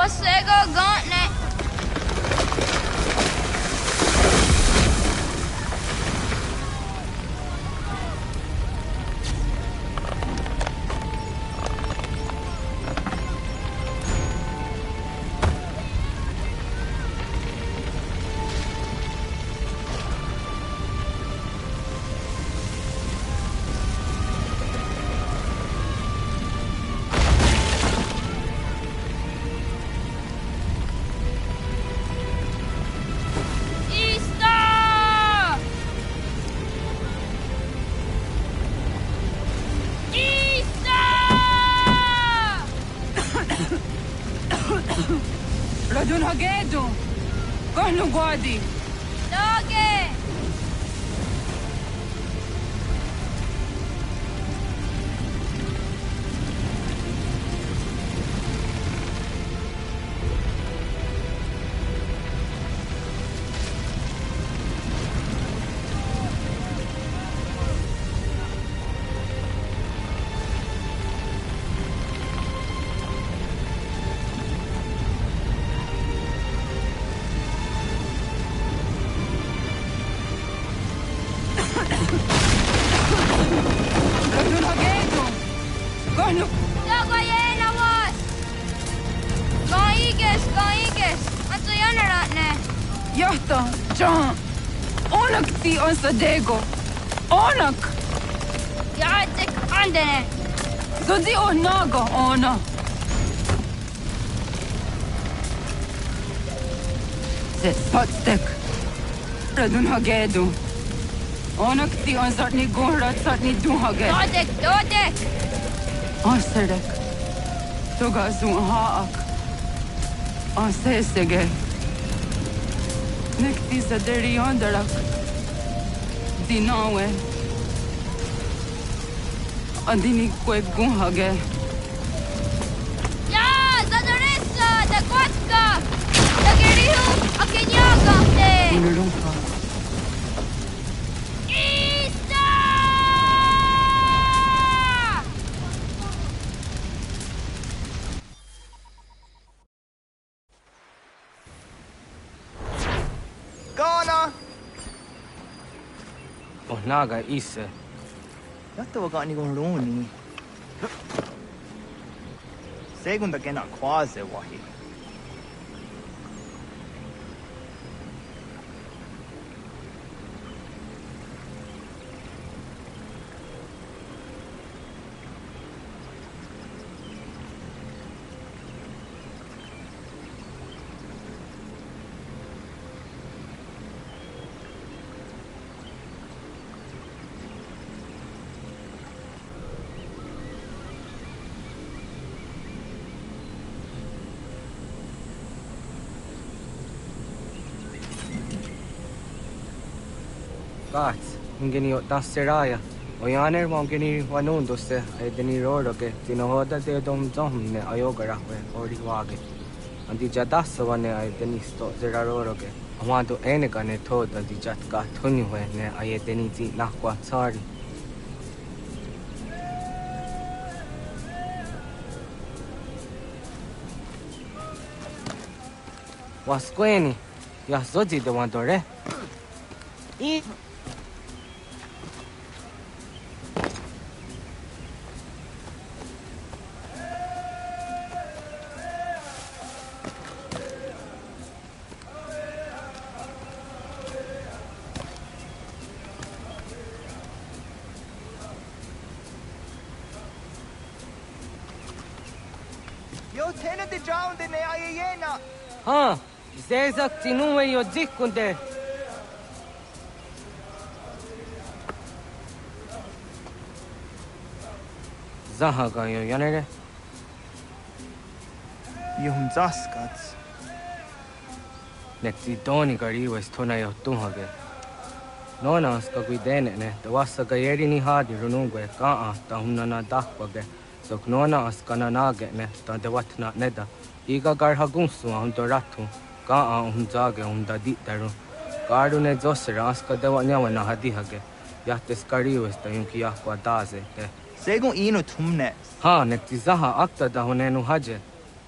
Osego gauntlet. Radun Hagedu! Kohnu Guadi! Doge! Radun Hagedu! Kohnu... Dogo yena was! Gaiges! Anto yanaratne! Jahta, John! Onak ti on Sadego! Onak! Jaatek andene! Zodi on Naga, ona! Zet Potstek! Radun Hagedu! Onak ti on Zartni Gunrat Zartni Duhage! Dodek! Anserek! Toga Zun Haak! Ansesege! Nekti Zaderi Ondarak! Dinawe! Adini Kwek Gunhage! Ja, Zadoressa! Da Kwatka! Da Gerihu! Akinyaga! Inulumpa! Ghana! Oh, Naga Ise. Yatta wa gani gon roni. Segunda kena quase wahi. Gats, ingeni o tasseraya. O yaner mongeni wanundo se edeni roro ke tinohoda de dom ne ayogara we ori wage. Andi jadasa wane ay denisto zeraroro ke. Amado enega ne toda di jatka tuni we ne ay deniti nakwa tsari. Wasqueni, ya zodi de wandore. Yo tenete drowned in the ayena. Ha, zezak tinuwe yo dikunde. Zahaga yo yanere. Yum zaskats. Nekti doni gari wes tona yo tuhage. Nona ska guidene ne, da wasa gayeri ni hadi runungwe kaa ta hunana dakwage. So nona askana nage ne, ta de watna neda. Iga garhagunsu hundo ratu, kaa hunzage hunda ditaru. Garu ne zosera aska de wanyawa na hadihage. Yates gari wes ta yunki yakwa daze te. Segun ino tumne. Ha, nekti zaha akta da hunenu haje.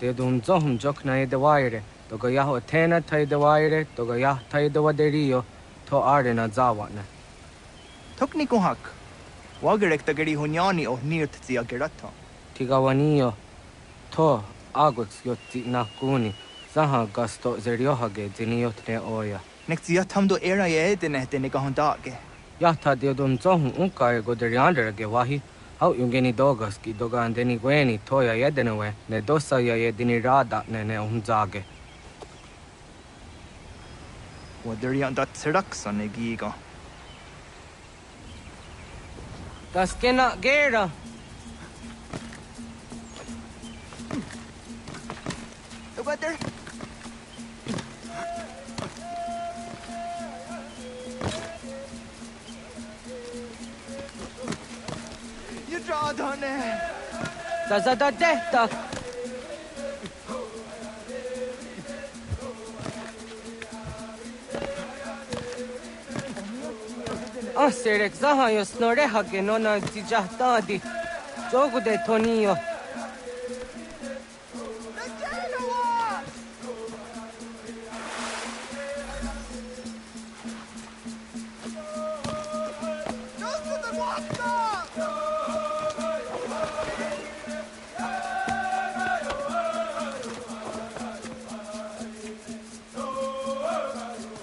Te dum zohum jok na de waire, toga yaho tena tai de waire, toga yah tai de waderio, to are na zawana. Tukni kuhak. Wagerek ta geri hunyani o nirt zi agerato. Tigawanio, to agots yotti na kuni, zaha gasto zeriohage diniotne oya. Nek zi yatamdo era ye edene dene gahondage. Yahta de dum zohum unka go deriandere wahi. How yungeni dogas ki dogan deni gweni toya yedenewe ne dosa ya yedini rada ne umzage. Waderian dat seraksan e giga. Das kena gera. Wader. You draw on it. Da dehta. Serek zaha yo snoreha ge nona zijahtadi. Jogu de tonio.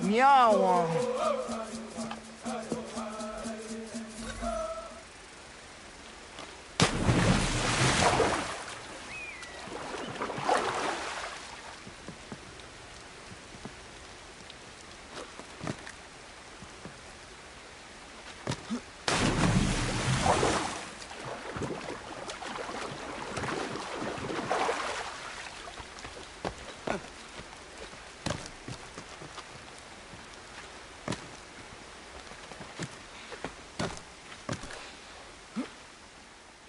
Meow.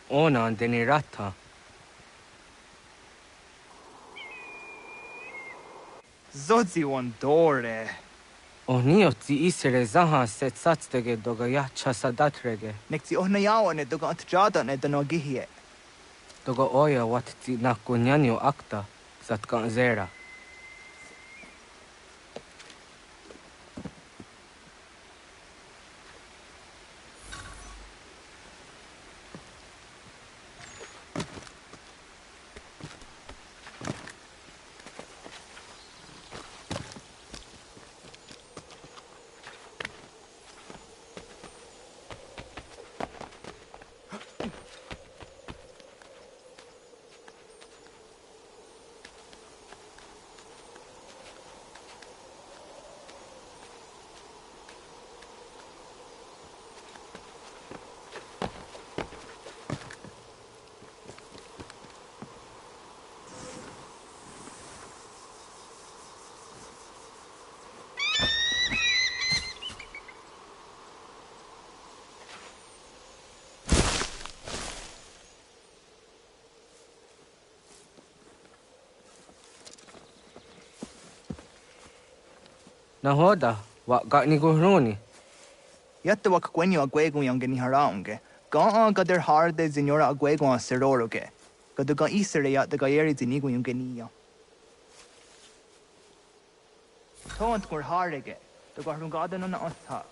Ona deni rata. Zodzi one dore. Onio zi isere zaha set satstege doga ya chasadatrege. Nek zi ohna yawane doga antjada ne dano gihie. Doga oya wat zi nakunyanyo akta zatkan zera. Nahoda, wa gani guruni. Yatta wak gwenyo agwego yangeni haraunge. Ga gader harde zinora agwego a seroroge. Gaduga isere yat the gayeri zinigo yungenia. Tont gur harege. The garungadan on otha.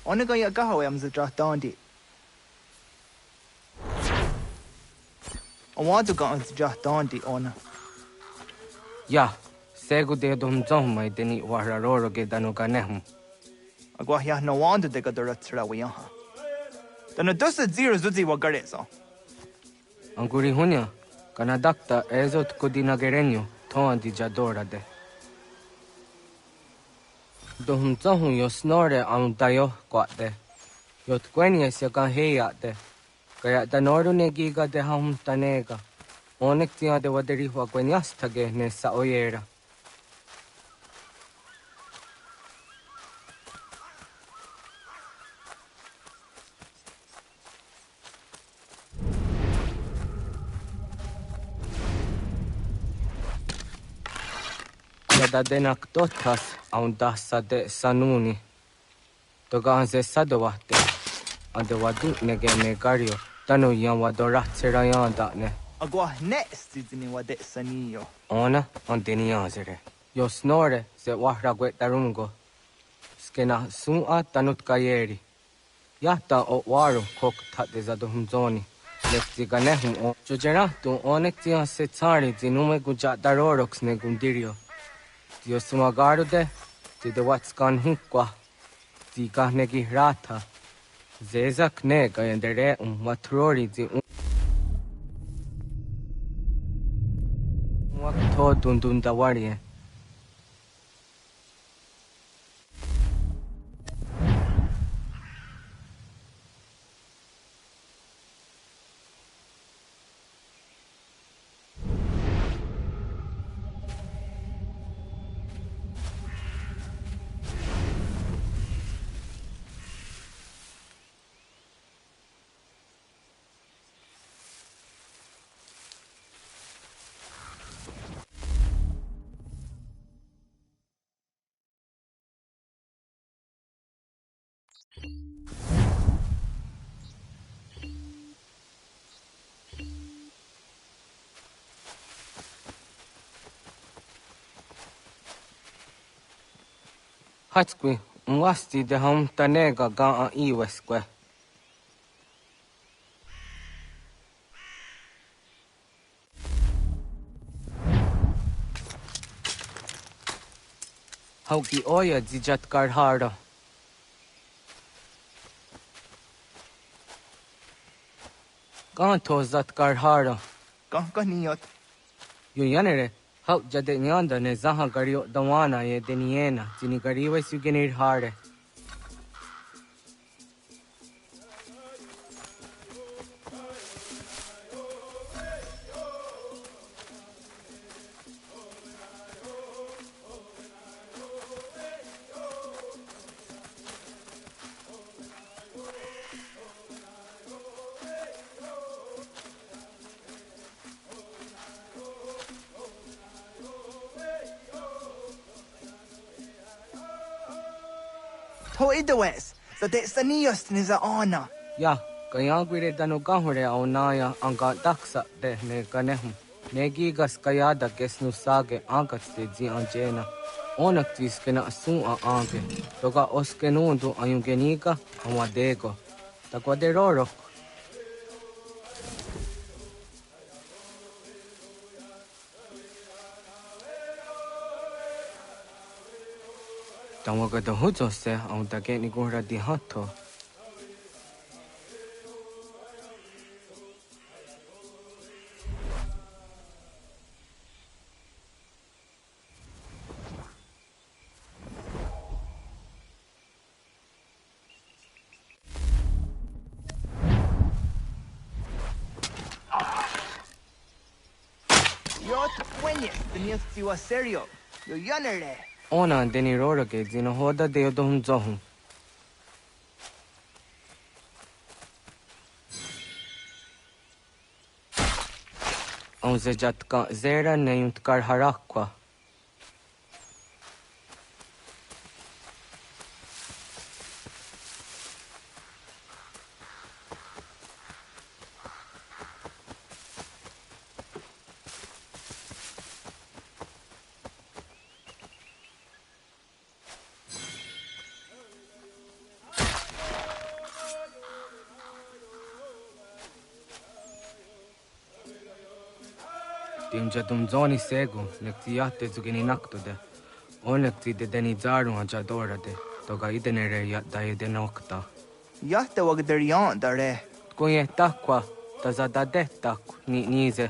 Onega ya gaho am the Jahtandi. I want to go on the Jahtandi on. Ya, segu de dum zom mai deni wararoro ge danuganehm. Agwahya no wonder they got the Ratsrawiyaha. Then a dozen zeros do the Wagarezo. Anguri hunya, kanadakta ezot kodinagerenyo, toan di jadora de. Dum zohun yo snore am dayo quate. Yot quenya se kan heyate. Kaya danoru negiga de ham tanega. Onek tia de waderi hua quenyastage ne sa oyera. Da denak totas aun dassa de sanuni. Toga se sadovate. Ande wadu nege negario. Tanu yan wadora tserayan ne. Agwa next is in what it's sanio. Ona anteni azere. Yo snore se wahra guetarungo. Skena sun a tanut kayeri. Yahta o waru kok tat de zaduhumzoni. Lekti ganehum o. Jogeratu onek tia se tsari zinume gujatarorox ne gundirio. Dio sumagaru de the what's gone hukwa. Di gahnegi rata. Zezak nega yandere watrori di wakto dundundawarie. Hatskwi, mwasti de ham tanega ga a iweskwe. Hauki oya zijat karhara. Ganto zat karhara. Gankaniyot. Yo yanere. Hau jade nyanda ne zaha gario dawana ye deniena. Zini gariwe sugenir hare. Ho idawes. So that's the neost is a honor. Ya, kaya gwire danu gahure au naya anga daksa de ne ganehum. Negigas kaya da gesnu sage angat de zi anjena. Onak tis kena asun a ange. Toga oskenundu ayungenika amadego. Takwaderoro. Tawaga da huzo se au da geni gura di hatto. Yot wenye, the neost you are serio. Yo yanere. Ona deni roro ke zino hoda de yodum zohum. Au zejat ka zera ne yunt kar harakwa. Timja tum zoni segu, nekti jahte zugini naktode. Onneksi te deni zaru haja dorade, toga idenere da iden okta. Jahte wagder yan dare. Kun je takwa, ta zada detak ni nize.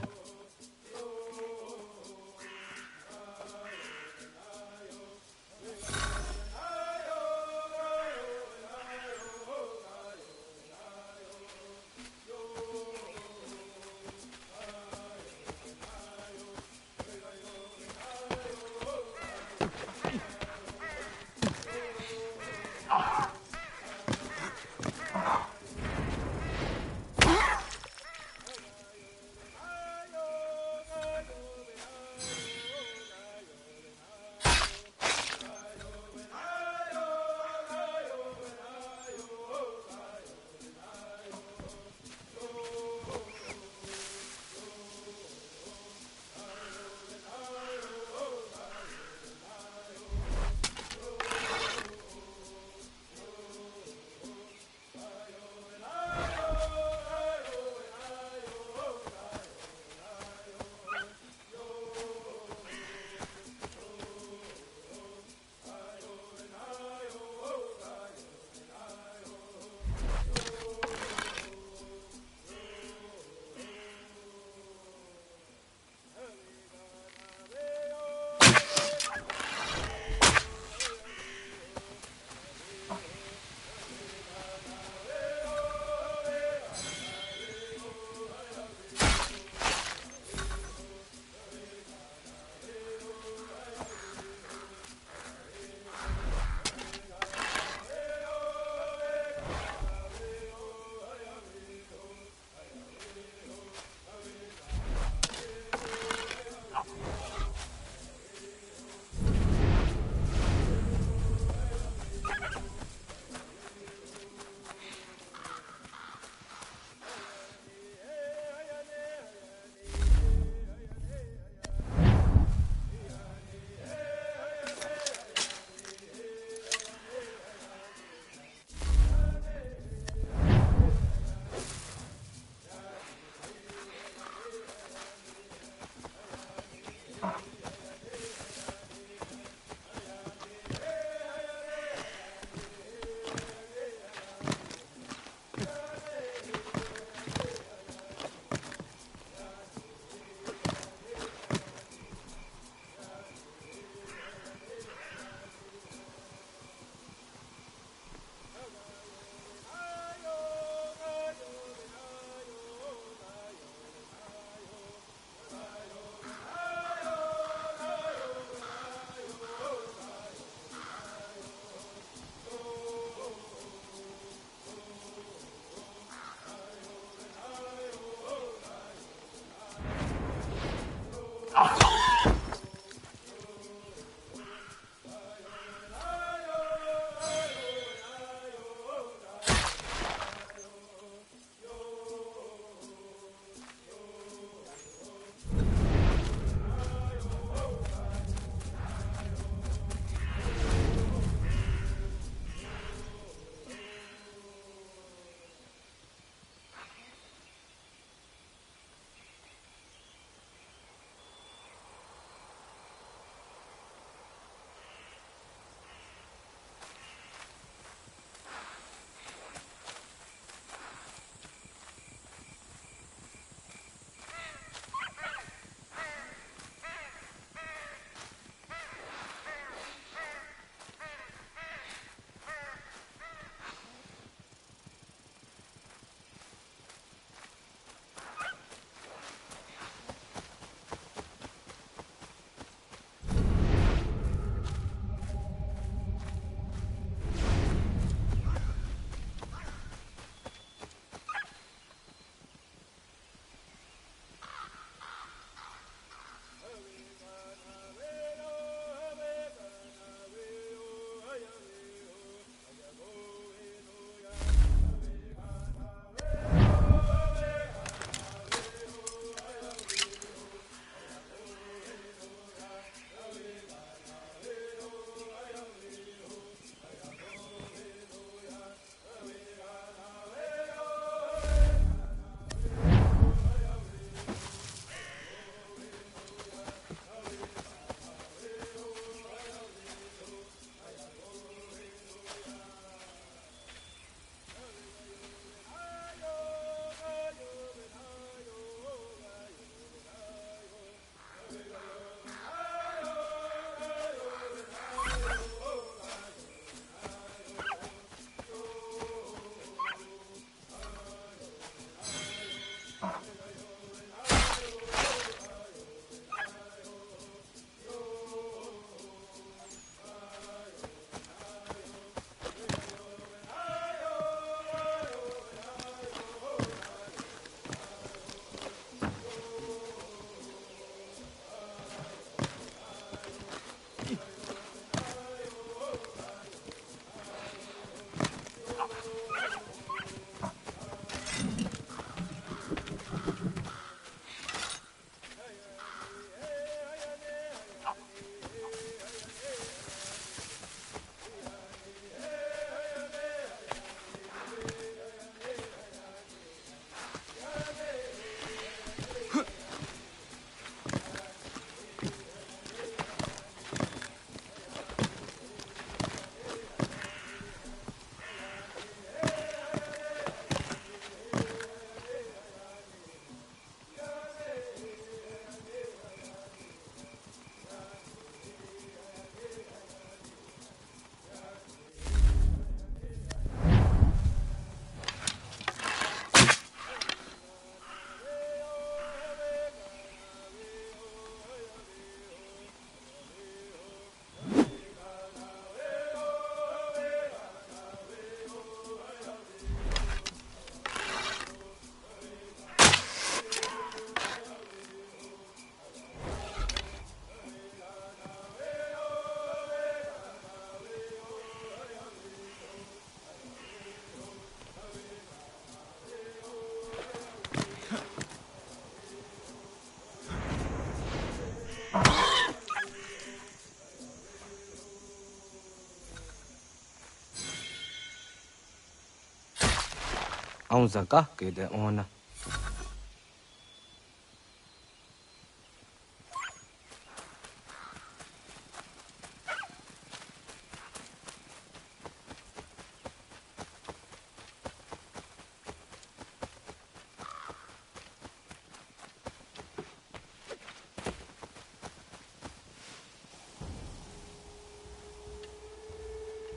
Aunza kahke de ona.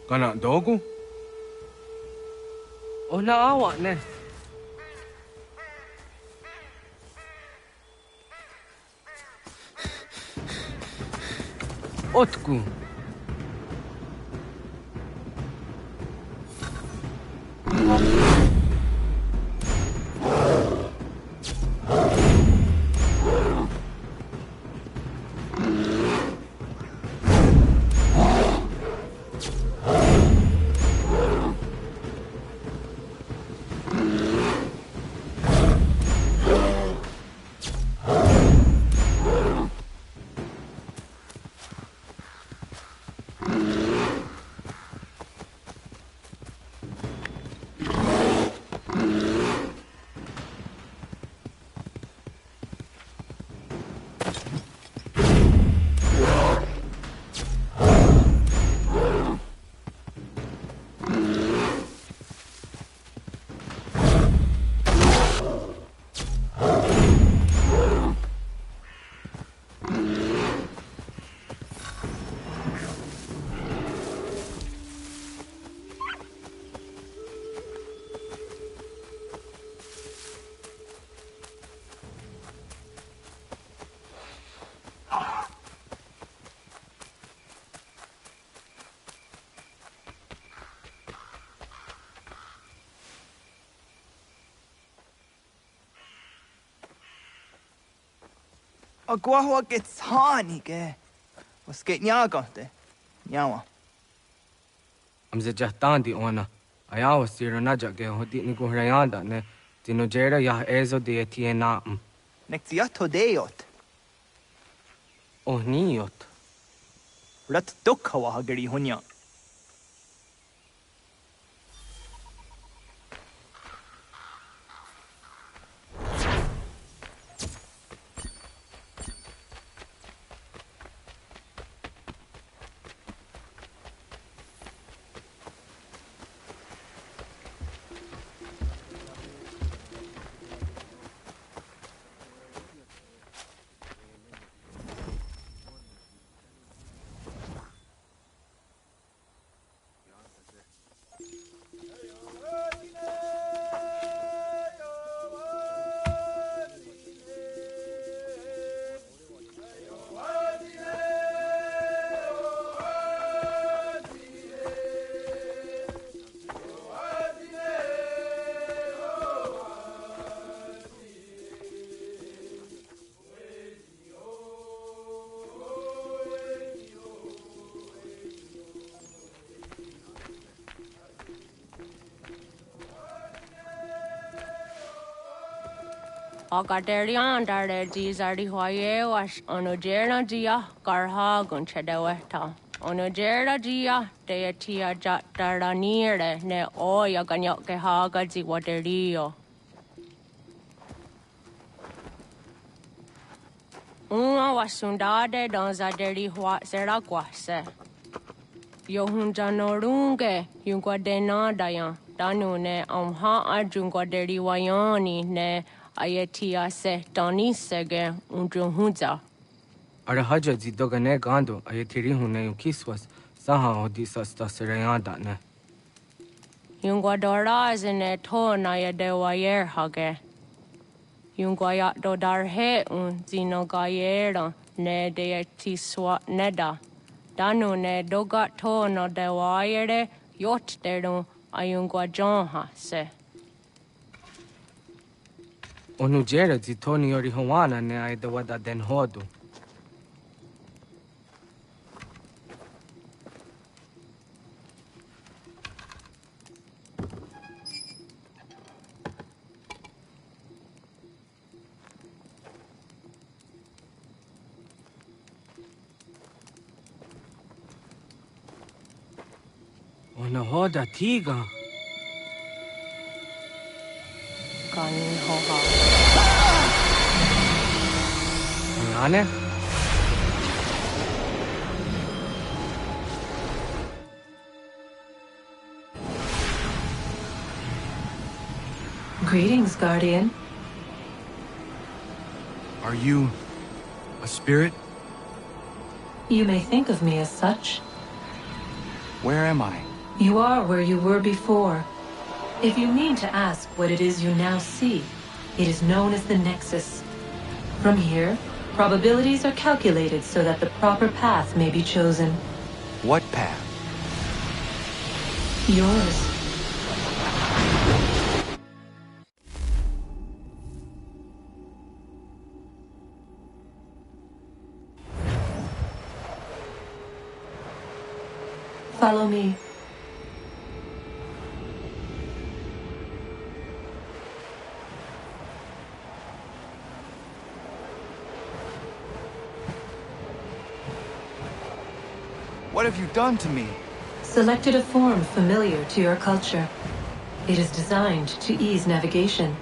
Kana dogu? Ona awa ne. Otku. Agua gets honey, ge. Was get nyagante. Nyawa. Amze jahtandi ona. Ayawa siro najage hodi ni guhrayanda ne. Tino jera yah ezo de tiena. Nektiato deot. Oh niot. Rat dukhawa hagari hunya. Agaderian dare dizardi hoye was onojera dia garha gunchedeweta. Onojera dia deatia jataranire ne oya ganyoke haga zi waterio. Una wasundade donzaderi hua seraguase. Yohunjanorunge yungwadena dayan. Danu ne amha ajungwaderi wayani ne Ayatia se Doni Sege Undruhunza. Arahaja zidogane gando ayatiri hune yukiswas saha odisas taserayanda ne. Yungwadora zine to na yadewayer hage. Yungwayat dodar he zinogayera ne deetiswa neda. Danu ne dogat to no dewayere yot deru ayungwajonha se. Onujera zitoni yori hawana ne aidawada den hodu. Ona hoda tiga. kan hoha. Ane? Greetings, Guardian. Are you a spirit? You may think of me as such. Where am I? You are where you were before. If you mean to ask what it is you now see, it is known as the Nexus. From here, probabilities are calculated so that the proper path may be chosen. What path? Yours. Follow me. What have you done to me? Selected a form familiar to your culture. It is designed to ease navigation.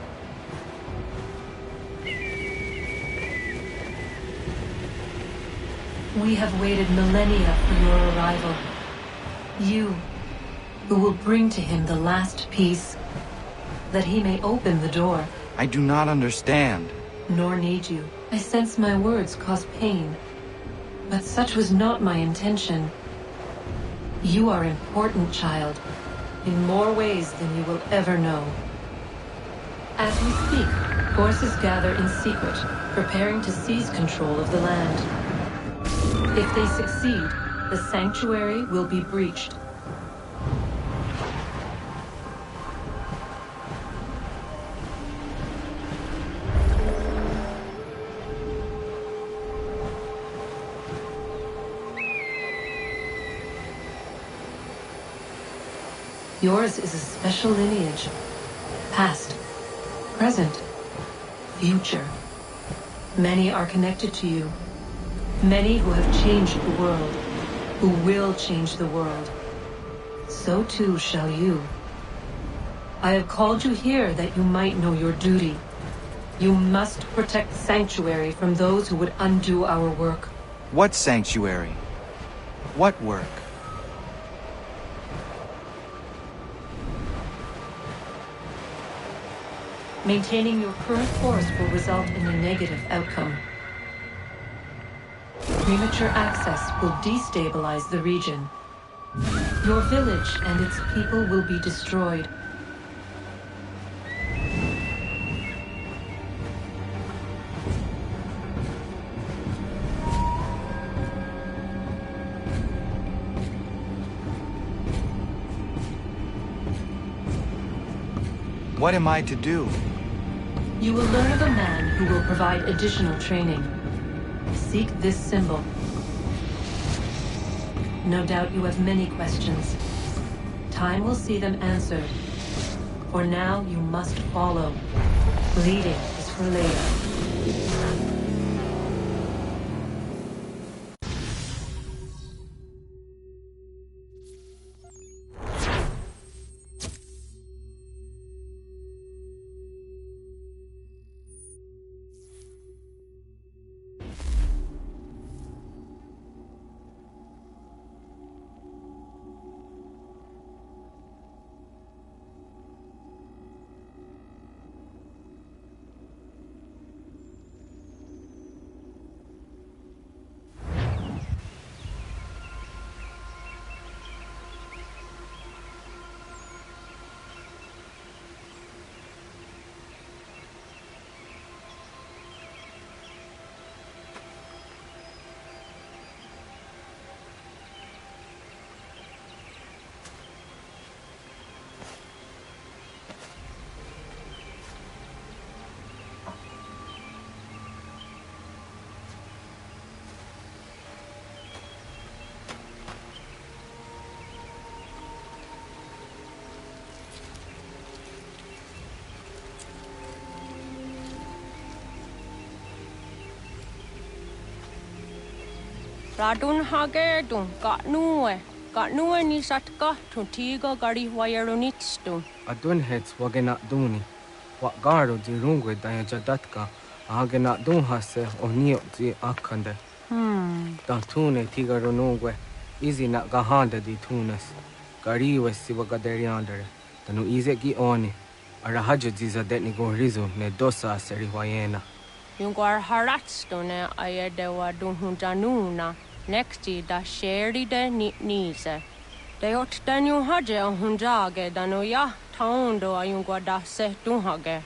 We have waited millennia for your arrival. You, who will bring to him the last piece, that he may open the door. I do not understand. Nor need you. I sense my words cause pain. But such was not my intention. You are important, child, in more ways than you will ever know. As we speak, forces gather in secret, preparing to seize control of the land. If they succeed, the sanctuary will be breached. Yours is a special lineage. Past, present, future. Many are connected to you. Many who have changed the world, who will change the world. So too shall you. I have called you here that you might know your duty. You must protect Sanctuary from those who would undo our work. What sanctuary? What work? Maintaining your current course will result in a negative outcome. Premature access will destabilize the region. Your village and its people will be destroyed. What am I to do? You will learn of a man who will provide additional training. Seek this symbol. No doubt you have many questions. Time will see them answered. For now, you must follow. Leading is for later. Radun hagedun, got nue ni satka, tuntigo gari wayarunitstun. Adun heads wagena duni. wa garo di rungwe daya jadatka agena dunhase o nio di akande. Da tune tigaro nungwe izi na gahanda di tunas. Gariwe siwa gaderiandere. Tanu ize gi oni. Arahajo zizadetni go rizu ne dosa seri wayena. Yungar haratstone ayedewa dunhunjanuna. Nexti da sheri de nise. De ot danu haje hunjage danu ya taundo ayungwa da se dunhage.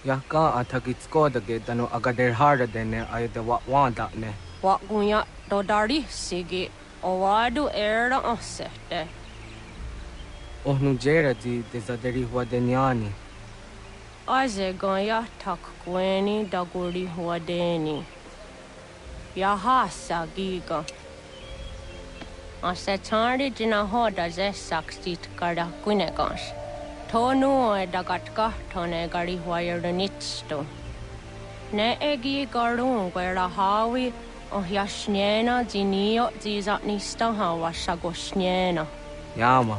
Ya ka atakitskoda danu agader harda dene ayedewa wanda ne. Wa gunya dodari sigi owadu era osete. Ohnu jera di dezaderi wadenyani. Aze gaya tak gweni daguri wadeni. Yahasa giga. Ase tardi jina hoda ze sakstit kada kunegas. Tonu e dagatka tone gari wayernitsto. Ne egi garun gwera hawi o yashnena zinio zizatnista hawa shagoshnena. Yama.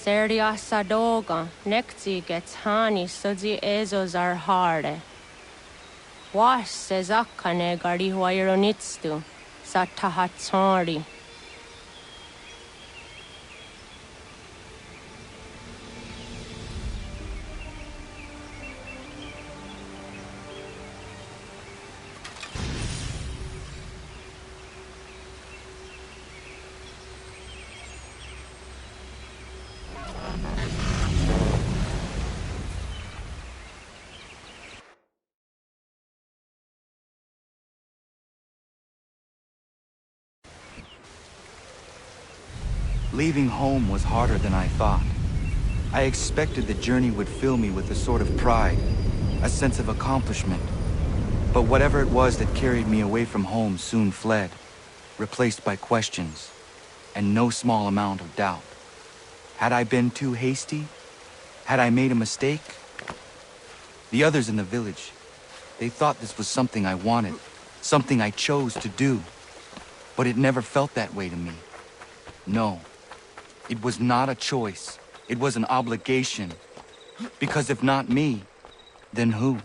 Serdia sadoga, nekti gets hani sudzi ezos are harde. Was sezakane gari wayronitstu, satahatsari. Leaving home was harder than I thought. I expected the journey would fill me with a sort of pride, a sense of accomplishment. But whatever it was that carried me away from home soon fled, replaced by questions, and no small amount of doubt. Had I been too hasty? Had I made a mistake? The others in the village, they thought this was something I wanted, something I chose to do. But it never felt that way to me. No. It was not a choice. It was an obligation. Because if not me, then who?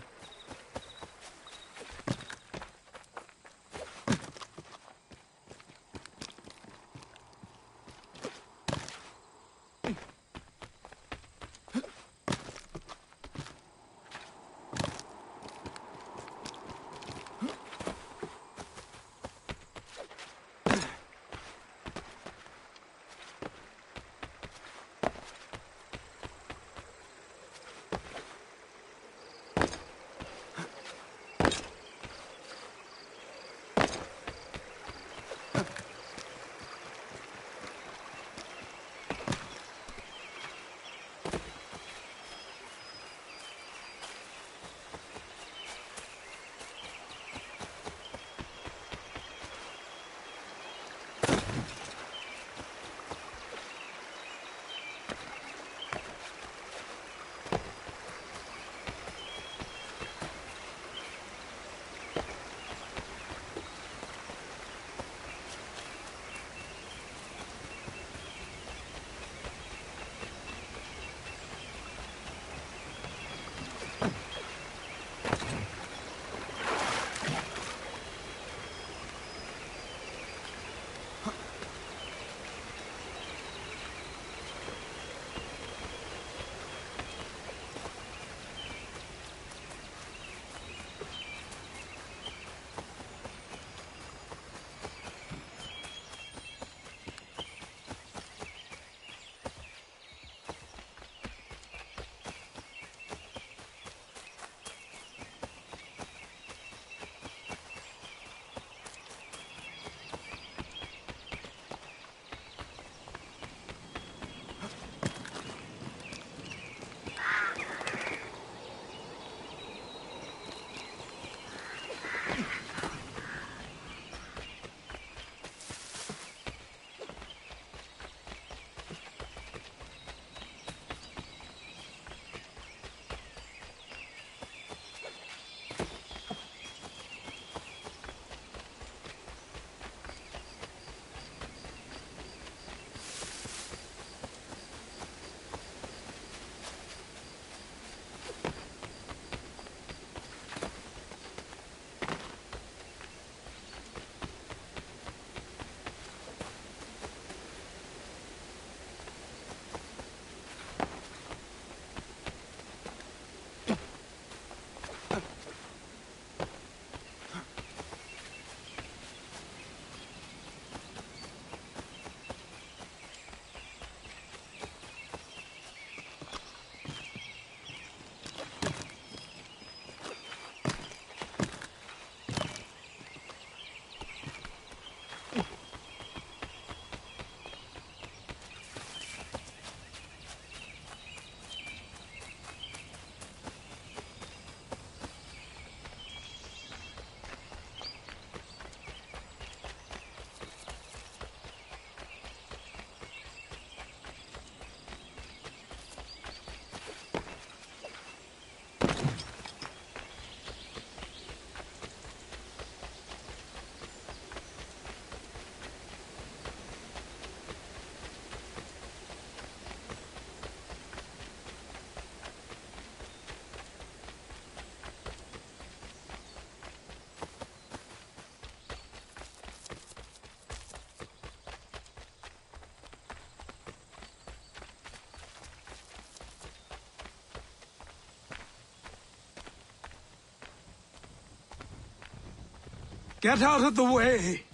Get out of the way!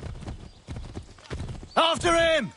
After him!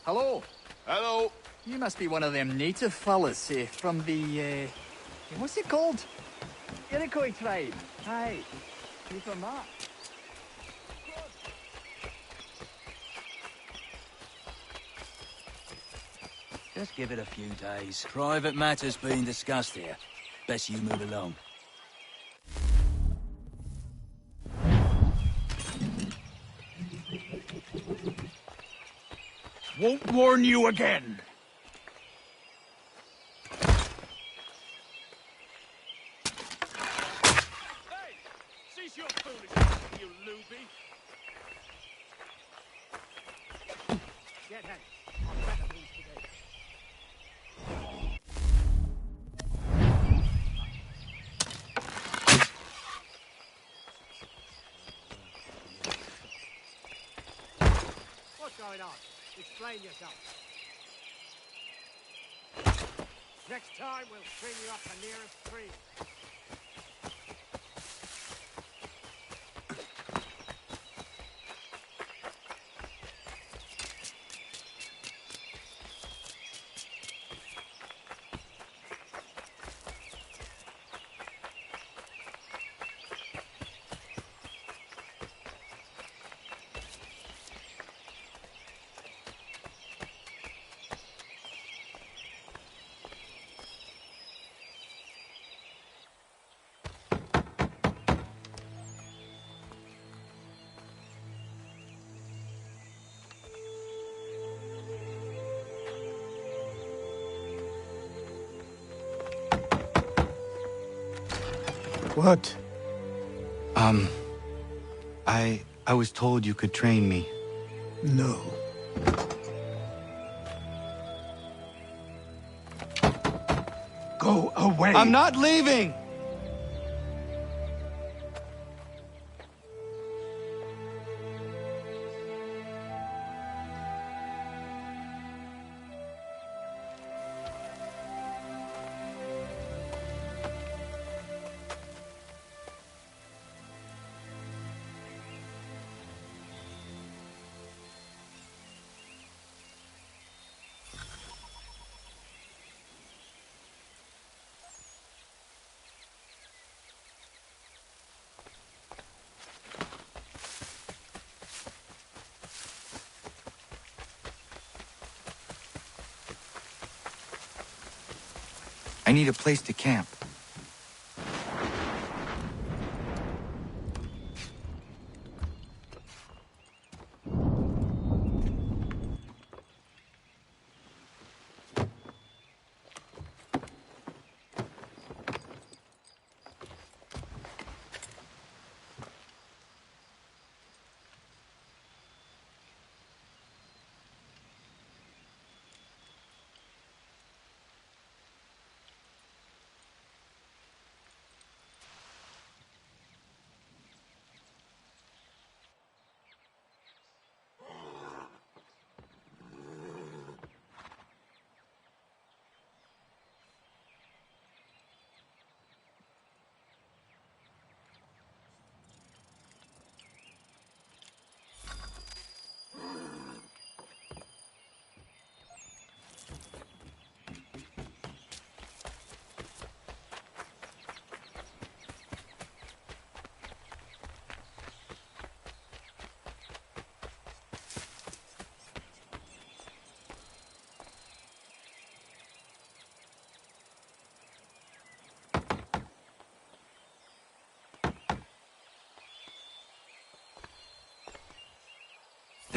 Hello. Hello. You must be one of them native fellas from the, what's it called? Iroquois tribe. Aye. You from that? Just give it a few days. Private matters being discussed here. Best you move along. Won't warn you again. Cease your foolishness, you looby! Get him. On better things today. What's going on? Explain yourself. Next time, we'll string you up the nearest tree. What? I was told you could train me. No. Go away! I'm not leaving! I need a place to camp.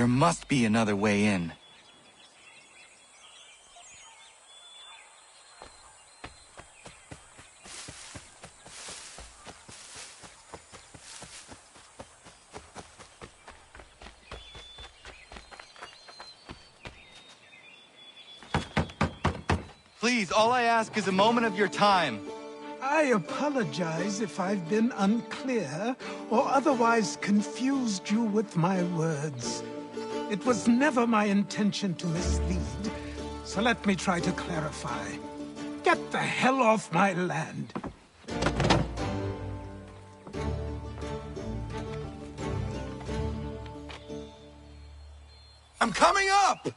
There must be another way in. Please, all I ask is a moment of your time. I apologize if I've been unclear or otherwise confused you with my words. It was never my intention to mislead, so let me try to clarify. Get the hell off my land. I'm coming up!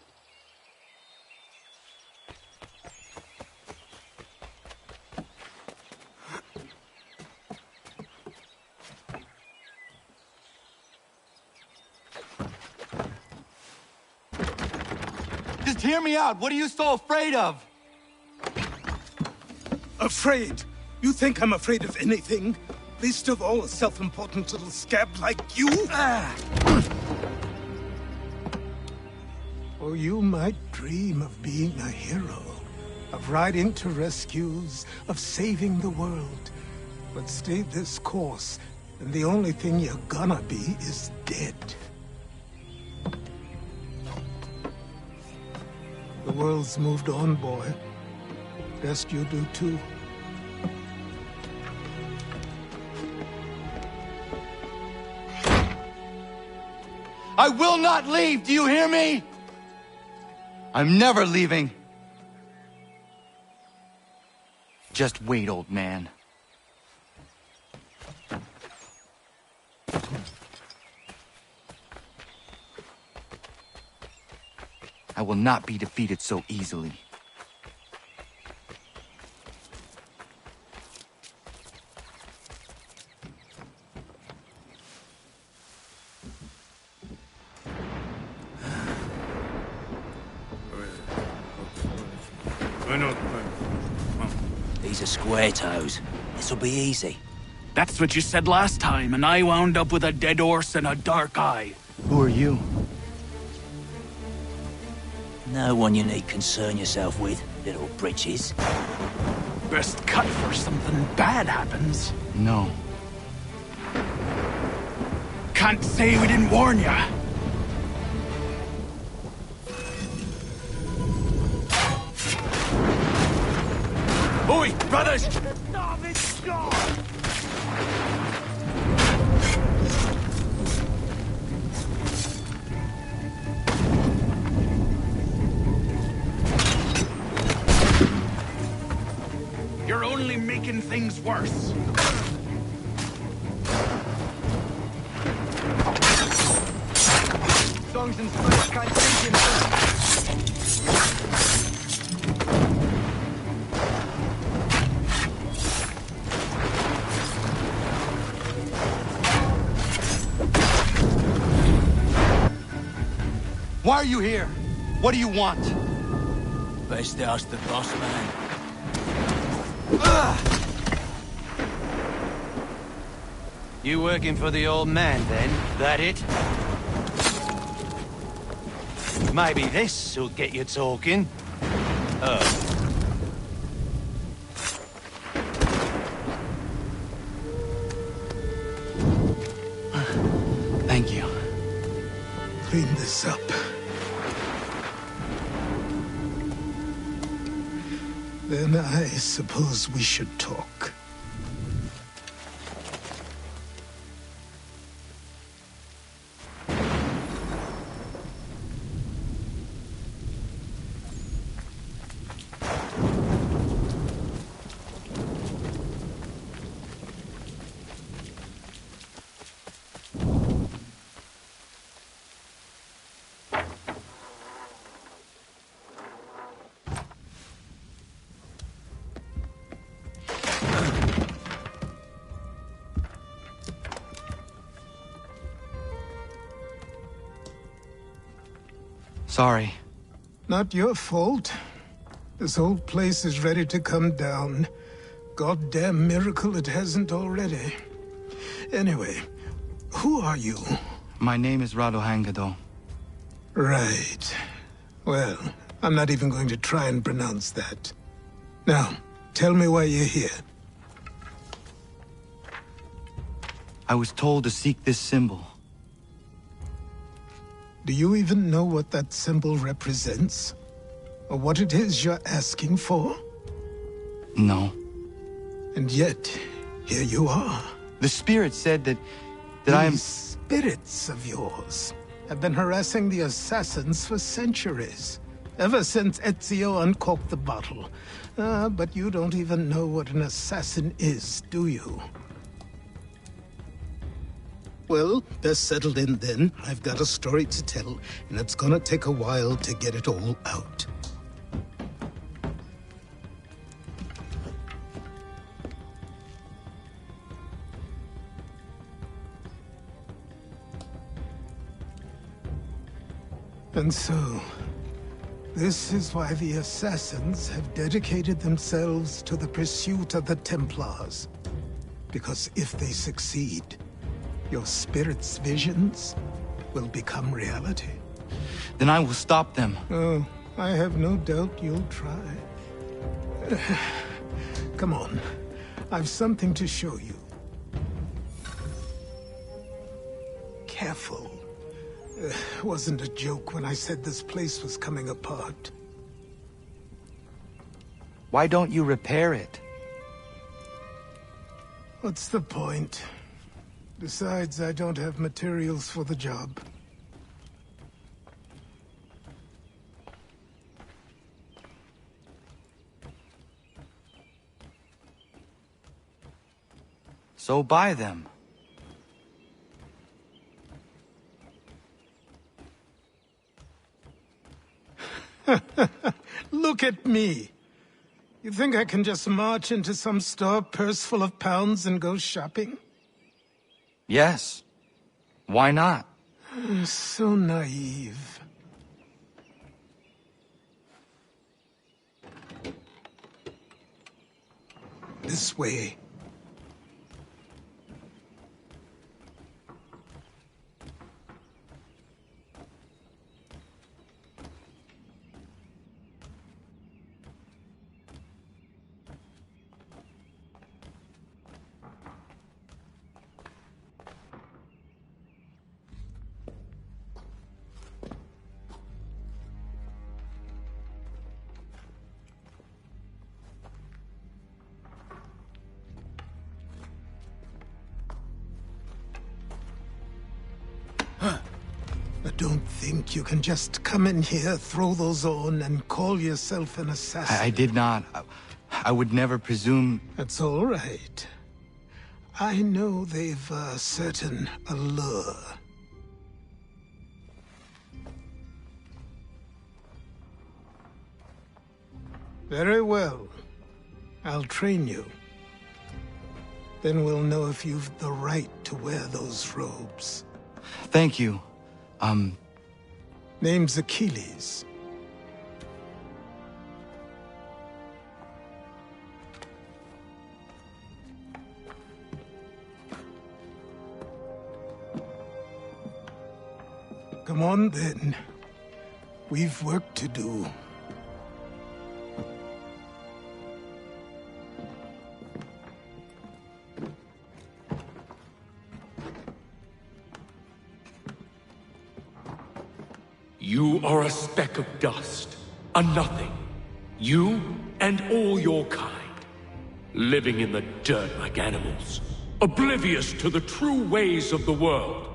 Just hear me out. What are you so afraid of? Afraid? You think I'm afraid of anything? Least of all a self-important little scab like you? Or you might dream of being a hero, of riding to rescues, of saving the world. But stay this course, and the only thing you're gonna be is dead. The world's moved on, boy. Best you do too. I will not leave, do you hear me? I'm never leaving. Just wait, old man. I will not be defeated so easily. These are square toes. This'll be easy. That's what you said last time, and I wound up with a dead horse and a dark eye. Who are you? No one you need concern yourself with, little britches. Best cut for something bad happens. No. Can't say we didn't warn ya. Oi, brothers! You're only making things worse. Songs and spikes can't take him. Why are you here? What do you want? Best ask the boss man. You working for the old man, then? That it? Maybe this'll get you talking. Thank you. Clean this up. Then I suppose we should talk. Sorry. Not your fault. This whole place is ready to come down. Goddamn miracle it hasn't already. Anyway, who are you? My name is Rado Hangado. Right. Well, I'm not even going to try and pronounce that. Now, tell me why you're here. I was told to seek this symbol. Do you even know what that symbol represents? Or what it is you're asking for? No. And yet, here you are. The spirit said that These spirits of yours have been harassing the assassins for centuries. Ever since Ezio uncorked the bottle. But you don't even know what an assassin is, do you? Well, best settled in then. I've got a story to tell, and it's gonna take a while to get it all out. And so, this is why the Assassins have dedicated themselves to the pursuit of the Templars. Because if they succeed, your spirit's visions will become reality. Then I will stop them. Oh, I have no doubt you'll try. Come on, I've something to show you. Careful. Wasn't a joke when I said this place was coming apart. Why don't you repair it? What's the point? Besides, I don't have materials for the job. So buy them. Look at me. You think I can just march into some store, purse full of pounds, and go shopping? Yes. Why not? So naive. This way. Don't think you can just come in here, throw those on, and call yourself an assassin. I did not. I would never presume... That's all right. I know they've a certain allure. Very well. I'll train you. Then we'll know if you've the right to wear those robes. Thank you. Name's Achilles. Come on, then. We've work to do. You are a speck of dust, a nothing. You and all your kind, living in the dirt like animals, oblivious to the true ways of the world.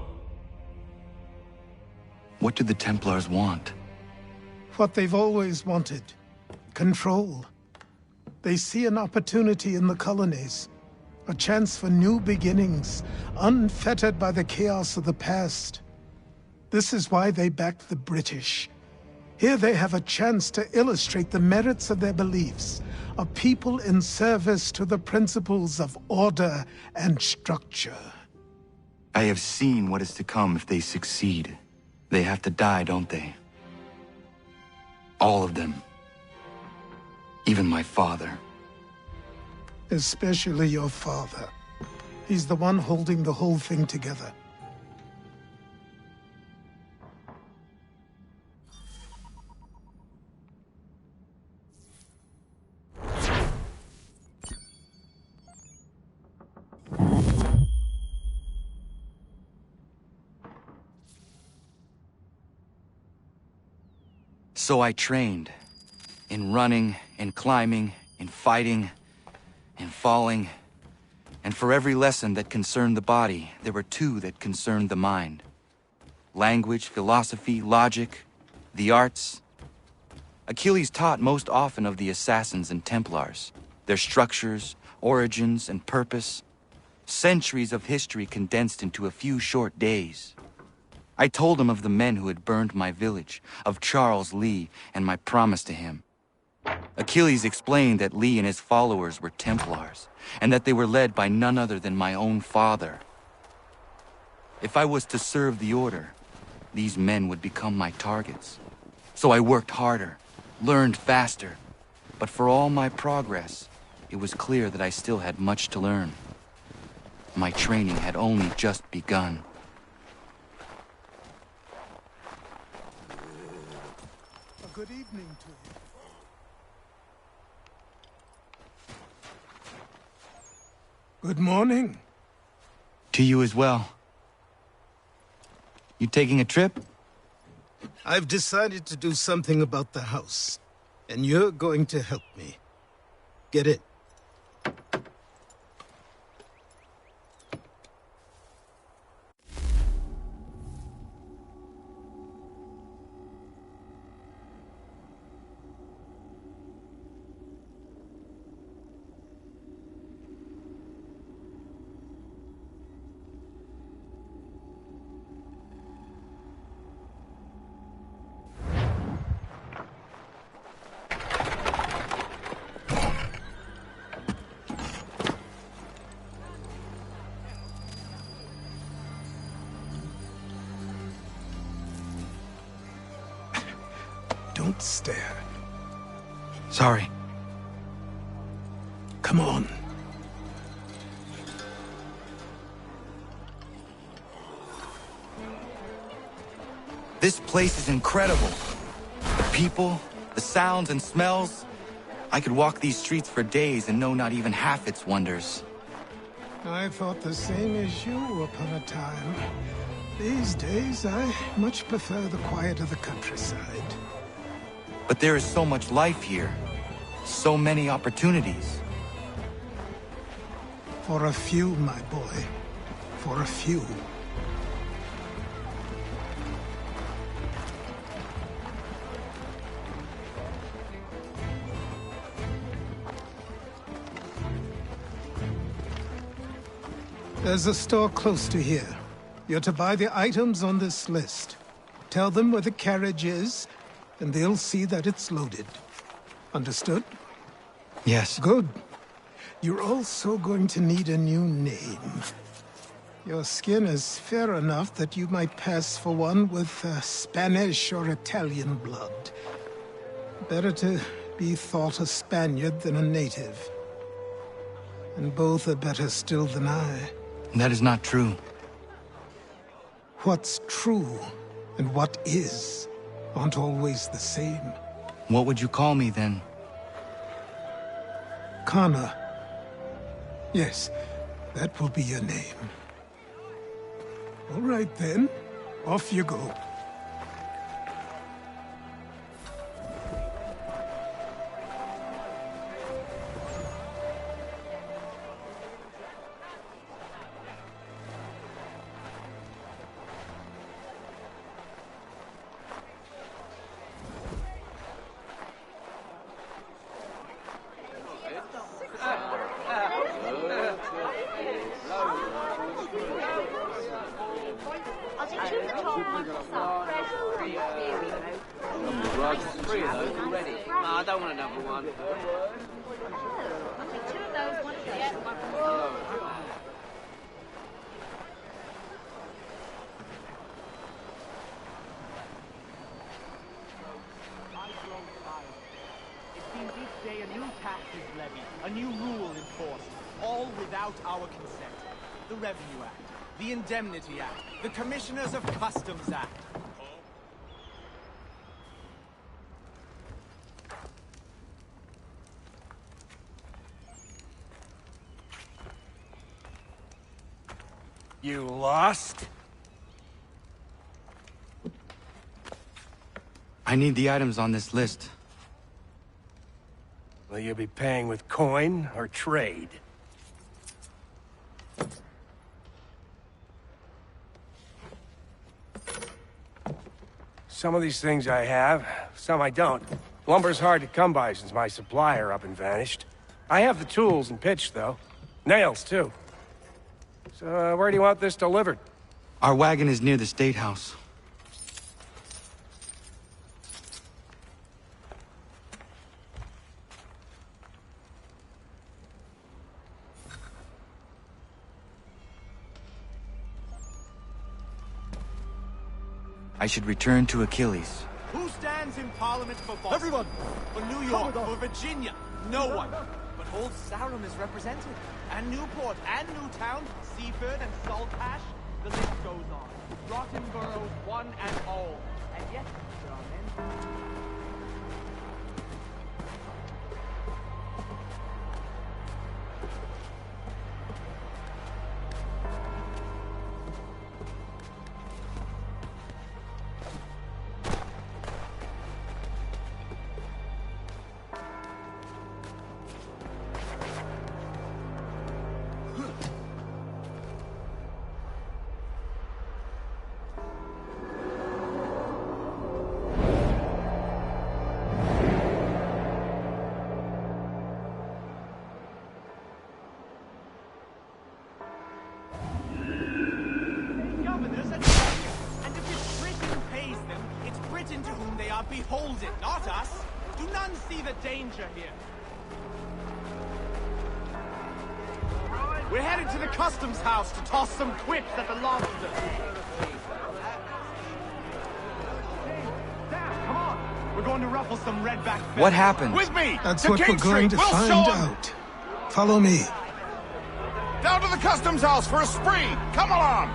What do the Templars want? What they've always wanted. Control. They see an opportunity in the colonies. A chance for new beginnings, unfettered by the chaos of the past. This is why they backed the British. Here they have a chance to illustrate the merits of their beliefs, a people in service to the principles of order and structure. I have seen what is to come if they succeed. They have to die, don't they? All of them. Even my father. Especially your father. He's the one holding the whole thing together. So I trained. In running, in climbing, in fighting, in falling. And for every lesson that concerned the body, there were two that concerned the mind. Language, philosophy, logic, the arts. Achilles taught most often of the assassins and Templars, their structures, origins, and purpose. Centuries of history condensed into a few short days. I told him of the men who had burned my village, of Charles Lee, and my promise to him. Achilles explained that Lee and his followers were Templars, and that they were led by none other than my own father. If I was to serve the order, these men would become my targets. So I worked harder, learned faster, but for all my progress, it was clear that I still had much to learn. My training had only just begun. A good evening to you. Good morning. To you as well. You taking a trip? I've decided to do something about the house, and you're going to help me. Get it? Don't stare. Sorry. Come on. This place is incredible. The people, the sounds and smells. I could walk these streets for days and know not even half its wonders. I thought the same as you upon a time. These days, I much prefer the quiet of the countryside. But there is so much life here. So many opportunities. For a few, my boy. For a few. There's a store close to here. You're to buy the items on this list. Tell them where the carriage is, and they'll see that it's loaded. Understood? Yes. Good. You're also going to need a new name. Your skin is fair enough that you might pass for one with Spanish or Italian blood. Better to be thought a Spaniard than a native. And both are better still than I. That is not true. What's true and what is aren't always the same. What would you call me then? Kana. Yes, that will be your name. All right then, off you go. I don't want another one. It seems each day a new tax is levied, a new rule enforced, all without our consent. The Revenue Act, the Indemnity Act, the Commissioners of Customs Act. You lost? I need the items on this list. Will you be paying with coin or trade? Some of these things I have, some I don't. Lumber's hard to come by since my supplier up and vanished. I have the tools and pitch, though. Nails, too. So, where do you want this delivered? Our wagon is near the State House. I should return to Achilles. Who stands in Parliament for Boston? Everyone! For New York, for Virginia? No one. But Old Sarum is represented. And Newport, and Newtown, Seaford, and Saltash. The list goes on. Rotten boroughs, one and all. And yet, there are men... To whom they are beholden, not us. Do none see the danger here? We're headed to the customs house to toss some quips at the lobsters. Sam, come on. We're going to ruffle some redback feathers. What happened? With me! That's to what King we're going Street. to We'll find show 'em. out. Follow me. Down to the customs house for a spree. Come along.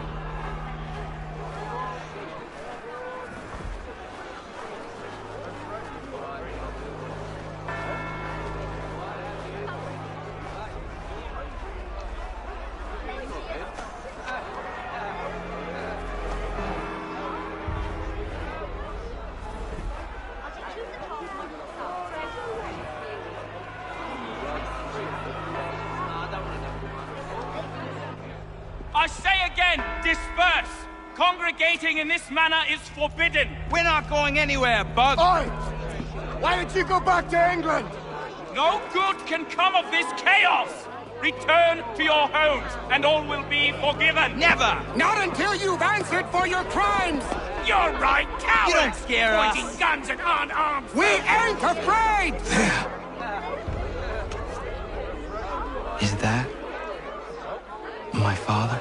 I say again, disperse! Congregating in this manner is forbidden! We're not going anywhere, Bug! Oi! Why did you go back to England? No good can come of this chaos! Return to your homes, and all will be forgiven! Never! Not until you've answered for your crimes! You're right, cowards! You don't scare us. Pointing guns at unarmed... We ain't afraid! Is that my father?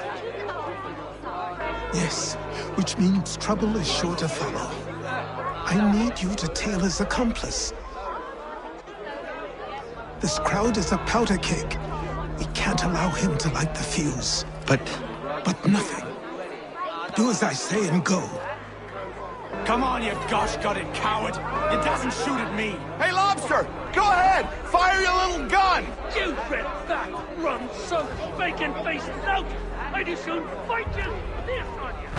Yes, which means trouble is sure to follow. I need you to tail his accomplice. This crowd is a powder keg. We can't allow him to light the fuse. But nothing. Do as I say and go. Come on, you gosh-gutted coward! It doesn't shoot at me! Hey, Lobster! Go ahead! Fire your little gun! You red fat, rum-soaked, bacon-faced lout! I'd as soon fight you! This on you!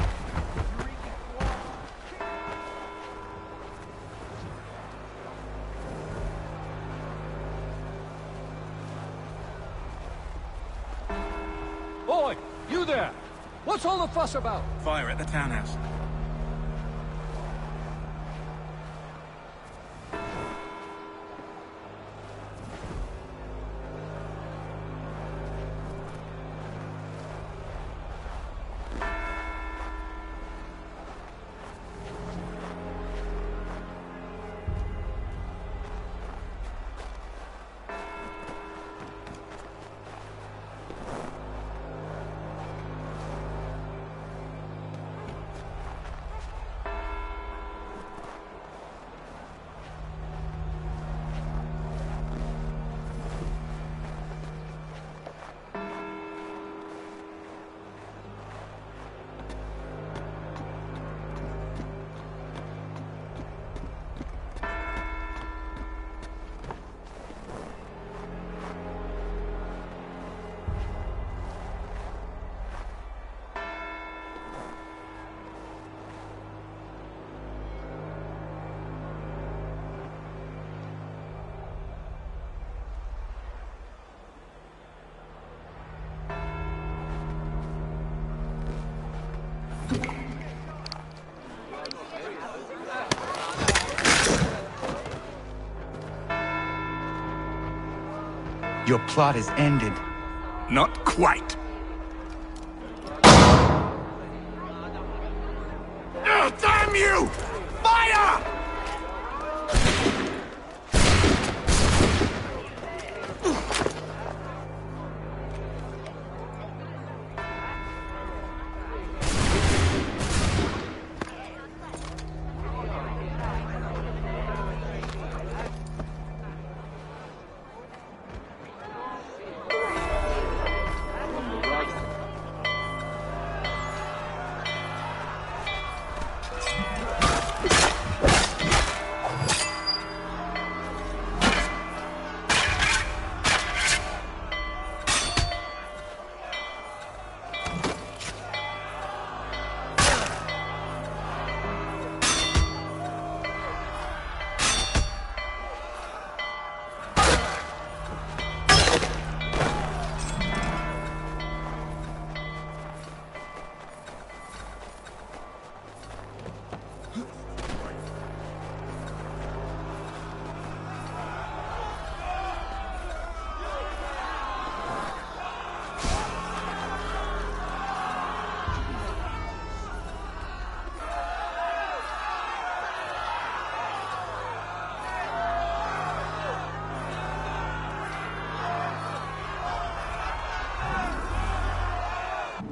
Boy, you there! What's all the fuss about? Fire at the townhouse. Your plot is ended. Not quite. Oh, damn you! Fire!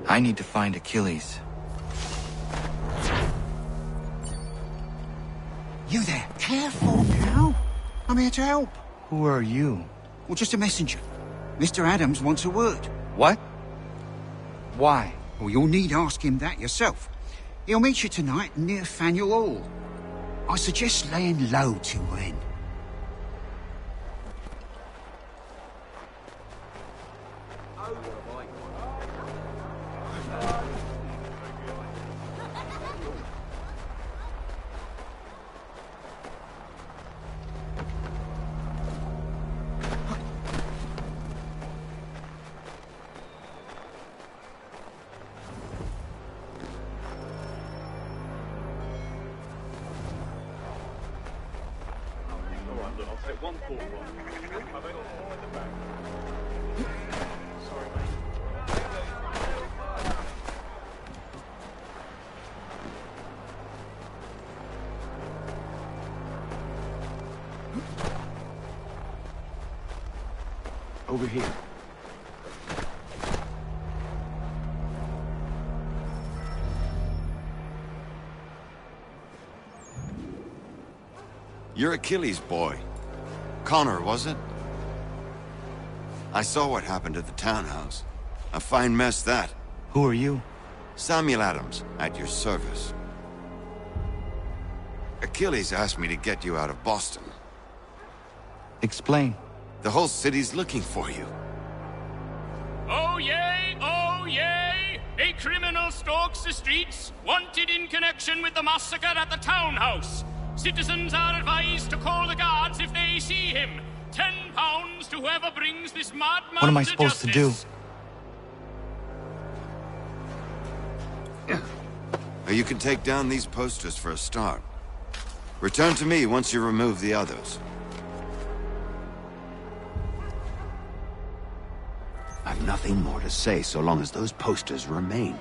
I need to find Achilles. You there. Careful now. I'm here to help. Who are you? Well, just a messenger. Mr. Adams wants a word. What? Why? Well, you'll need ask him that yourself. He'll meet you tonight near Faneuil Hall. I suggest laying low till then. Over here. You're Achilles' boy. Connor, was it? I saw what happened at the townhouse. A fine mess, that. Who are you? Samuel Adams, at your service. Achilles asked me to get you out of Boston. Explain. The whole city's looking for you. Oh yay, oh yay! A criminal stalks the streets, wanted in connection with the massacre at the townhouse. Citizens are advised to call the guards if they see him. £10 to whoever brings this madman. What am I supposed to do? You can take down these posters for a start. Return to me once you remove the others. I've nothing more to say so long as those posters remain.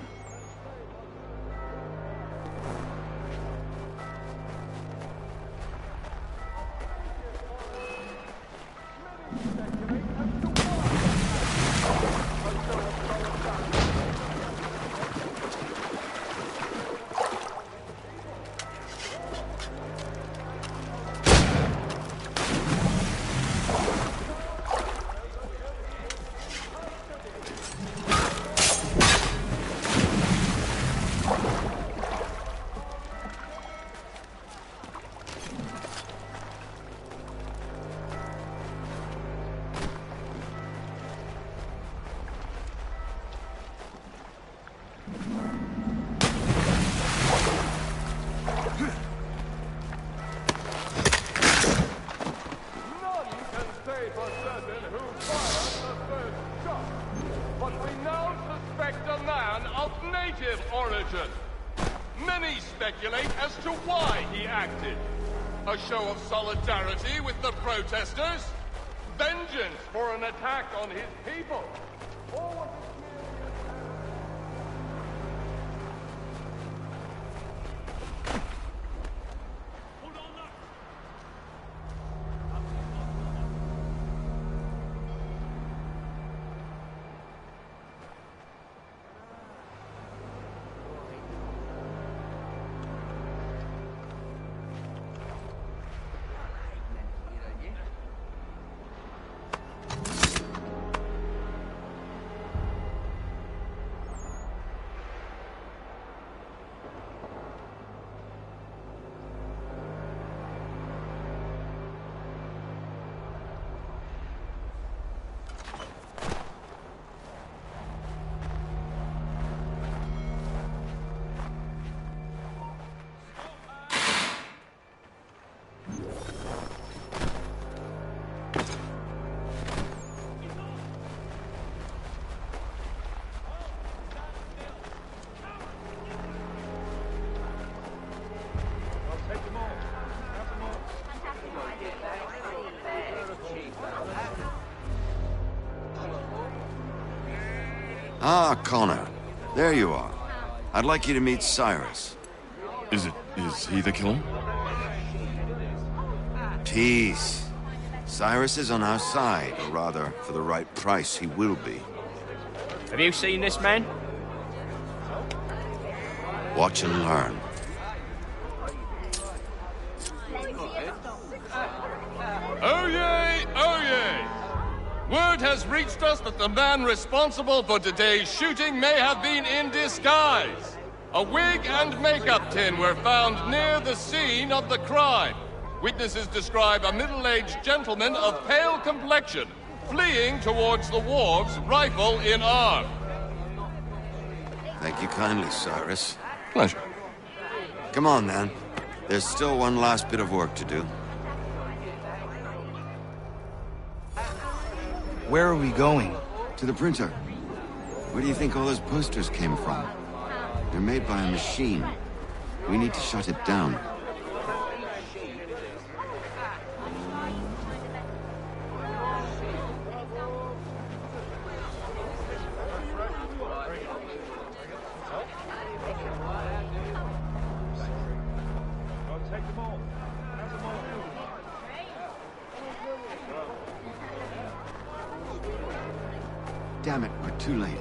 Many speculate as to why he acted. A show of solidarity with the protesters? vengeance for an attack on his people. Ah, Connor. There you are. I'd like you to meet Cyrus. Is he the killer? Peace. Cyrus is on our side, or rather, for the right price, he will be. Have you seen this man? Watch and learn. Oh yay! Oh yay! Word has reached us that the man responsible for today's shooting may have been in disguise. A wig and makeup tin were found near the scene of the crime. Witnesses describe a middle-aged gentleman of pale complexion fleeing towards the wharves, rifle in arm. Thank you kindly, Cyrus. Pleasure. Come on, then. There's still one last bit of work to do. Where are we going? To the printer. Where do you think all those posters came from? They're made by a machine. We need to shut it down. Damn it, we're too late.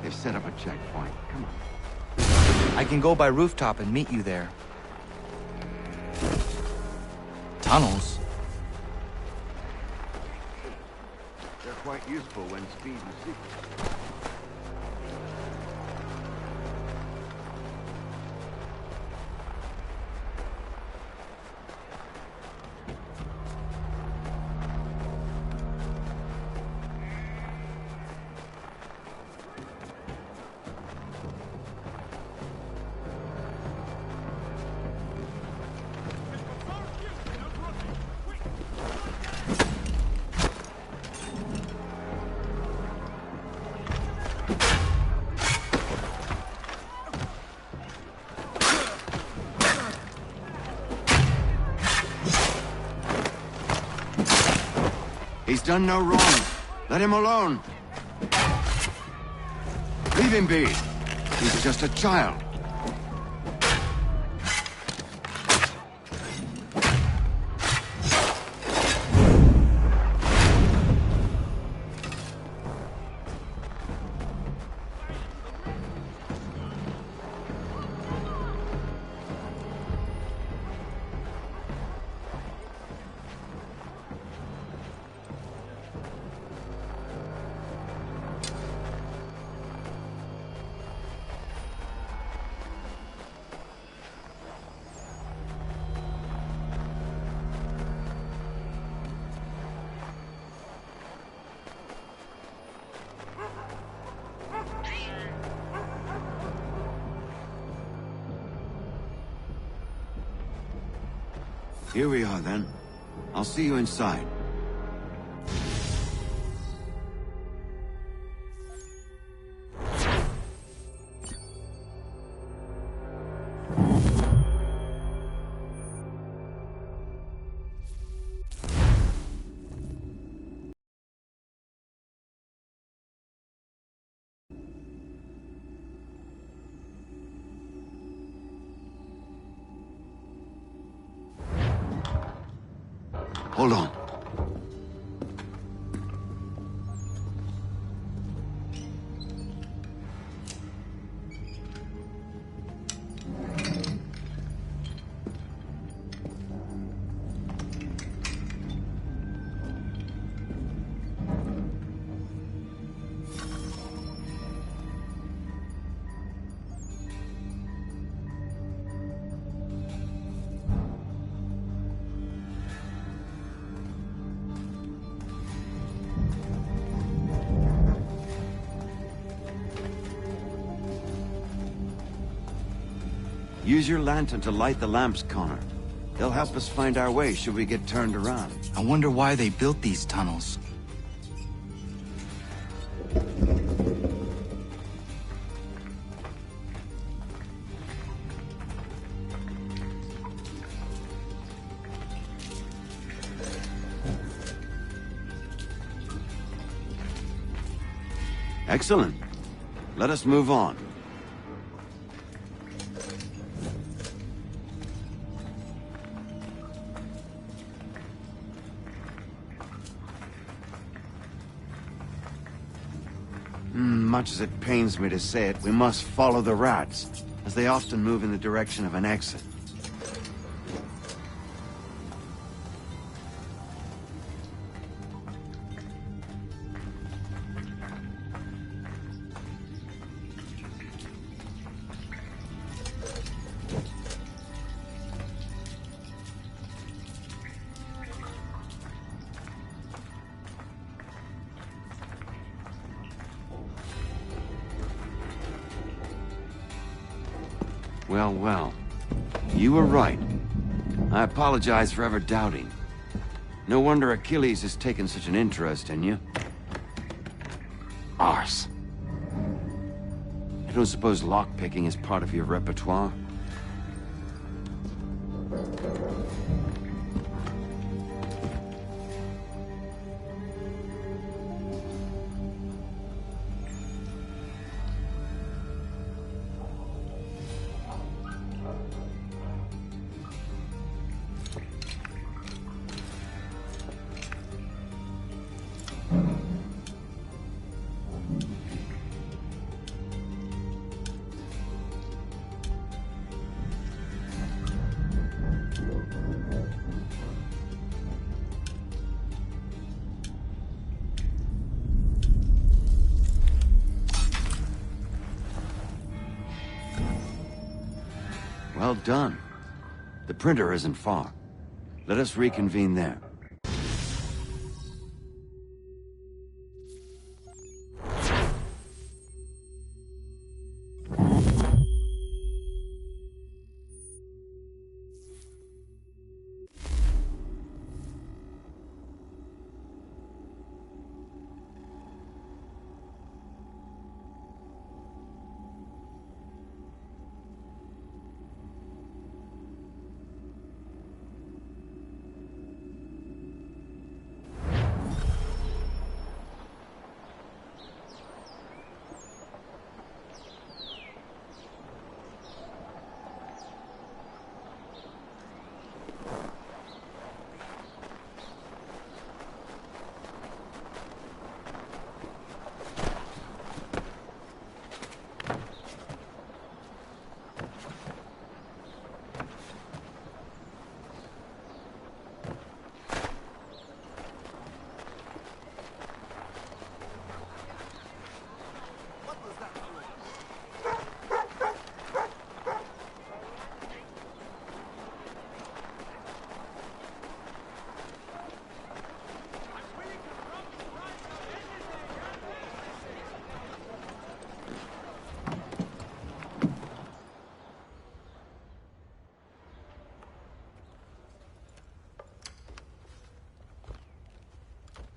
They've set up a checkpoint. Come on. I can go by rooftop and meet you there. Tunnels? They're quite useful when speed and secret. He's done no wrong. Let him alone. Leave him be. He's just a child. Here we are, then. I'll see you inside. Hold on. Use your lantern to light the lamps, Connor. They'll help us find our way should we get turned around. I wonder why they built these tunnels. Excellent. Let us move on. Much as it pains me to say it, we must follow the rats, as they often move in the direction of an exit. Well, well. You were right. I apologize for ever doubting. No wonder Achilles has taken such an interest in you. Arse. I don't suppose lockpicking is part of your repertoire? Well done. The printer isn't far. Let us reconvene there.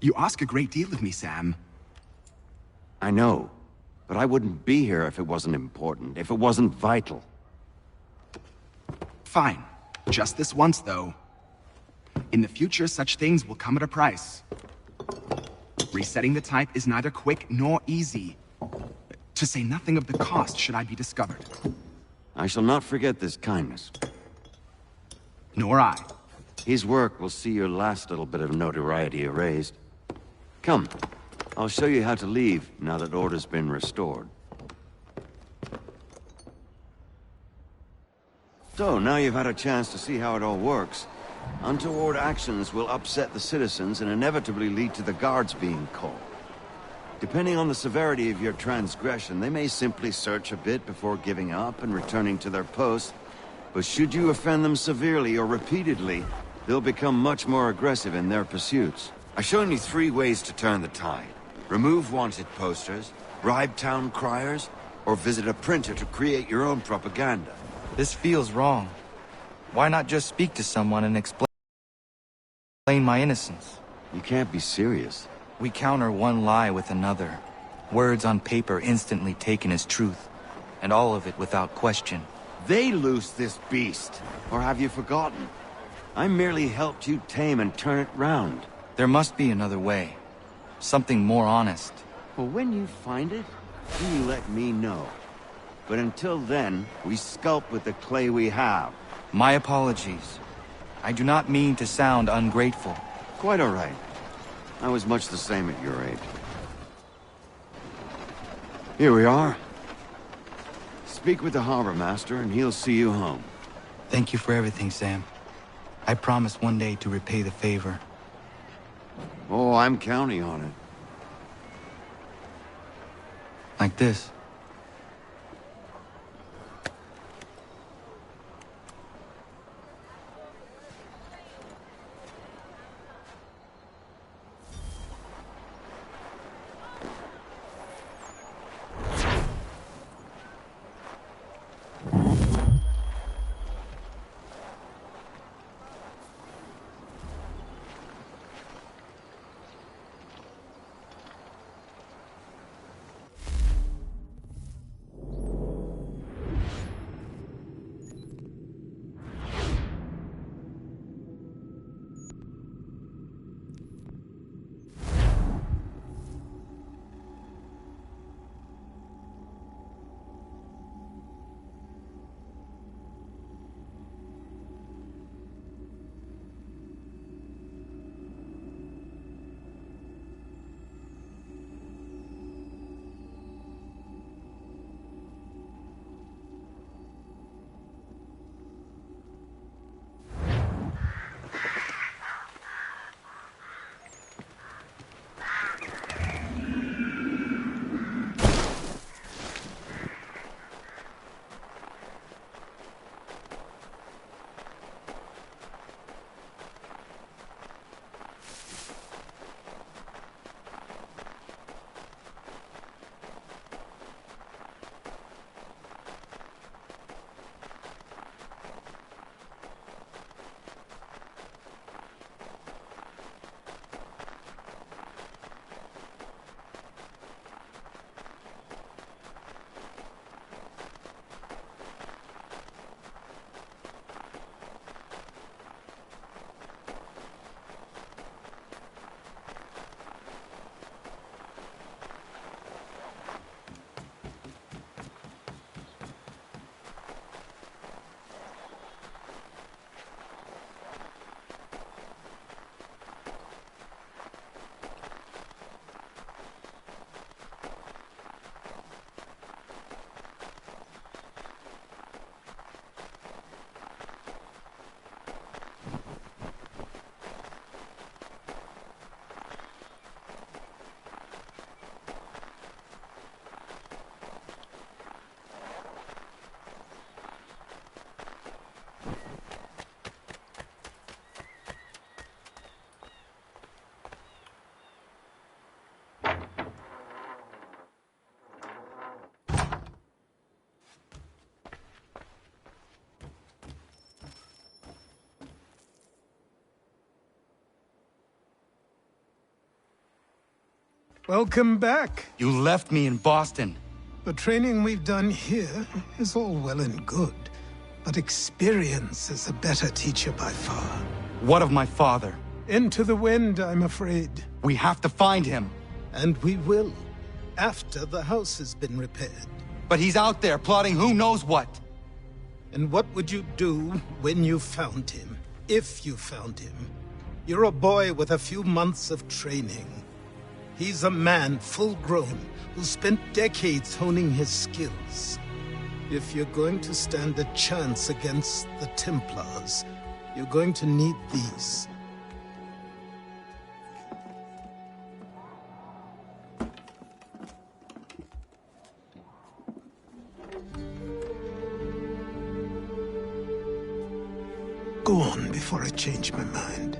You ask a great deal of me, Sam. I know, but I wouldn't be here if it wasn't important, if it wasn't vital. Fine. Just this once, though. In the future, such things will come at a price. Resetting the type is neither quick nor easy. To say nothing of the cost should I be discovered. I shall not forget this kindness. Nor I. His work will see your last little bit of notoriety erased. Come, I'll show you how to leave now that order's been restored. So, now you've had a chance to see how it all works. Untoward actions will upset the citizens and inevitably lead to the guards being called. Depending on the severity of your transgression, they may simply search a bit before giving up and returning to their post. But should you offend them severely or repeatedly, they'll become much more aggressive in their pursuits. I've shown you 3 ways to turn the tide. Remove wanted posters, bribe town criers, or visit a printer to create your own propaganda. This feels wrong. Why not just speak to someone and explain my innocence? You can't be serious. We counter one lie with another. Words on paper instantly taken as truth, and all of it without question. They loose this beast, or have you forgotten? I merely helped you tame and turn it round. There must be another way. Something more honest. Well, when you find it, you let me know. But until then, we sculpt with the clay we have. My apologies. I do not mean to sound ungrateful. Quite all right. I was much the same at your age. Here we are. Speak with the harbor master and he'll see you home. Thank you for everything, Sam. I promise one day to repay the favor. Oh, I'm counting on it. Like this. Welcome back. You left me in Boston. The training we've done here is all well and good, but experience is a better teacher by far. What of my father? Into the wind, I'm afraid. We have to find him. And we will, after the house has been repaired. But he's out there plotting who knows what. And what would you do when you found him? if you found him. You're a boy with a few months of training. He's a man full grown who spent decades honing his skills. If you're going to stand a chance against the Templars, you're going to need these. Go on before I change my mind.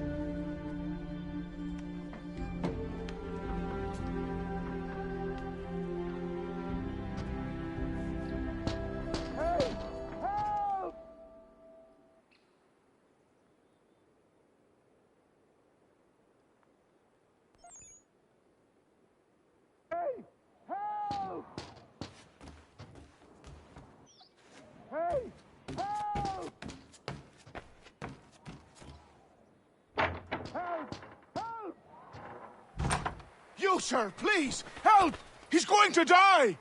You, sir, please, help! He's going to die!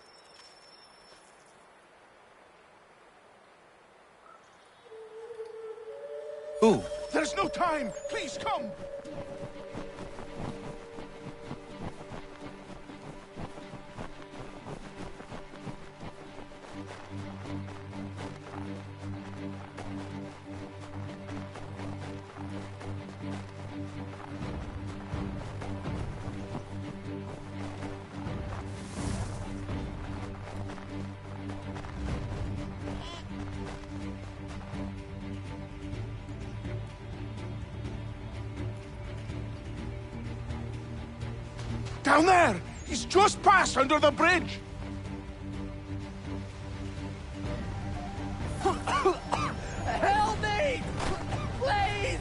Who? There's no time! Please, come! Down there! He's just passed under the bridge! Help me! Please!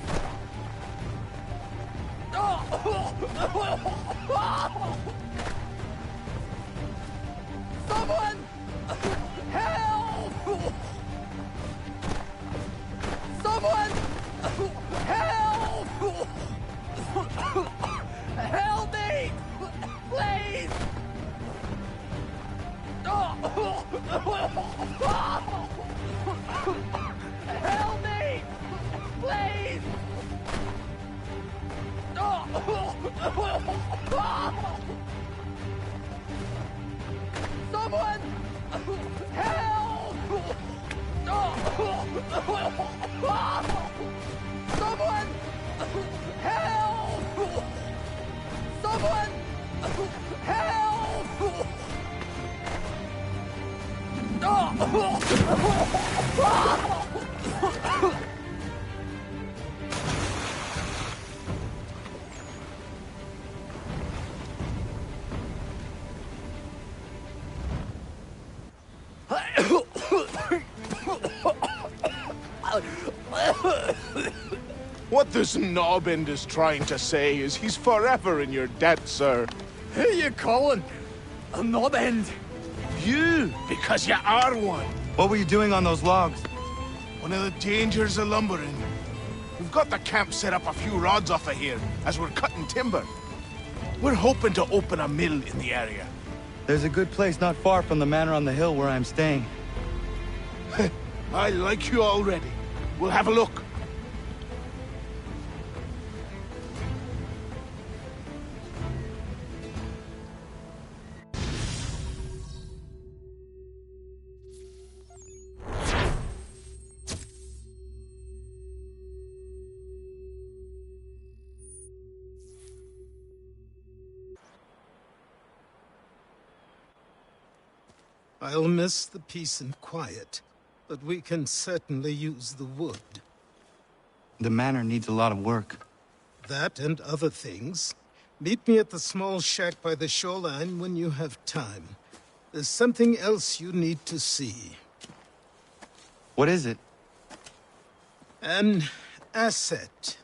Someone! Help! Someone! Help! Help me! Please! Help me! Please! Someone! Help! Someone! Help! Someone! Help! What this knobend is trying to say is he's forever in your debt, sir. Who are you calling a knobend? You, because you are one. What were you doing on those logs? One of the dangers of lumbering. We've got the camp set up a few rods off of here, as we're cutting timber. We're hoping to open a mill in the area. There's a good place not far from the manor on the hill where I'm staying. I like you already. We'll have a look. I'll miss the peace and quiet, but we can certainly use the wood. The manor needs a lot of work. That and other things. Meet me at the small shack by the shoreline when you have time. There's something else you need to see. What is it? An asset.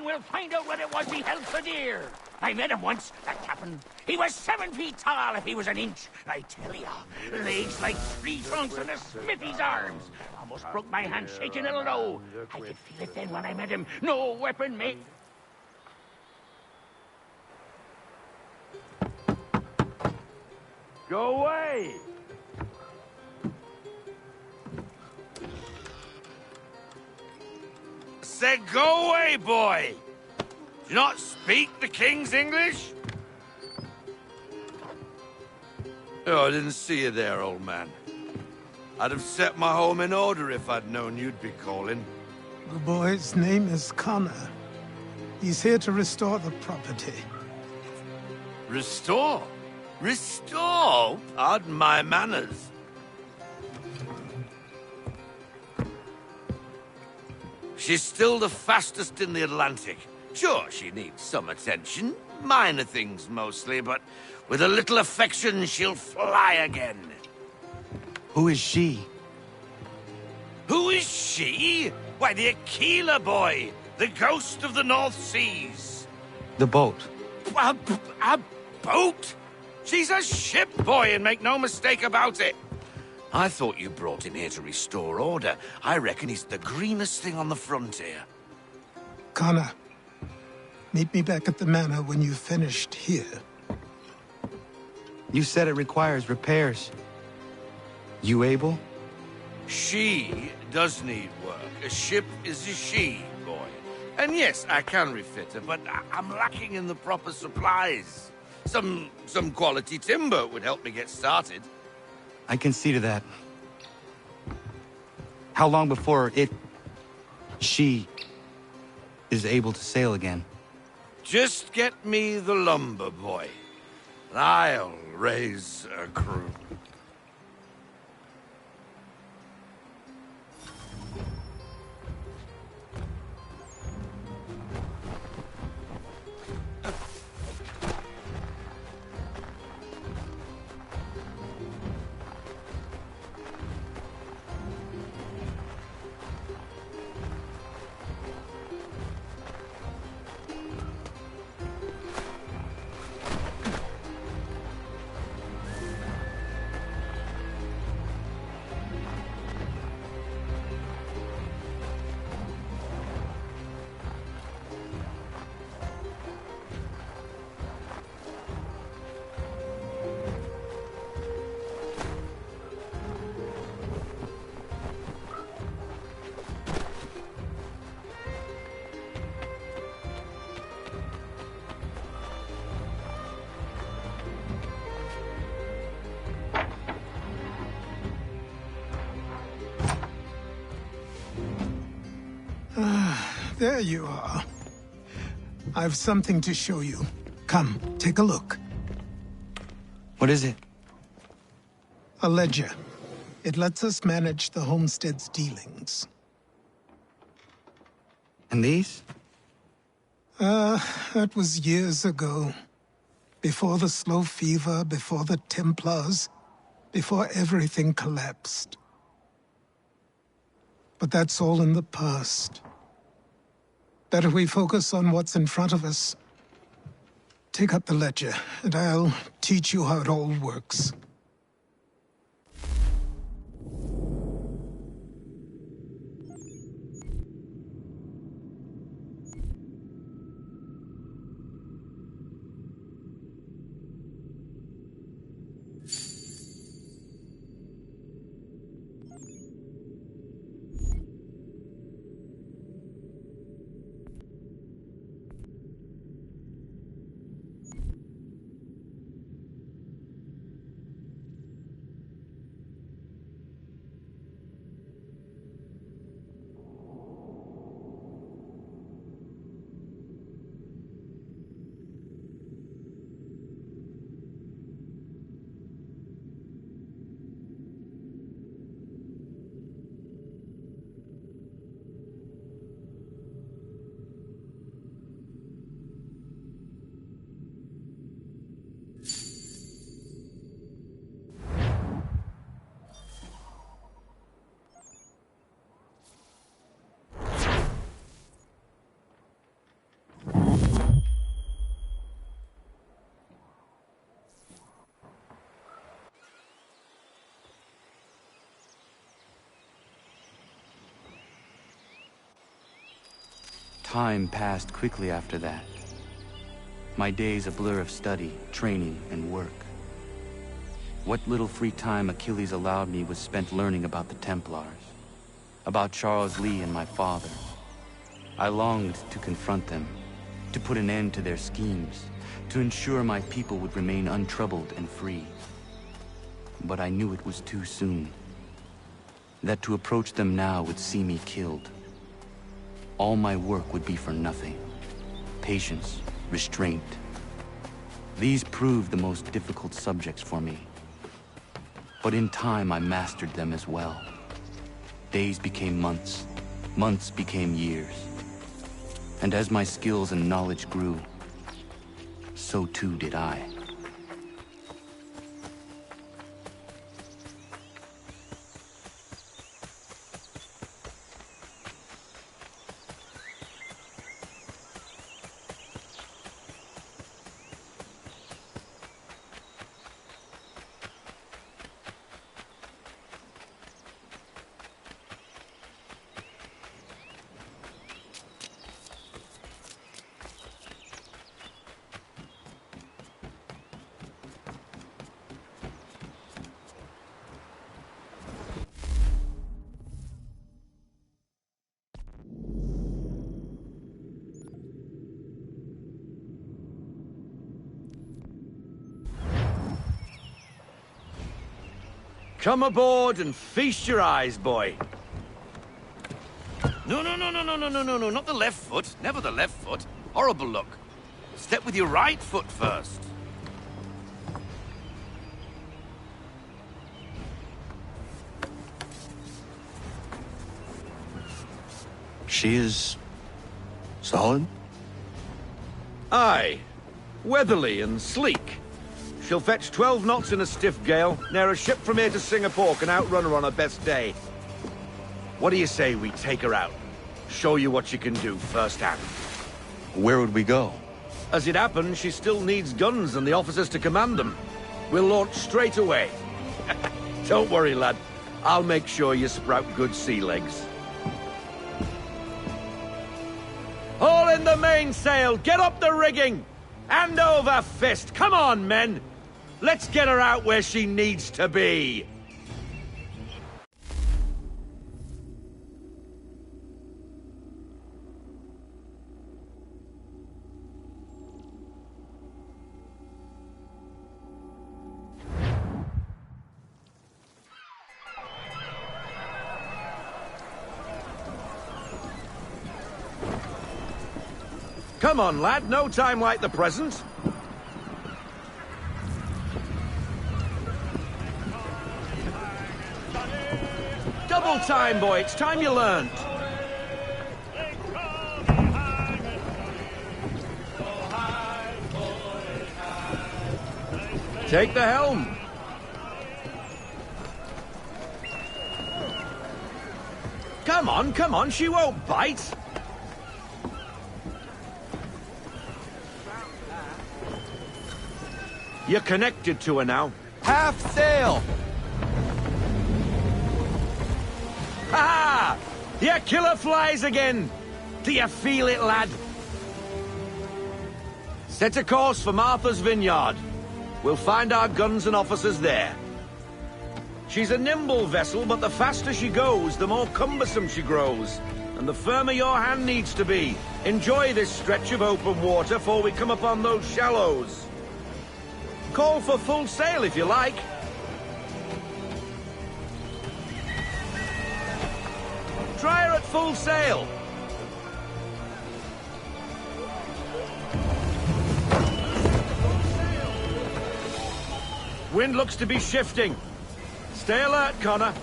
We'll find out what it was he held so dear. I met him once, that captain. He was 7 feet tall if he was an inch. I tell ya, legs like tree trunks and a smithy's arms. Almost broke my hand shaking it'll know. I could feel it then when I met him. No weapon made. Go away! Said go away, boy! Do you not speak the King's English? Oh, I didn't see you there, old man. I'd have set my home in order if I'd known you'd be calling. The boy's name is Connor. He's here to restore the property. Restore? Restore? Pardon my manners. She's still the fastest in the Atlantic. Sure, she needs some attention. Minor things mostly, but with a little affection, she'll fly again. Who is she? Who is she? Why, the Aquila boy, the ghost of the North Seas. The boat. A boat? She's a ship, boy, and make no mistake about it. I thought you brought him here to restore order. I reckon he's the greenest thing on the frontier. Connor, meet me back at the manor when you've finished here. You said it requires repairs. You able? She does need work. A ship is a she, boy. And yes, I can refit her, but I'm lacking in the proper supplies. Some quality timber would help me get started. I can see to that. How long before she is able to sail again? Just get me the lumber, boy. And I'll raise a crew. There you are. I've something to show you. Come, take a look. What is it? A ledger. It lets us manage the homestead's dealings. And these? That was years ago. Before the slow fever, before the Templars, before everything collapsed. But that's all in the past. Better we focus on what's in front of us. Take up the ledger, and I'll teach you how it all works. Time passed quickly after that. My days a blur of study, training, and work. What little free time Achilles allowed me was spent learning about the Templars, about Charles Lee and my father. I longed to confront them, to put an end to their schemes, to ensure my people would remain untroubled and free. But I knew it was too soon, that to approach them now would see me killed. All my work would be for nothing. Patience, restraint. These proved the most difficult subjects for me. But in time, I mastered them as well. Days became months, months became years. And as my skills and knowledge grew, so too did I. Come aboard and feast your eyes, boy. No, not the left foot. Never the left foot. Horrible look. Step with your right foot first. She is... solid? Aye. Weatherly and sleek. She'll fetch 12 knots in a stiff gale. Ne'er a ship from here to Singapore can outrun her on her best day. What do you say we take her out? Show you what she can do firsthand. Where would we go? As it happens, she still needs guns and the officers to command them. We'll launch straight away. Don't worry, lad. I'll make sure you sprout good sea legs. All in the mainsail! Get up the rigging! Hand over fist! Come on, men! Let's get her out where she needs to be! Come on, lad. No time like the present. Double time, boy. It's time you learned. Take the helm. Come on. She won't bite. You're connected to her now. Half sail! Ha-ha! Your killer flies again! Do you feel it, lad? Set a course for Martha's Vineyard. We'll find our guns and officers there. She's a nimble vessel, but the faster she goes, the more cumbersome she grows. And the firmer your hand needs to be. Enjoy this stretch of open water before we come upon those shallows. Call for full sail if you like. Try her at full sail. Wind looks to be shifting. Stay alert, Connor.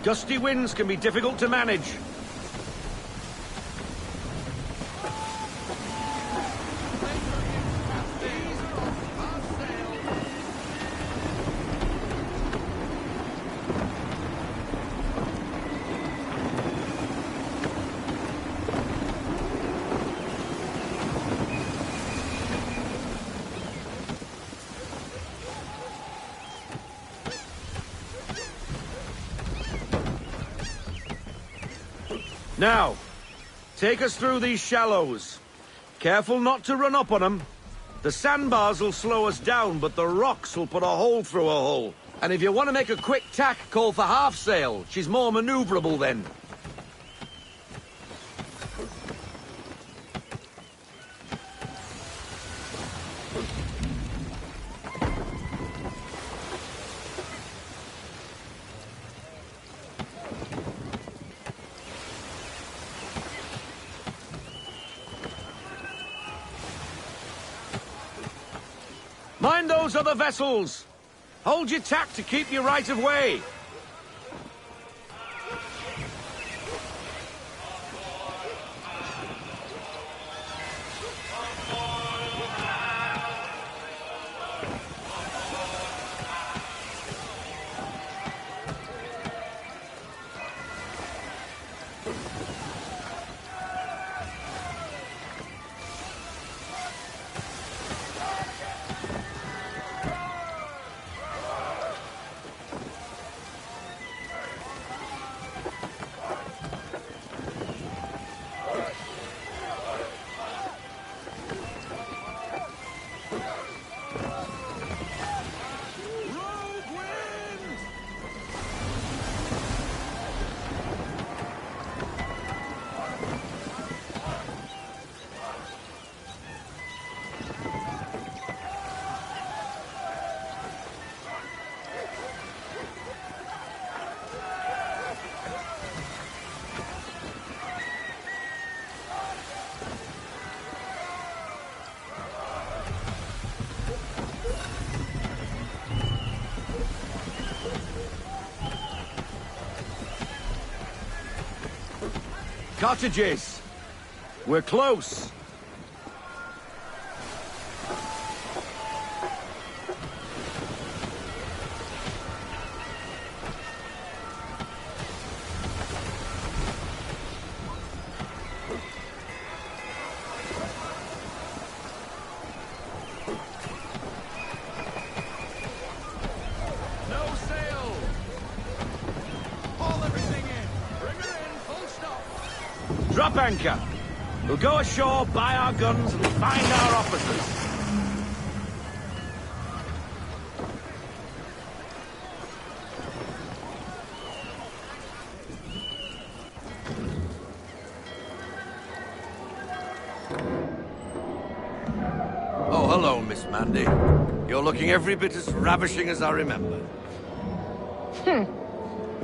Gusty winds can be difficult to manage. Now, take us through these shallows. Careful not to run up on them. The sandbars will slow us down, but the rocks will put a hole through a hull. And if you want to make a quick tack, call for half sail. She's more maneuverable then. Mind those other vessels! Hold your tack to keep your right of way! Cottages! We're close! Drop anchor. We'll go ashore, buy our guns, and find our officers. Oh, hello, Miss Mandy. You're looking every bit as ravishing as I remember.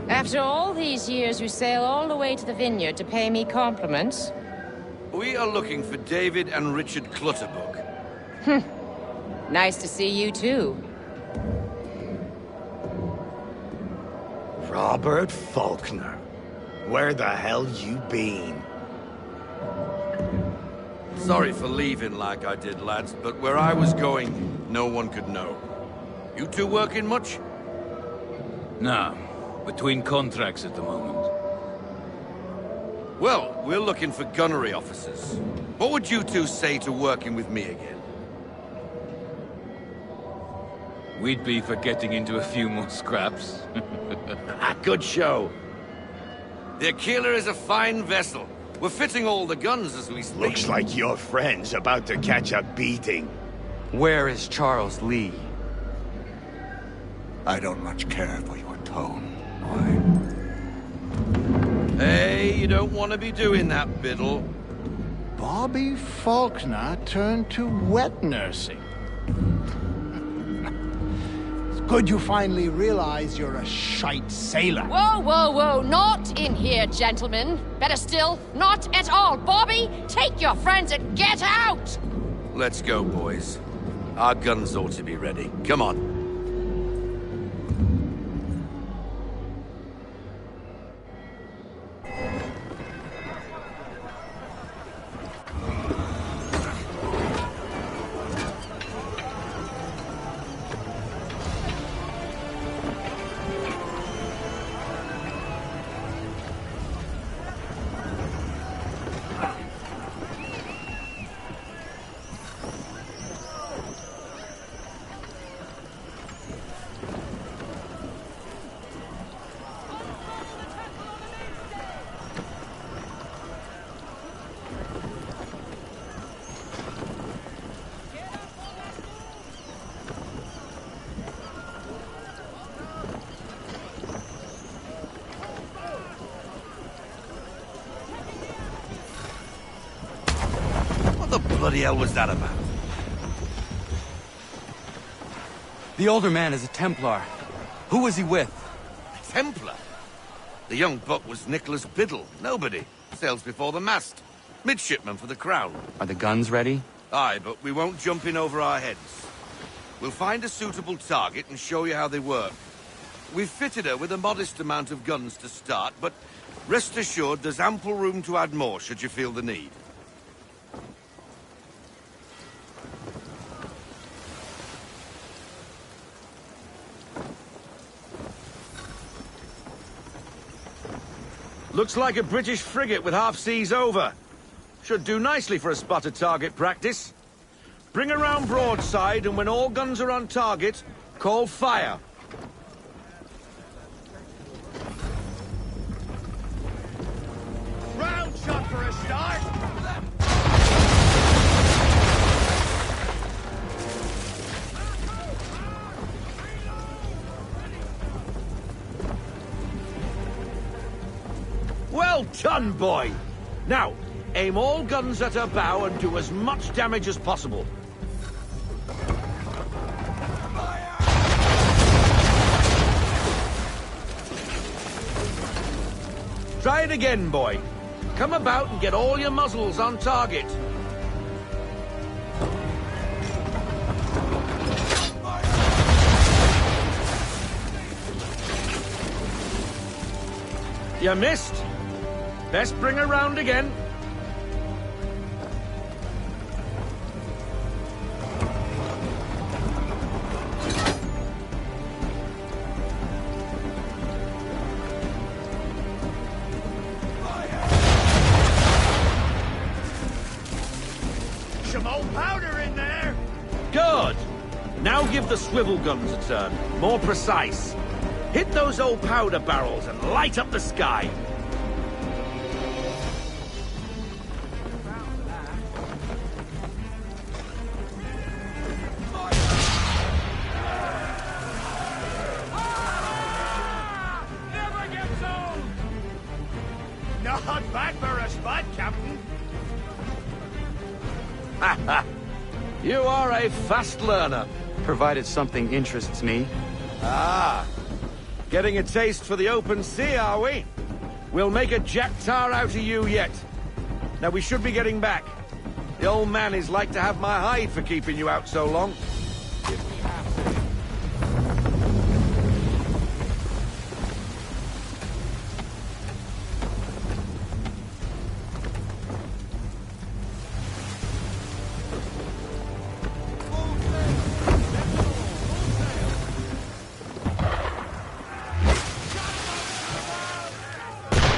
After all these years, you sail all the way to the vineyard to pay me compliments? We are looking for David and Richard Clutterbuck. Nice to see you, too. Robert Faulkner. Where the hell you been? Sorry for leaving like I did, lads, but where I was going, no one could know. You two working much? No. Between contracts at the moment. Well, we're looking for gunnery officers. What would you two say to working with me again? We'd be for getting into a few more scraps. Good show. The Aquila is a fine vessel. We're fitting all the guns as we speak. Looks like your friend's about to catch a beating. Where is Charles Lee? I don't much care for your tone. Hey, you don't want to be doing that, Biddle. Bobby Faulkner turned to wet nursing. It's good you finally realize you're a shite sailor. Whoa, whoa, whoa, not in here, gentlemen. Better still, not at all. Bobby, take your friends and get out! Let's go, boys. Our guns ought to be ready. Come on. the bloody hell was that about? The older man is a Templar. Who was he with? A Templar? The young buck was Nicholas Biddle. Nobody. Sails before the mast. Midshipman for the Crown. Are the guns ready? Aye, but we won't jump in over our heads. We'll find a suitable target and show you how they work. We've fitted her with a modest amount of guns to start, but rest assured there's ample room to add more should you feel the need. Looks like a British frigate with half seas over. Should do nicely for a spotted target practice. Bring around broadside, and when all guns are on target, call fire. Round shot for a start. Well done, boy! Now, aim all guns at her bow and do as much damage as possible. Try it again, boy. Come about and get all your muzzles on target. You missed. Best bring her round again. Some old powder in there. Good. Now give the swivel guns a turn. More precise. Hit those old powder barrels and light up the sky. Not bad for a spot, Captain. You are a fast learner. Provided something interests me. Ah. Getting a taste for the open sea, are we? We'll make a jack tar out of you yet. Now we should be getting back. The old man is like to have my hide for keeping you out so long.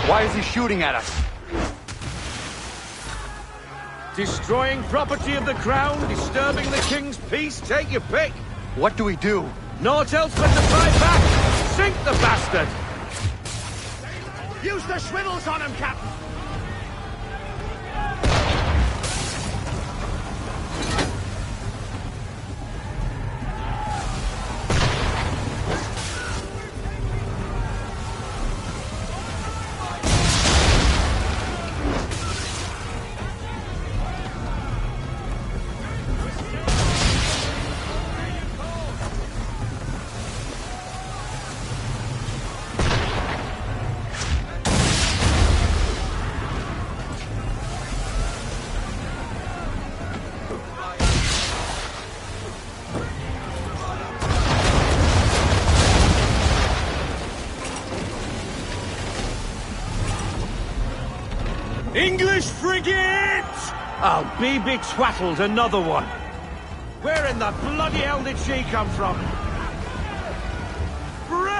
Why is he shooting at us? Destroying property of the crown, disturbing the king's peace, take your pick. What do we do? Naught else but to fight back. Sink the bastard. Use the swivels on him, Captain. English frigate! I'll be betwattled, another one. Where in the bloody hell did she come from? Brace!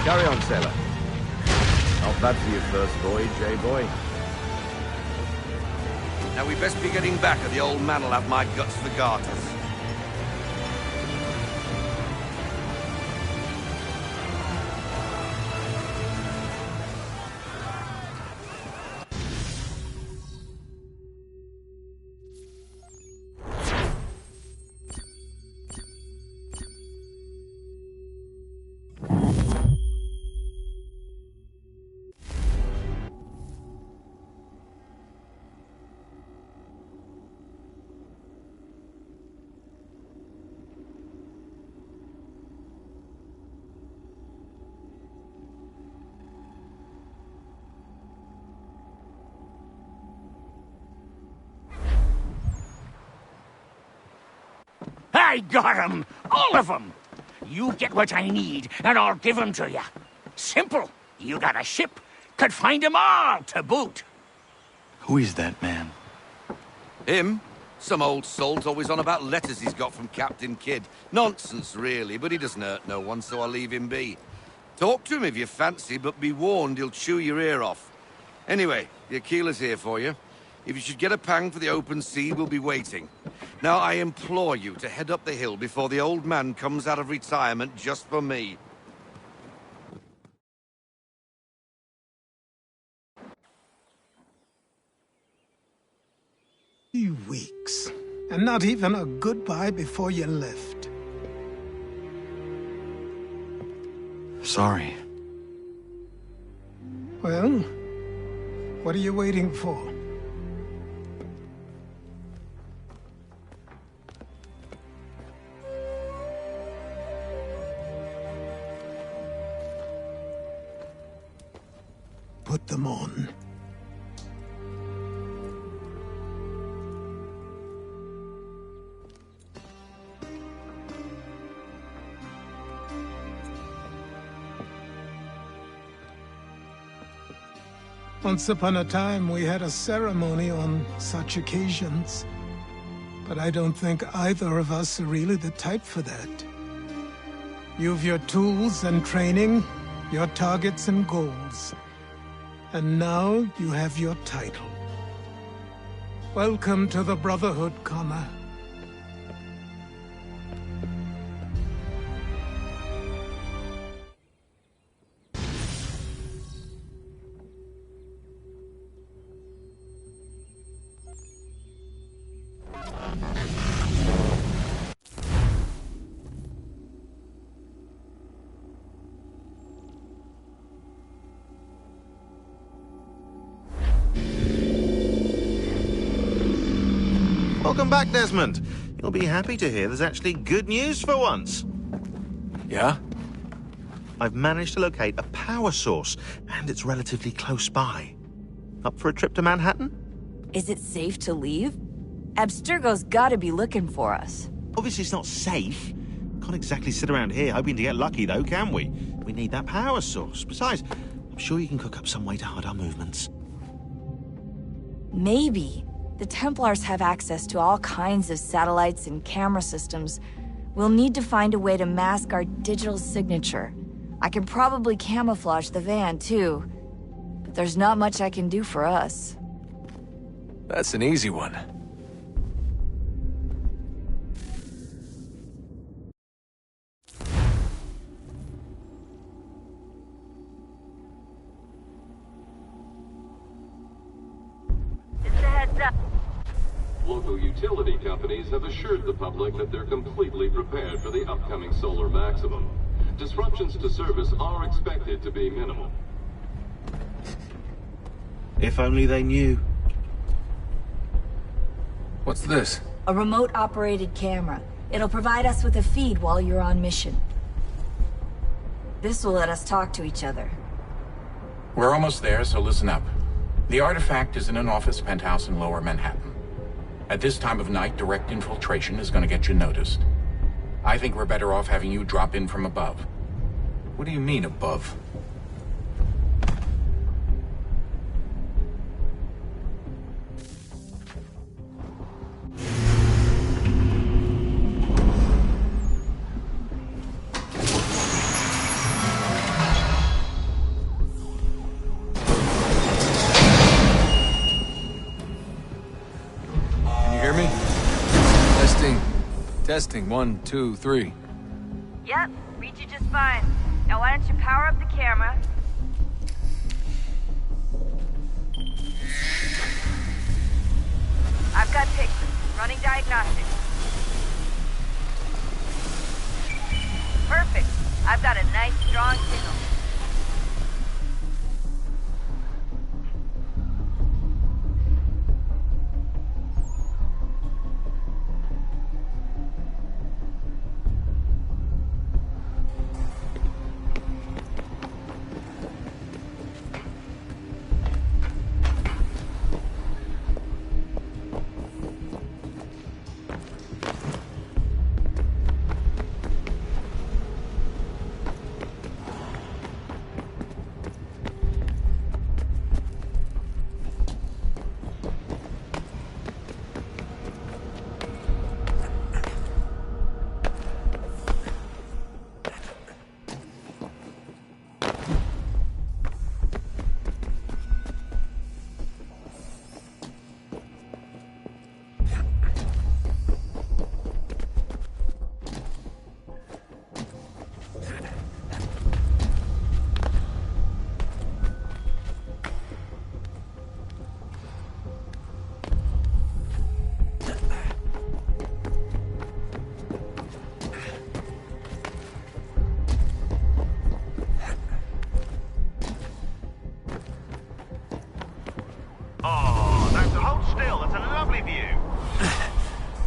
Carry on, sailor. Not bad for your first voyage, eh, boy? Now we best be getting back, or the old man'll have my guts for garters. I got 'em! All of 'em! You get what I need, and I'll give 'em to you. Simple. You got a ship. Could find 'em all to boot. Who is that man? Him? Some old salt always on about letters he's got from Captain Kidd. Nonsense, really, but he doesn't hurt no one, so I'll leave him be. Talk to him if you fancy, but be warned he'll chew your ear off. Anyway, the Aquila's here for you. If you should get a pang for the open sea, we'll be waiting. Now, I implore you to head up the hill before the old man comes out of retirement just for me. Weeks. And not even a goodbye before you left. Sorry. Well, what are you waiting for? Put them on. Once upon a time, we had a ceremony on such occasions. But I don't think either of us are really the type for that. You've your tools and training, your targets and goals. And now you have your title. Welcome to the Brotherhood, Connor. Welcome back, Desmond. You'll be happy to hear there's actually good news for once. Yeah? I've managed to locate a power source, and it's relatively close by. Up for a trip to Manhattan? Is it safe to leave? Abstergo's gotta be looking for us. Obviously it's not safe. Can't exactly sit around here hoping to get lucky, though, can we? We need that power source. Besides, I'm sure you can cook up some way to hide our movements. Maybe. The Templars have access to all kinds of satellites and camera systems. We'll need to find a way to mask our digital signature. I can probably camouflage the van, too. But there's not much I can do for us. That's an easy one. Local utility companies have assured the public that they're completely prepared for the upcoming solar maximum. Disruptions to service are expected to be minimal. If only they knew. What's this? A remote-operated camera. It'll provide us with a feed while you're on mission. This will let us talk to each other. We're almost there, so listen up. The artifact is in an office penthouse in Lower Manhattan. At this time of night, direct infiltration is going to get you noticed. I think we're better off having you drop in from above. What do you mean, above? Testing, 1, 2, 3. Yep, read you just fine. Now why don't you power up the camera? I've got pictures. Running diagnostics. Perfect. I've got a nice, strong signal.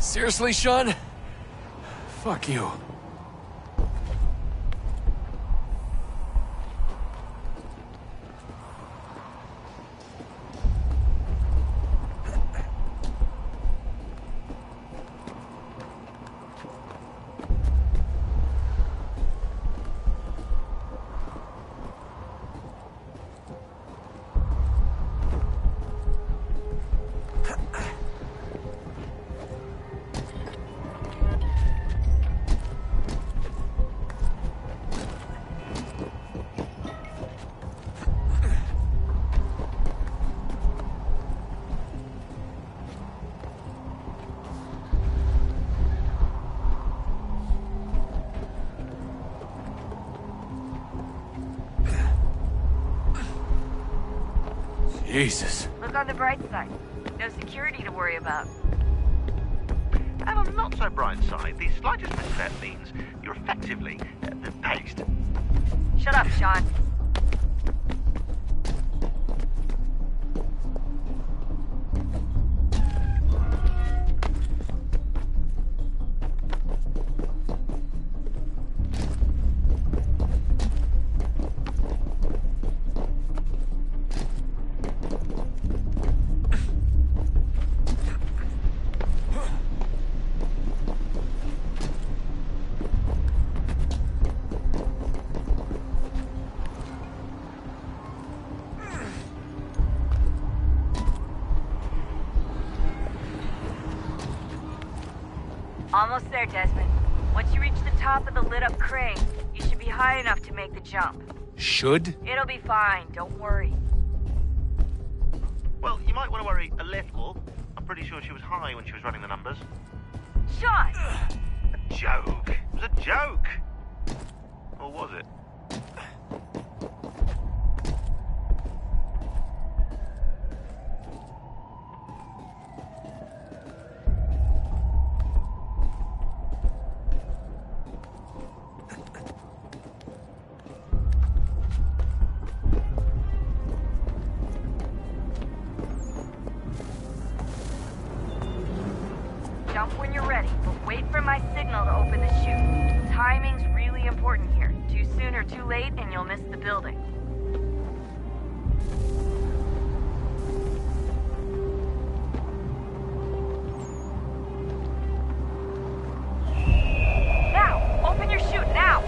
Seriously, Sean? Fuck you. Jesus. Look on the bright side. No security to worry about. And on the not-so-bright side, the slightest misstep means you're effectively paced. Shut up, Sean. Almost there, Desmond. Once you reach the top of the lit-up crane, you should be high enough to make the jump. Should? It'll be fine, don't worry. Well, you might want to worry a little. I'm pretty sure she was high when she was running the numbers. Sean! A joke. It was a joke. Or was it? Jump when you're ready, but wait for my signal to open the chute. Timing's really important here. Too soon or too late, and you'll miss the building. Now! Open your chute, now!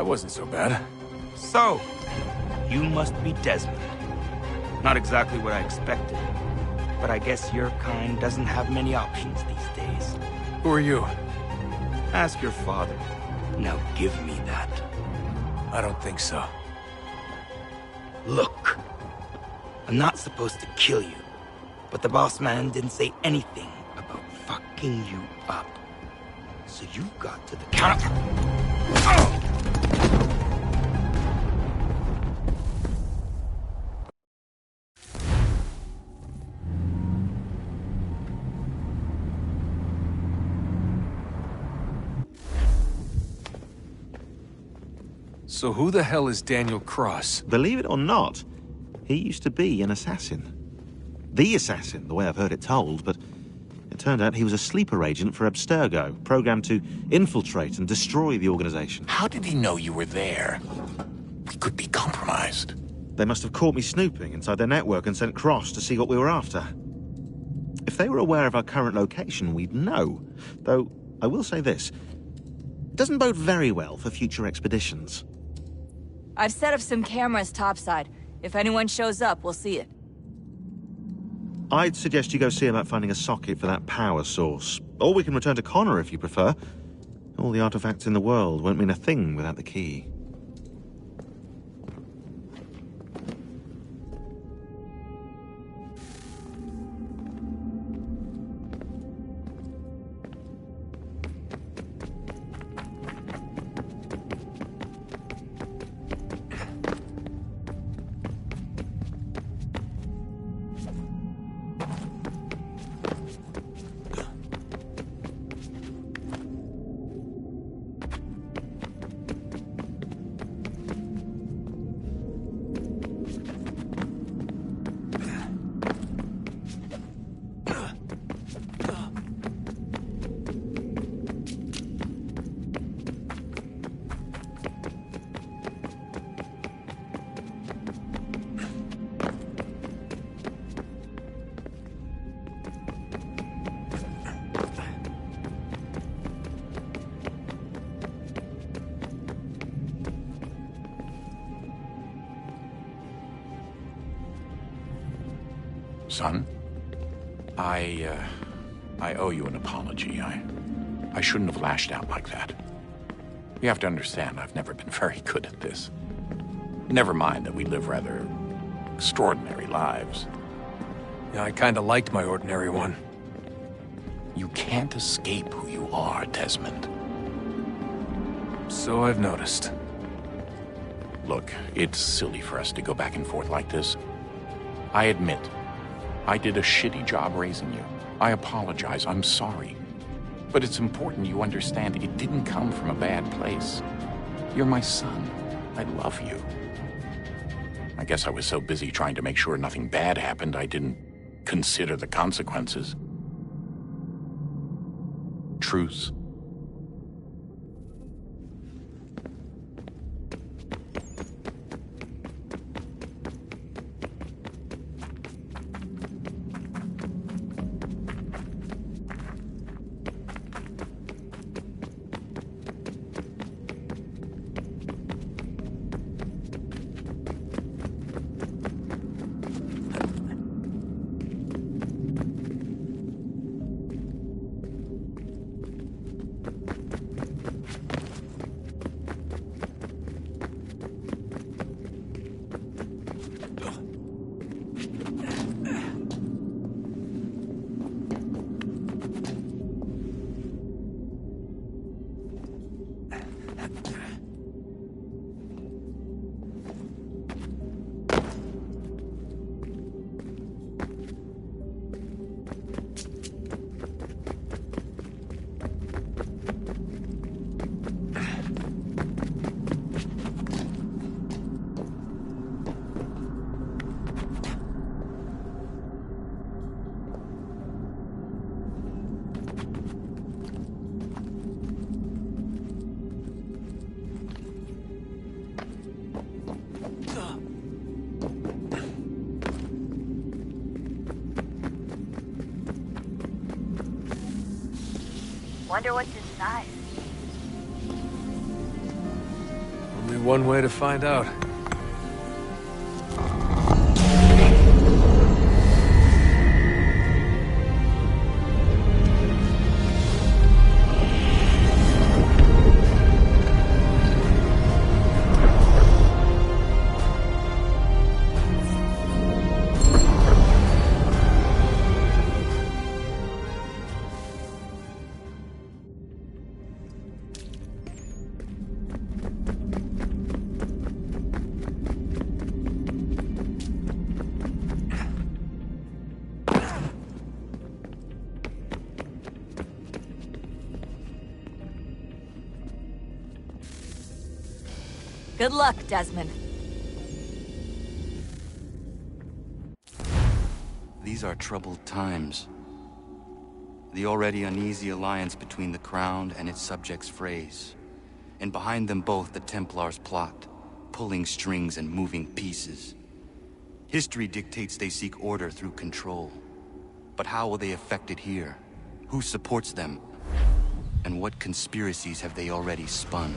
That wasn't so bad. So, you must be Desmond. Not exactly what I expected, but I guess your kind doesn't have many options these days. Who are you? Ask your father. Now give me that. I don't think so. Look, I'm not supposed to kill you, but the boss man didn't say anything about fucking you up. So you've got to the counter. So who the hell is Daniel Cross? Believe it or not, he used to be an assassin. The assassin, the way I've heard it told, but it turned out he was a sleeper agent for Abstergo, programmed to infiltrate and destroy the organization. How did he know you were there? We could be compromised. They must have caught me snooping inside their network and sent Cross to see what we were after. If they were aware of our current location, we'd know. Though, I will say this. It doesn't bode very well for future expeditions. I've set up some cameras topside. If anyone shows up, we'll see it. I'd suggest you go see about finding a socket for that power source. Or we can return to Connor if you prefer. All the artifacts in the world won't mean a thing without the key. Son, I owe you an apology. I shouldn't have lashed out like that. You have to understand, I've never been very good at this. Never mind that we live rather extraordinary lives. Yeah, I kinda liked my ordinary one. You can't escape who you are, Desmond. So I've noticed. Look, it's silly for us to go back and forth like this. I admit, I did a shitty job raising you. I apologize, I'm sorry. But it's important you understand it didn't come from a bad place. You're my son. I love you. I guess I was so busy trying to make sure nothing bad happened, I didn't consider the consequences. Truce. Wonder what's inside. one way to find out. Good luck, Desmond. These are troubled times. The already uneasy alliance between the Crown and its subjects frays. And behind them both the Templars plot, pulling strings and moving pieces. History dictates they seek order through control. But how will they affect it here? Who supports them? And what conspiracies have they already spun?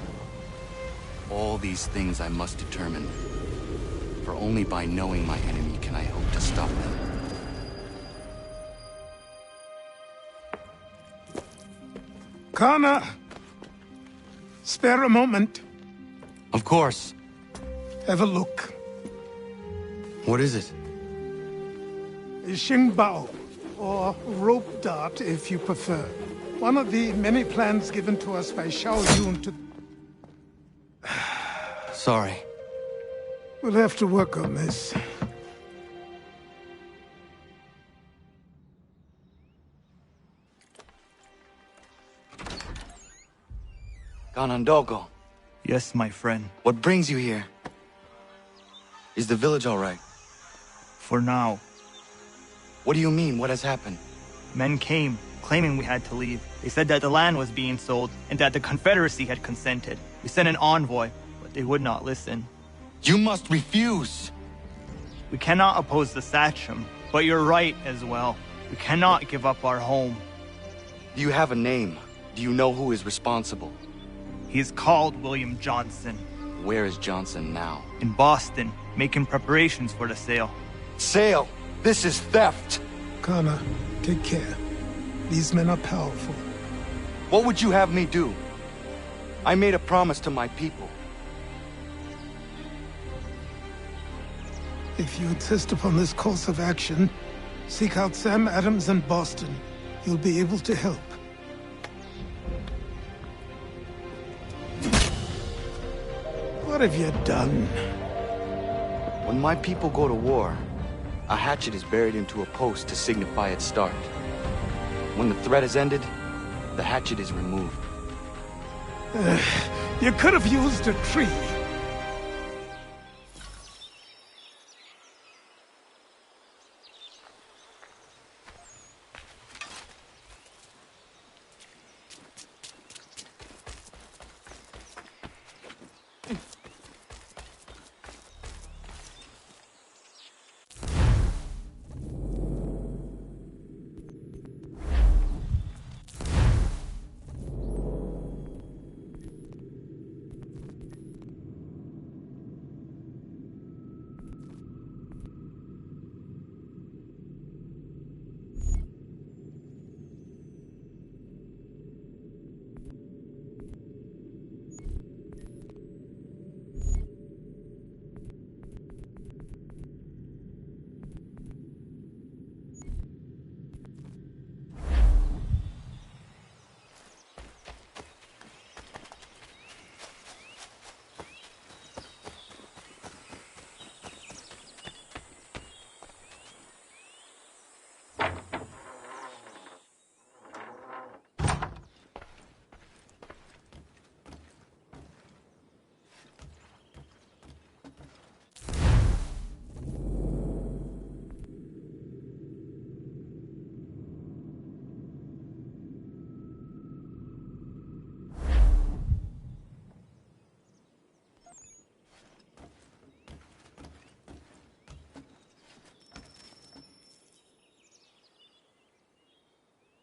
All these things I must determine. For only by knowing my enemy can I hope to stop them. Connor! Spare a moment. Of course. Have a look. What is it? Xingbao, or rope dart if you prefer. One of the many plans given to us by Xiao Yun to... Sorry. We'll have to work on this. Ganondogo. Yes, my friend. What brings you here? Is the village all right? For now. What do you mean? What has happened? Men came, claiming we had to leave. They said that the land was being sold, and that the Confederacy had consented. We sent an envoy, but they would not listen. You must refuse! We cannot oppose the Sachem, but you're right as well. We cannot give up our home. Do you have a name? Do you know who is responsible? He is called William Johnson. Where is Johnson now? In Boston, making preparations for the sale. Sale? This is theft! Connor, take care. These men are powerful. What would you have me do? I made a promise to my people. If you insist upon this course of action, seek out Sam Adams in Boston. He'll be able to help. What have you done? When my people go to war, a hatchet is buried into a post to signify its start. When the threat is ended, the hatchet is removed. You could have used a tree.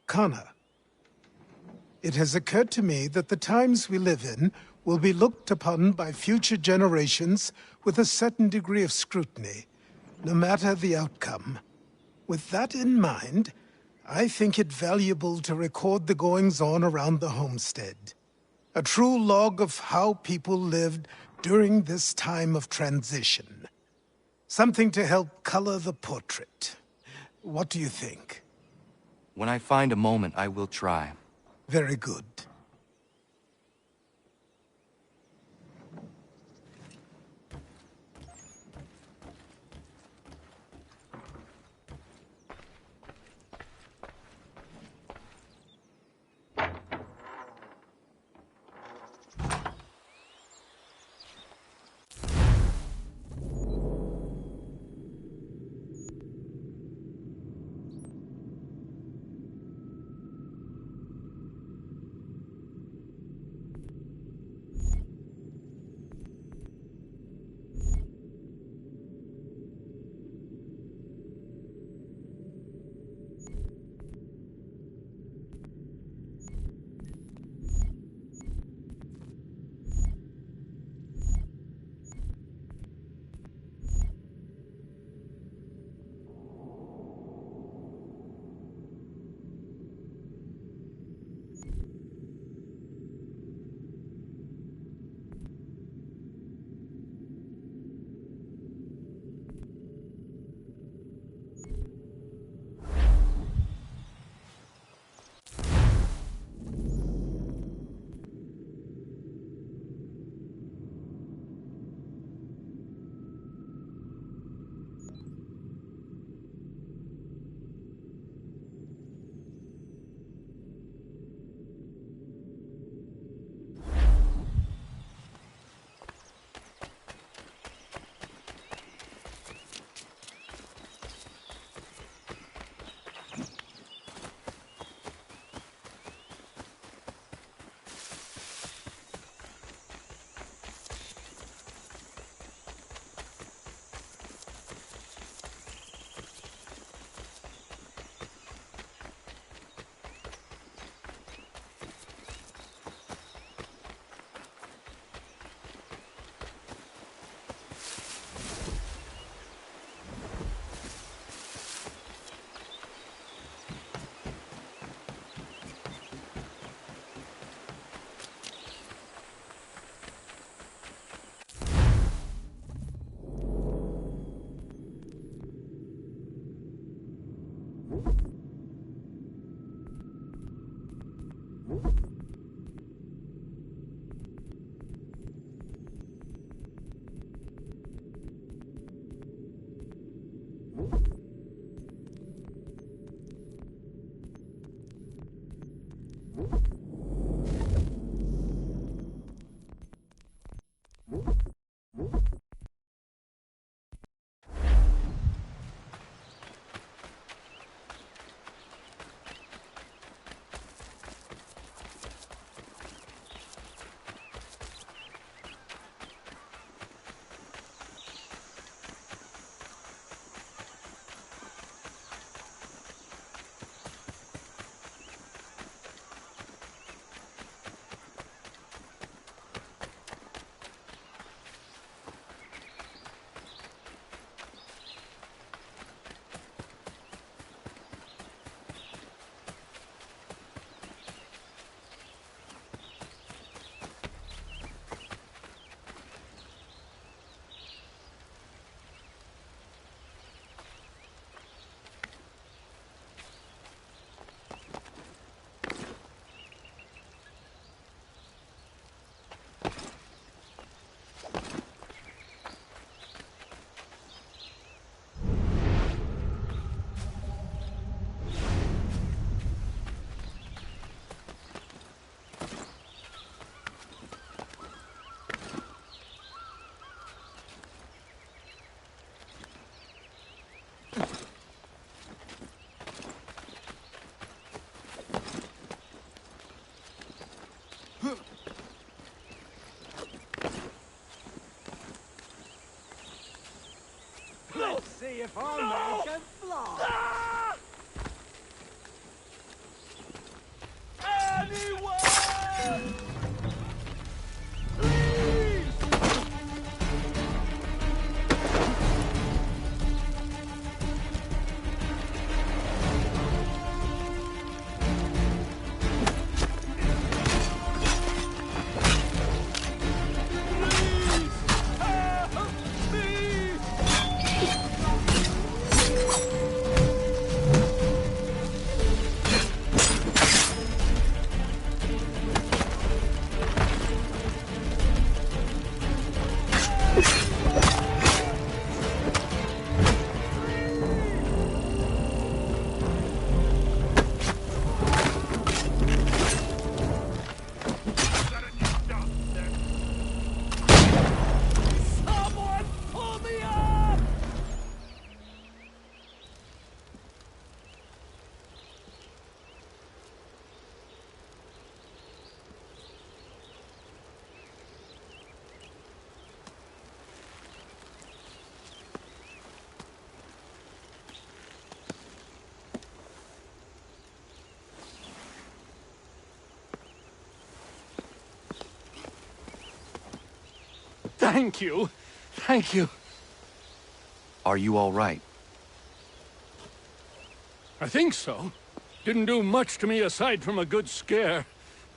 Connor, it has occurred to me that the times we live in will be looked upon by future generations with a certain degree of scrutiny, no matter the outcome. With that in mind, I think it valuable to record the goings-on around the homestead. A true log of how people lived during this time of transition. Something to help color the portrait. What do you think? When I find a moment, I will try. Very good. Let's see if our man can fly. Anyone! Thank you. Thank you. Are you all right? I think so. Didn't do much to me aside from a good scare.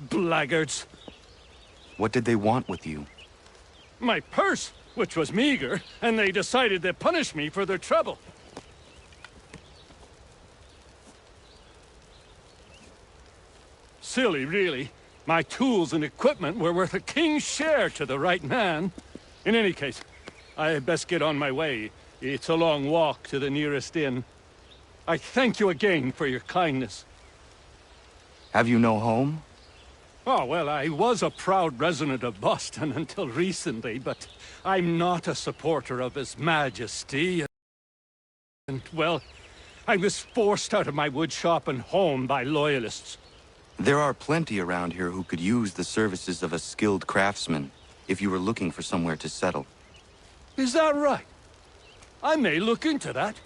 Blackguards. What did they want with you? My purse, which was meager, and they decided to punish me for their trouble. Silly, really. My tools and equipment were worth a king's share to the right man. In any case, I had best get on my way. It's a long walk to the nearest inn. I thank you again for your kindness. Have you no home? Oh, well, I was a proud resident of Boston until recently, but I'm not a supporter of His Majesty. And, well, I was forced out of my woodshop and home by loyalists. There are plenty around here who could use the services of a skilled craftsman, if you were looking for somewhere to settle. Is that right? I may look into that.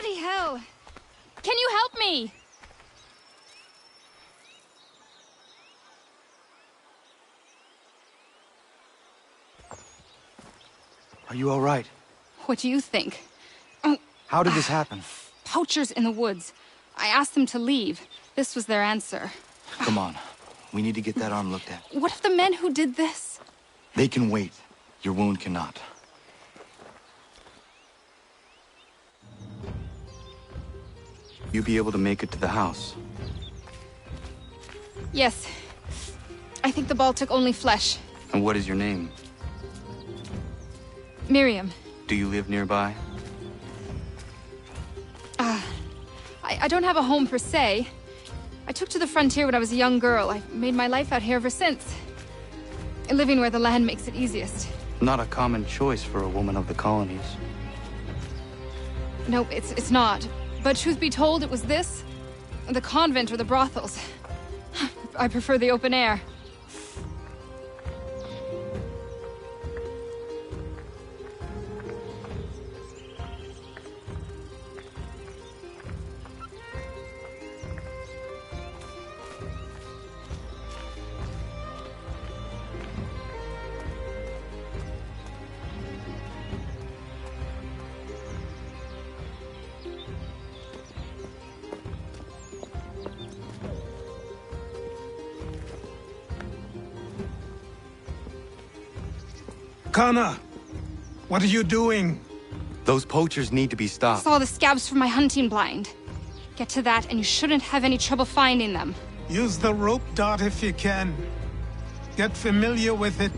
Bloody hell! Can you help me? Are you all right? What do you think? How did this happen? Poachers in the woods. I asked them to leave. This was their answer. Come on. We need to get that arm looked at. What if the men who did this? They can wait. Your wound cannot. You be able to make it to the house? Yes. I think the ball took only flesh. And what is your name? Miriam. Do you live nearby? I don't have a home per se. I took to the frontier when I was a young girl. I've made my life out here ever since. Living where the land makes it easiest. Not a common choice for a woman of the colonies. No, it's not. But truth be told, it was this, the convent or the brothels. I prefer the open air. Kana, what are you doing? Those poachers need to be stopped. Saw the scabs from my hunting blind. Get to that and you shouldn't have any trouble finding them. Use the rope dart if you can. Get familiar with it.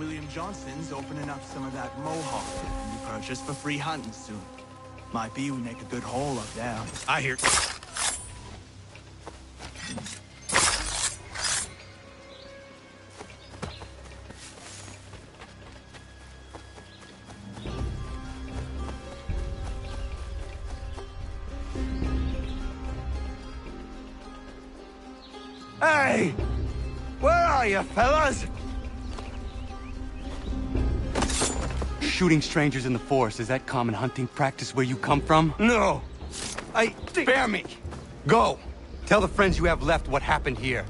William Johnson's opening up some of that Mohawk that can be purchased for free hunting soon. Might be we make a good haul up there. I hear... Hey! Where are you, fellas? Shooting strangers in the forest, is that common hunting practice where you come from? No! Spare me! Go! Tell the friends you have left what happened here.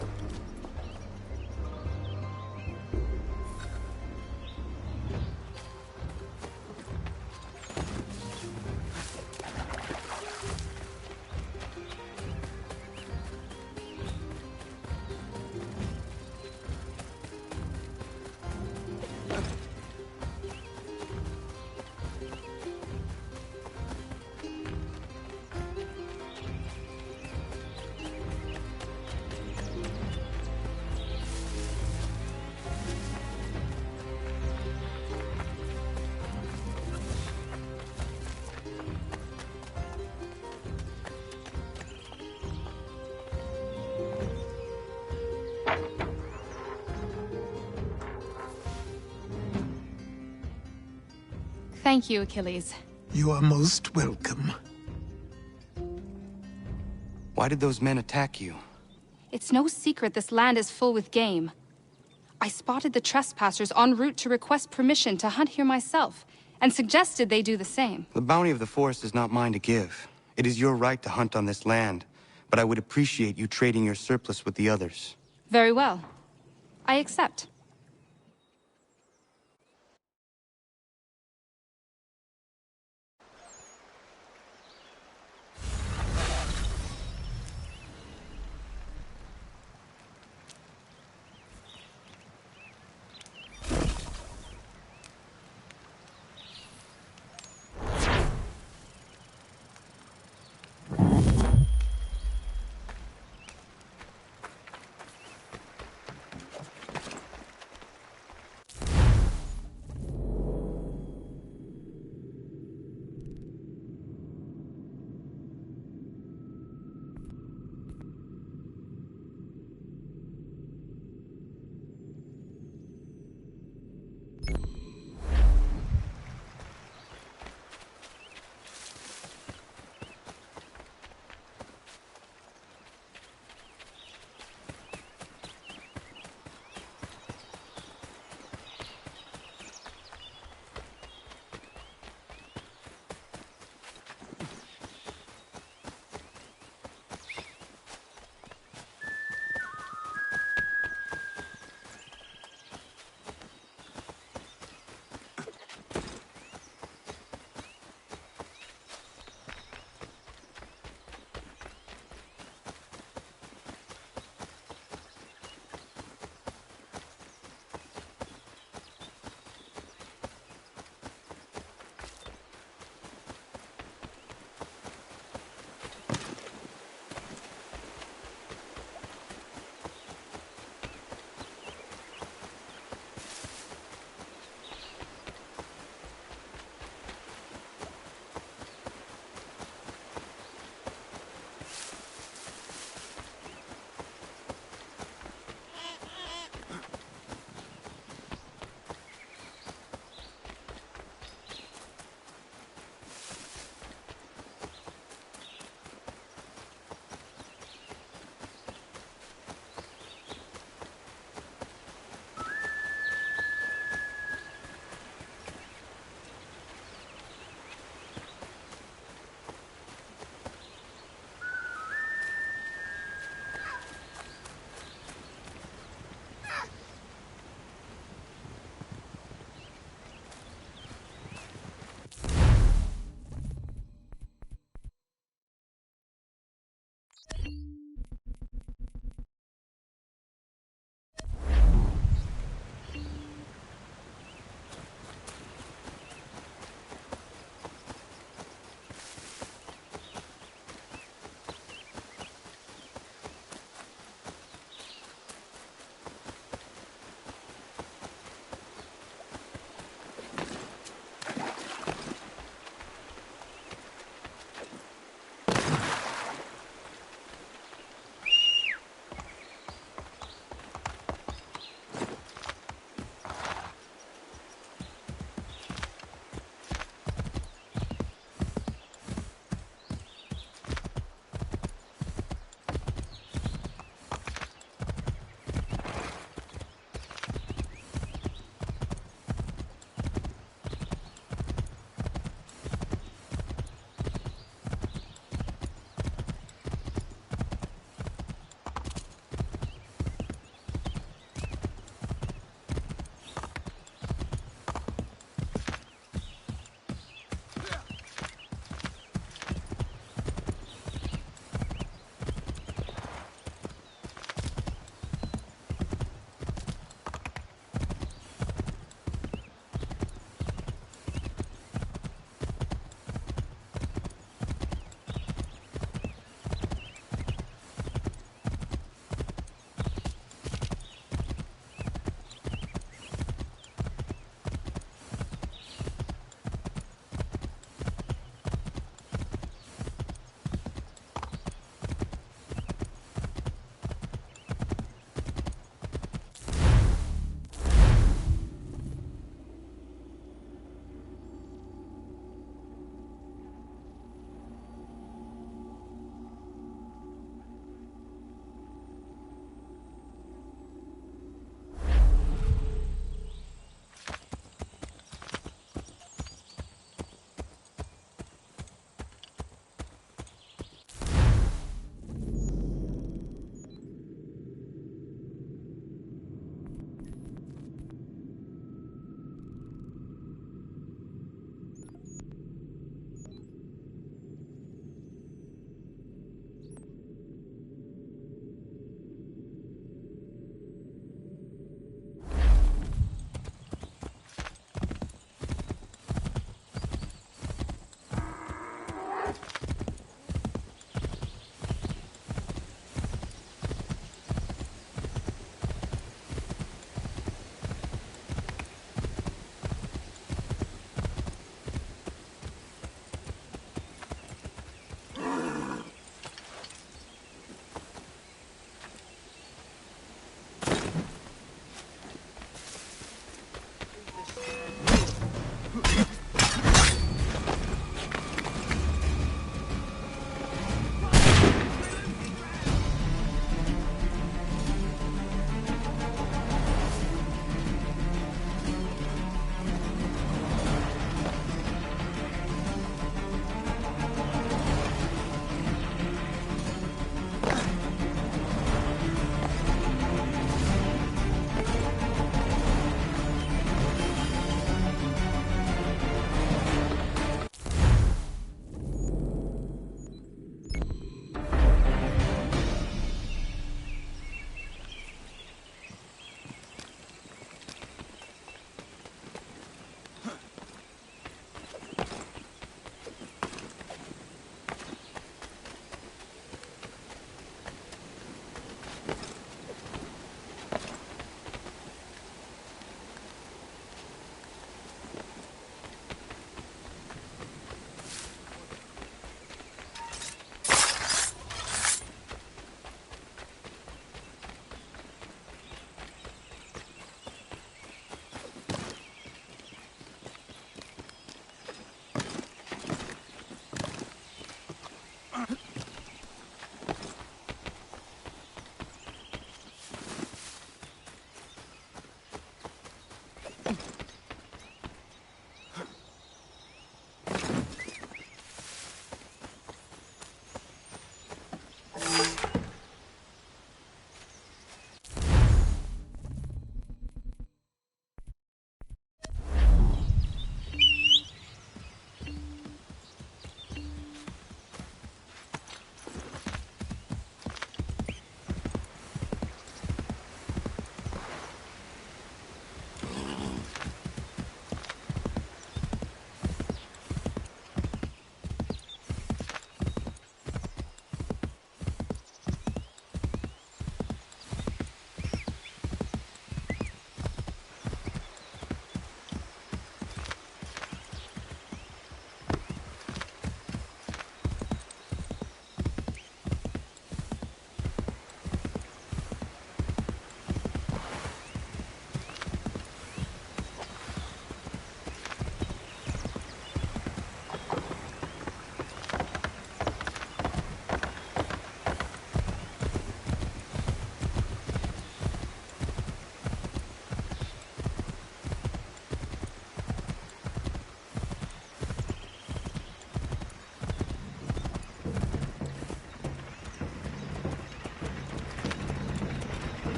Thank you, Achilles. You are most welcome. Why did those men attack you? It's no secret this land is full with game. I spotted the trespassers en route to request permission to hunt here myself, and suggested they do the same. The bounty of the forest is not mine to give. It is your right to hunt on this land, but I would appreciate you trading your surplus with the others. Very well. I accept.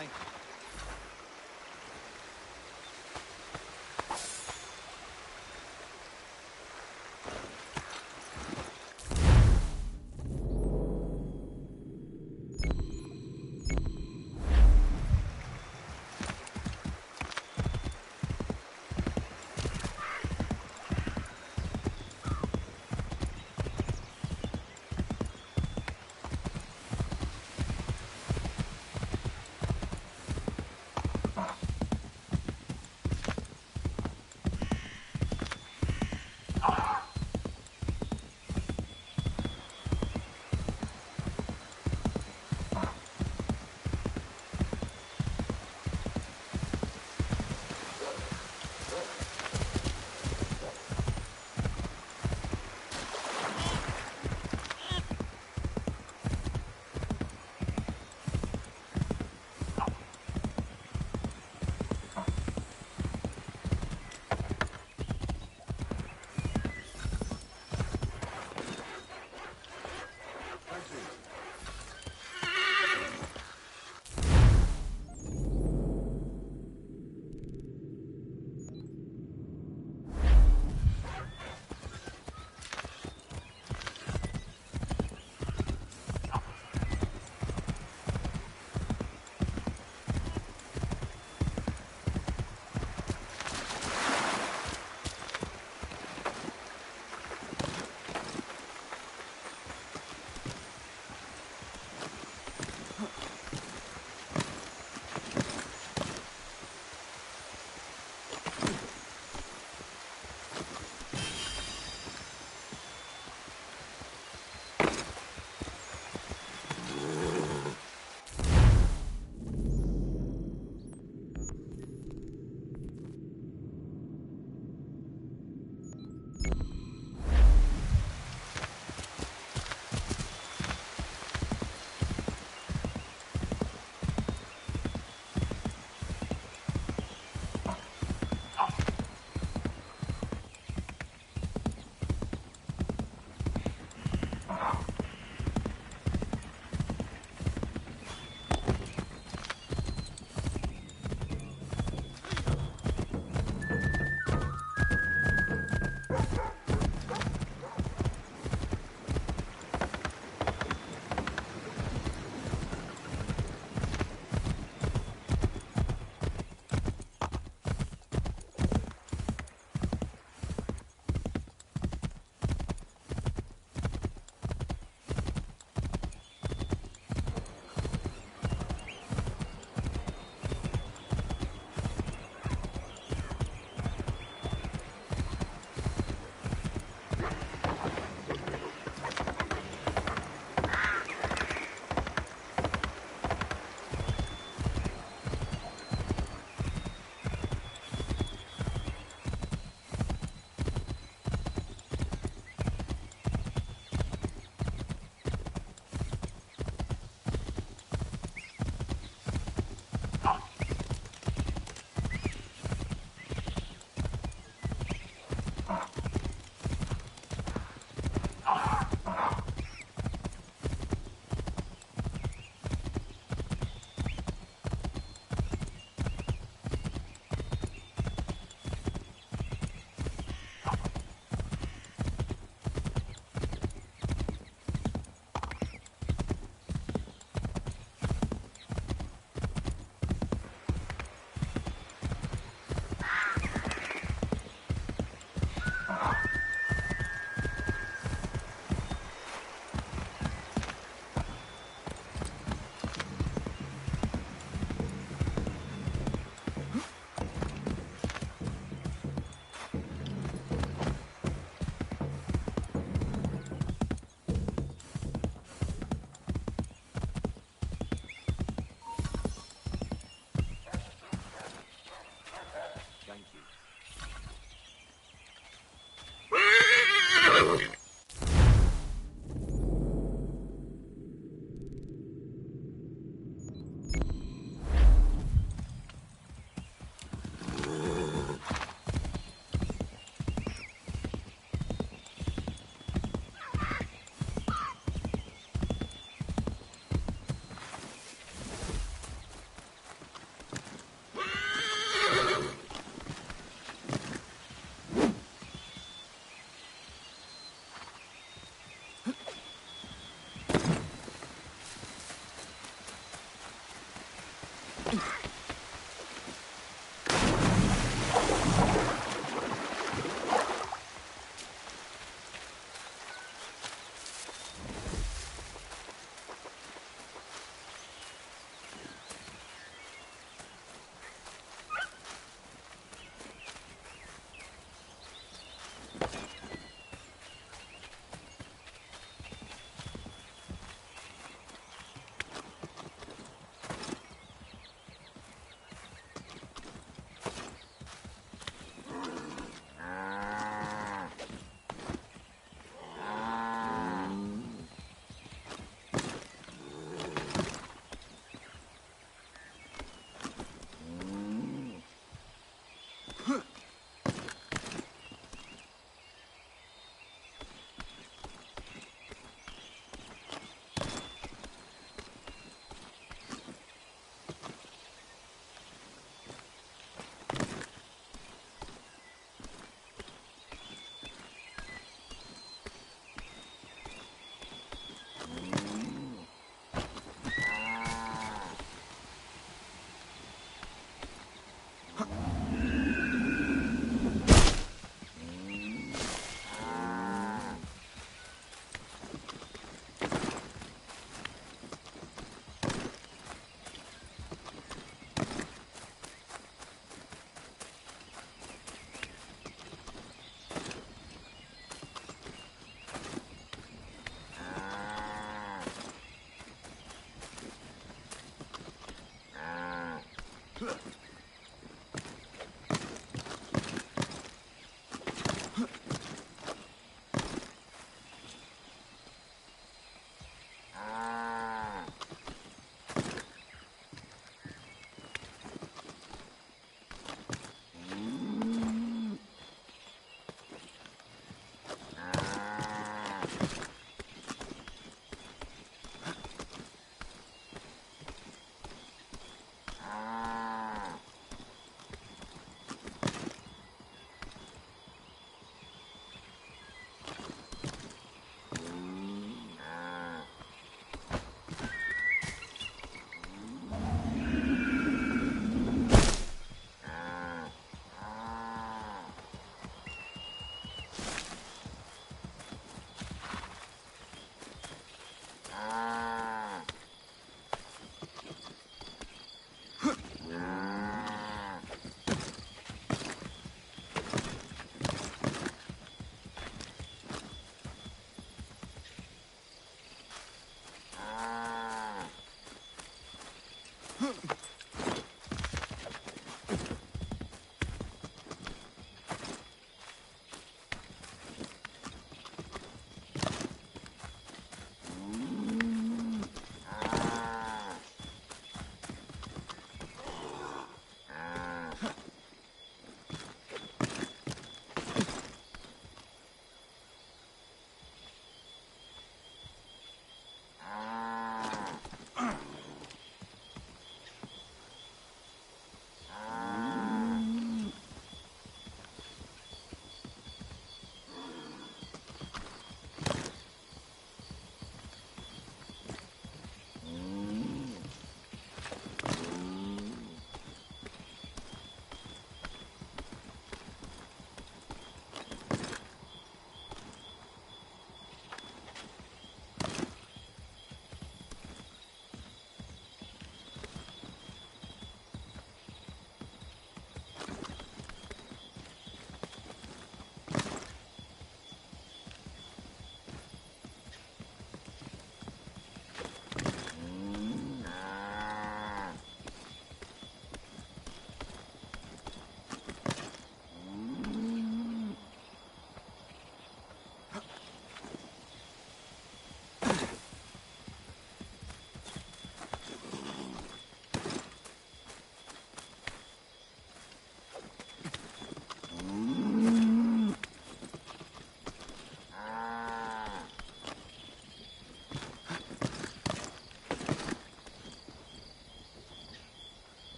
Thank you.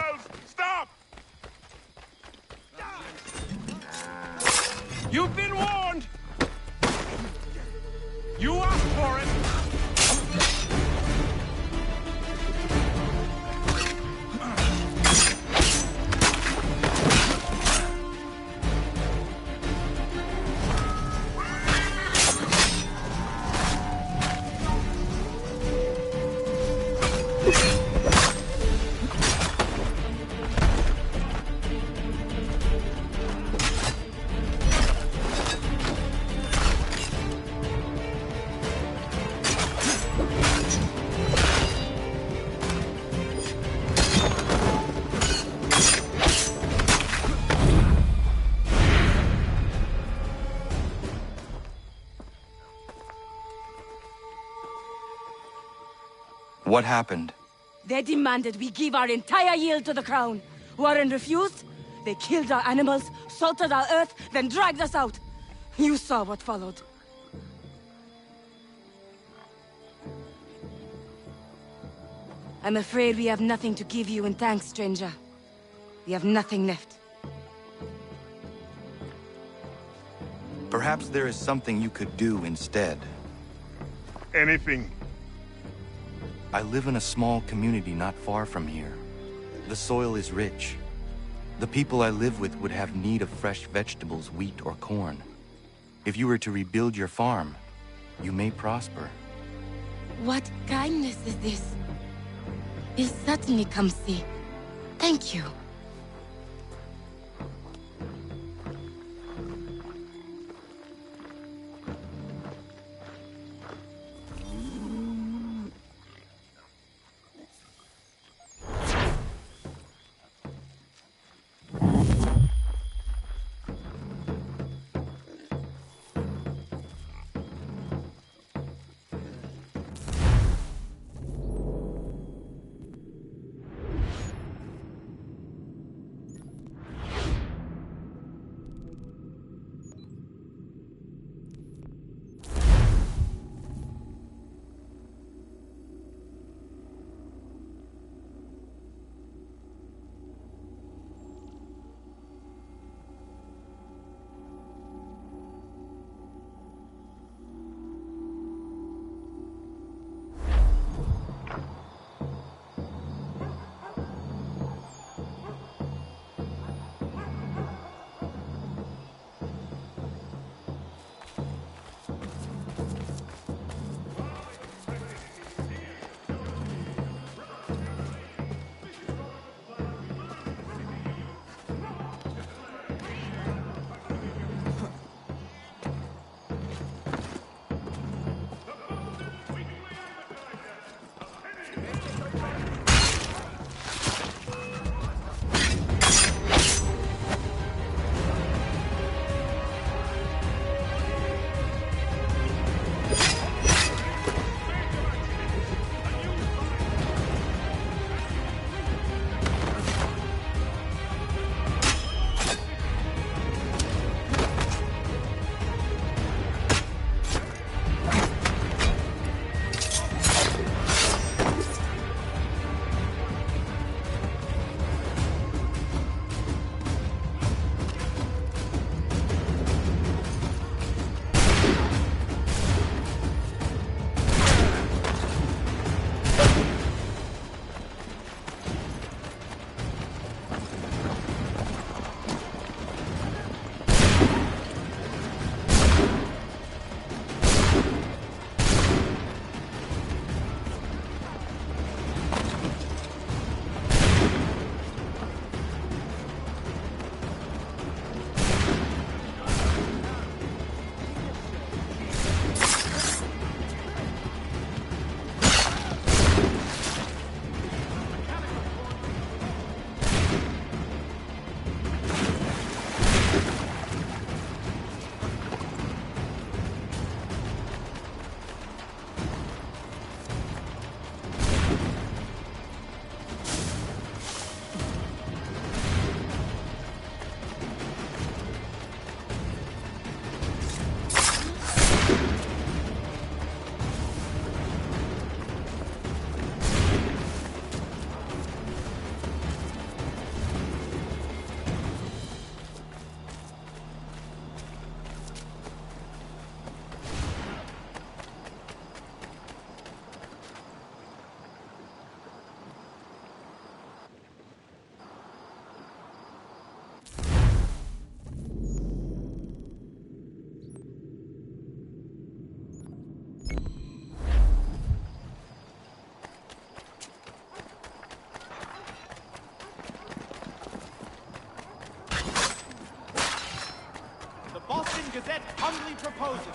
animals! Stop! You've been warned! You asked for it! What happened? They demanded we give our entire yield to the crown. Warren refused. They killed our animals, salted our earth, then dragged us out. You saw what followed. I'm afraid we have nothing to give you in thanks, stranger. We have nothing left. Perhaps there is something you could do instead. Anything. I live in a small community not far from here. The soil is rich. The people I live with would have need of fresh vegetables, wheat, or corn. If you were to rebuild your farm, you may prosper. What kindness is this? We'll certainly come see. Thank you. Gazette humbly proposes.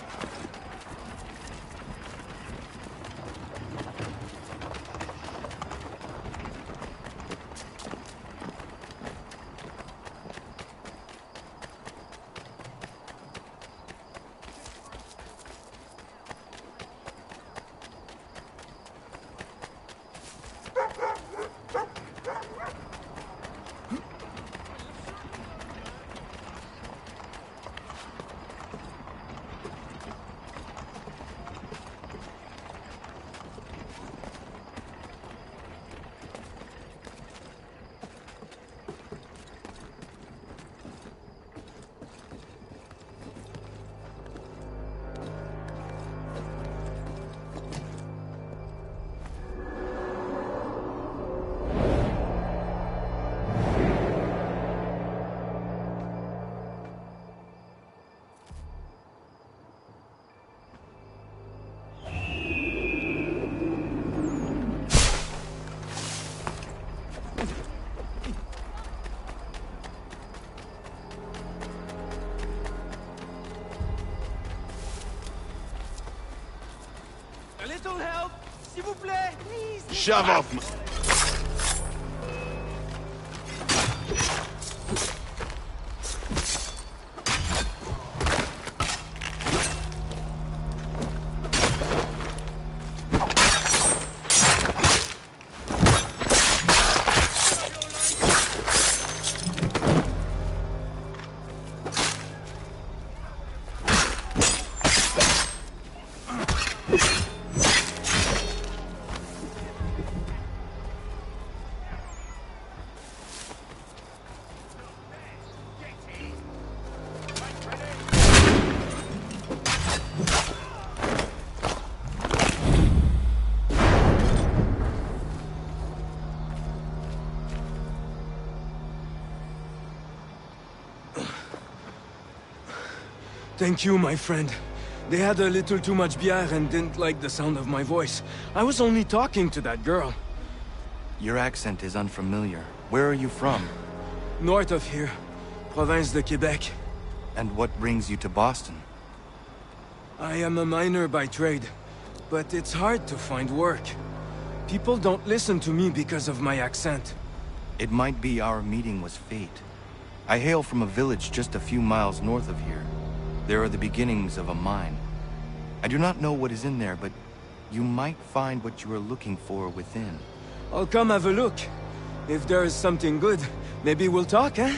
A little help, s'il vous plaît, please. Shove off. Thank you, my friend. They had a little too much bière and didn't like the sound of my voice. I was only talking to that girl. Your accent is unfamiliar. Where are you from? North of here. Province de Quebec. And what brings you to Boston? I am a miner by trade, but it's hard to find work. People don't listen to me because of my accent. It might be our meeting was fate. I hail from a village just a few miles north of here. There are the beginnings of a mine. I do not know what is in there, but you might find what you are looking for within. I'll come have a look. If there is something good, maybe we'll talk, eh?